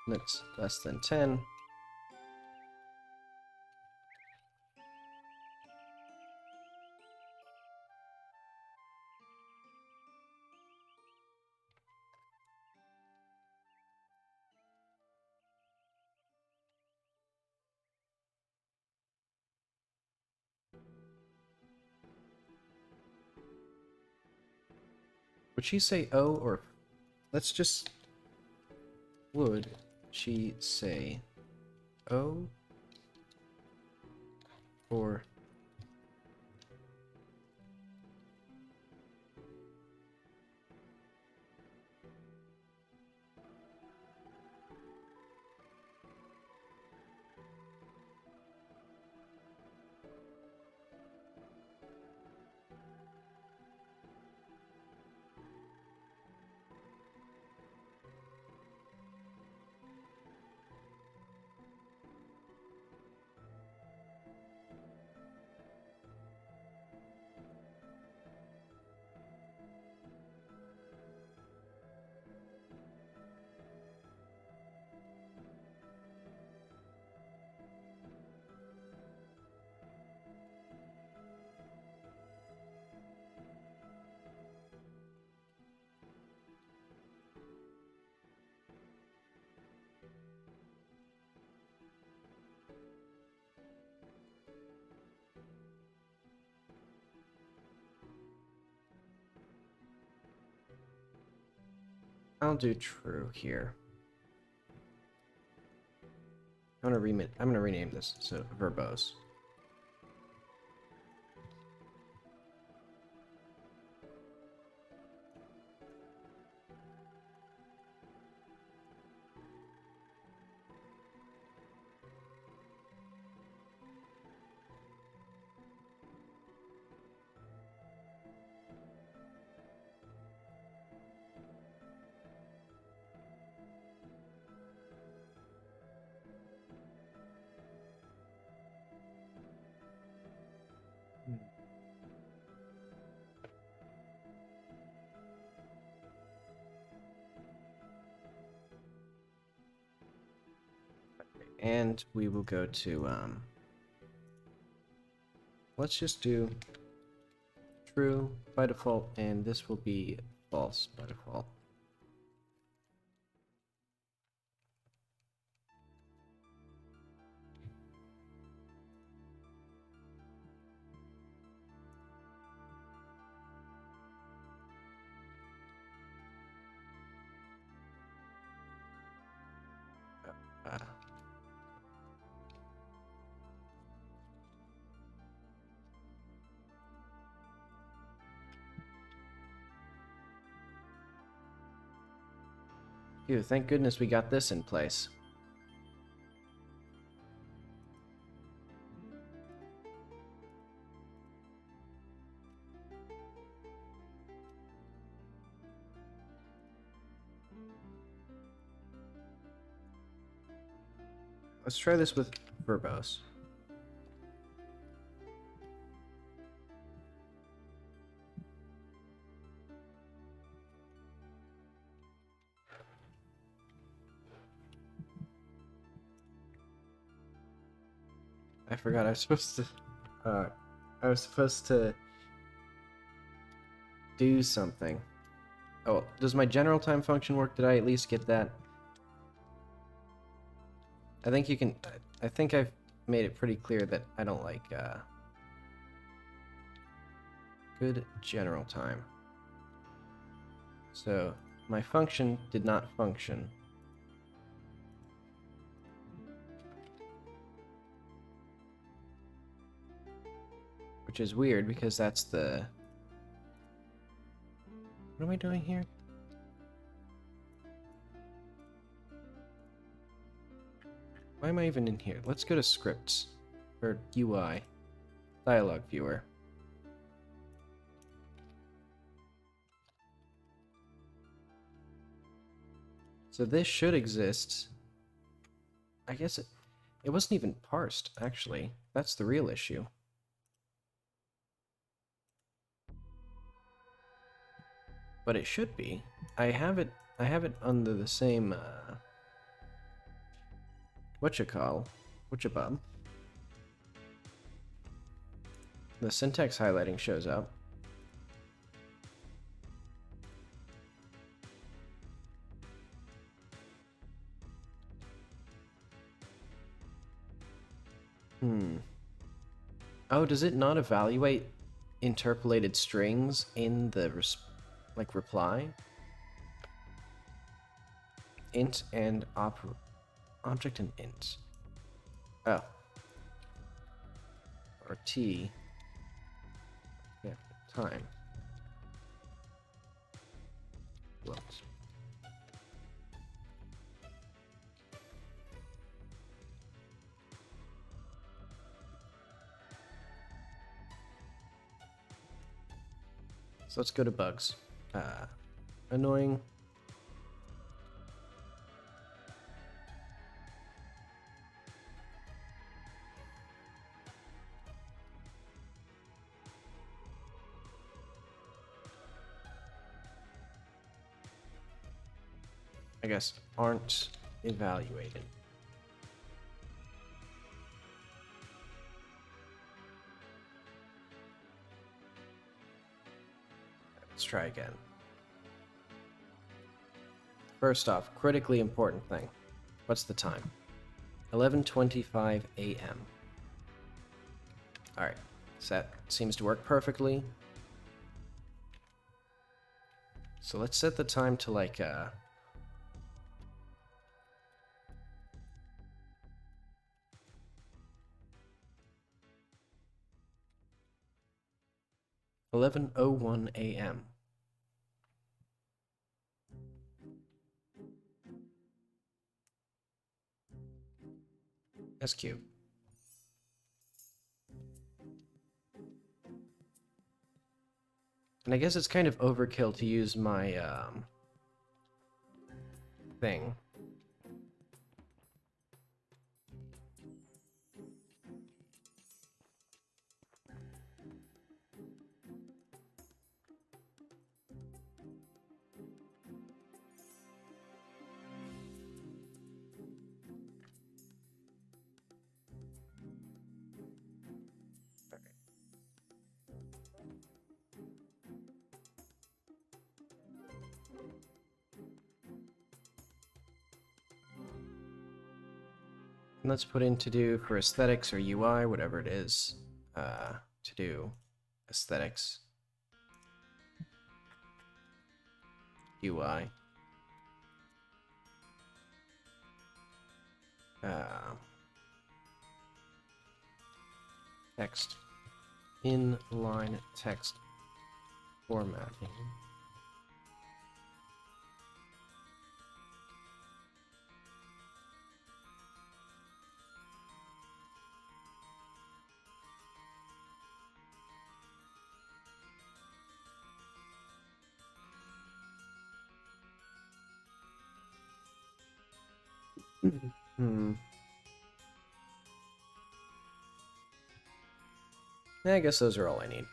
that's less than 10. Would she say O or let's just would she say O or I'll do true here. I'm gonna rename this so verbose. And we will go to let's just do true by default, and this will be false by default. Uh, Phew, thank goodness we got this in place. Let's try this with verbose. I forgot I was supposed to... I was supposed to do something. Oh, does my general time function work? Did I at least get that? I think you can... I think I've made it pretty clear that I don't like, good general time. So, my function did not function. Which is weird, because that's the... What am I doing here? Why am I even in here? Let's go to scripts. Or UI. Dialogue viewer. So this should exist. I guess it wasn't even parsed, actually. That's the real issue. But it should be. I have it under the same whatchabub. The syntax highlighting shows up. Oh, does it not evaluate interpolated strings in the reply? Int and object and int. Oh. Or t. Yeah, time. Whoops. So let's go to bugs. Annoying. I guess aren't evaluated. Let's try again. First off, critically important thing. What's the time? 11:25 a.m. Alright, so that seems to work perfectly. So let's set the time to like 11:01 a.m. That's cute. And I guess it's kind of overkill to use my thing. And let's put in to do for aesthetics or UI, whatever it is, to do aesthetics, UI, text, inline text formatting. I guess those are all I need.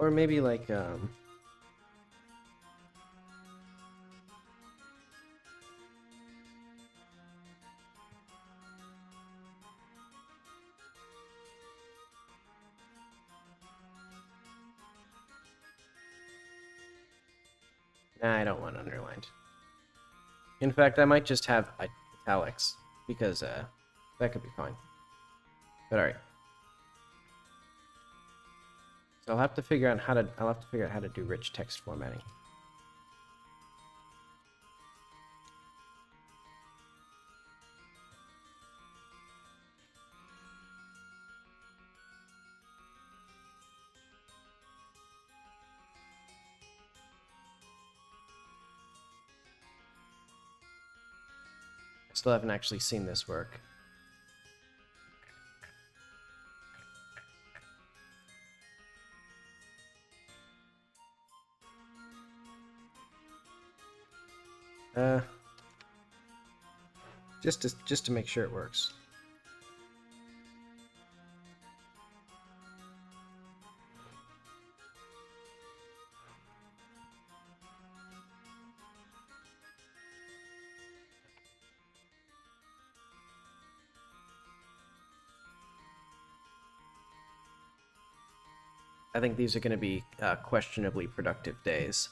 Or maybe like, nah, I don't want underlined. In fact, I might just have italics, because that could be fine. But alright. So I'll have to figure out how to do rich text formatting. I still haven't actually seen this work. Just to make sure it works. I think these are going to be questionably productive days.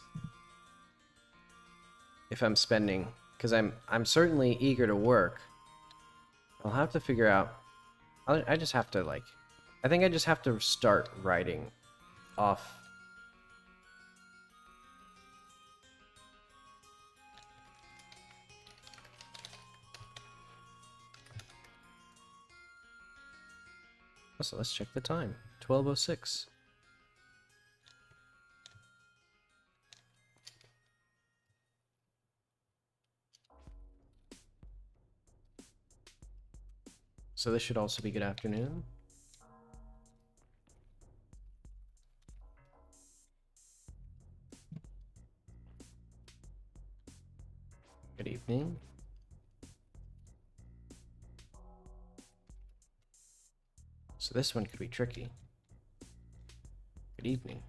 If I'm spending, because I'm certainly eager to work. I'll have to figure out. I just have to like, I think I just have to start writing off. So let's check the time. 12:06. So this should also be good afternoon. Good evening. So this one could be tricky. Good evening.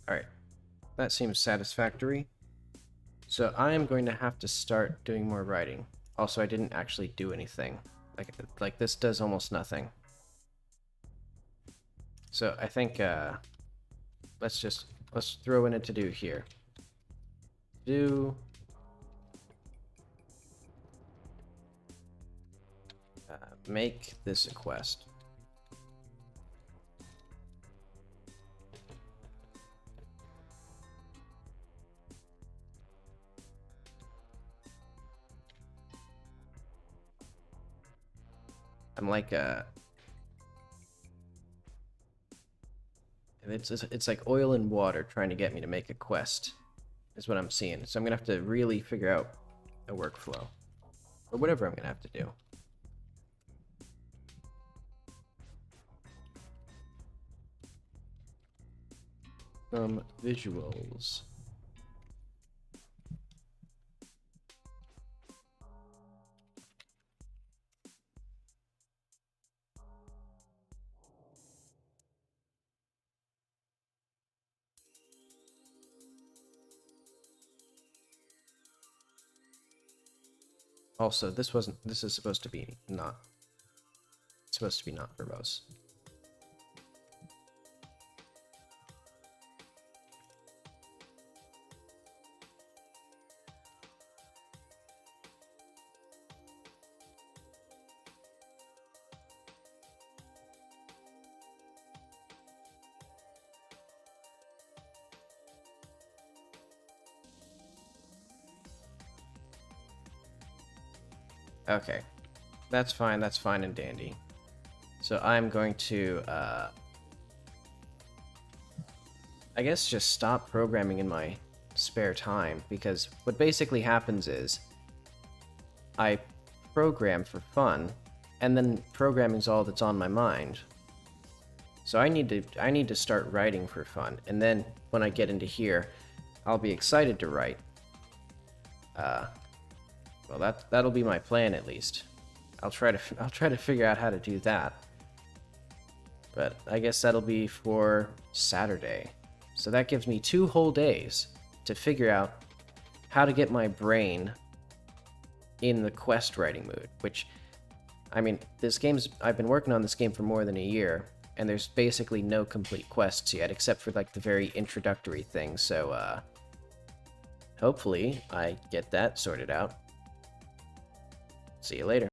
Alright, that seems satisfactory. So I am going to have to start doing more writing. Also, I didn't actually do anything. Like this does almost nothing. So I think let's throw in a to-do here. Do make this a quest. I'm like it's like oil and water trying to get me to make a quest, is what I'm seeing. So I'm gonna have to really figure out a workflow, or whatever I'm gonna have to do. Visuals. Also, this is supposed to be not. It's supposed to be not verbose. Okay, that's fine and dandy. So I'm going to, I guess just stop programming in my spare time, because what basically happens is I program for fun, and then programming's all that's on my mind. So I need to start writing for fun, and then when I get into here, I'll be excited to write. Well, that'll be my plan at least. I'll try to figure out how to do that. But I guess that'll be for Saturday. So that gives me 2 whole days to figure out how to get my brain in the quest writing mood, which, I mean, I've been working on this game for more than a year, and there's basically no complete quests yet, except for like the very introductory things, so hopefully I get that sorted out. See you later.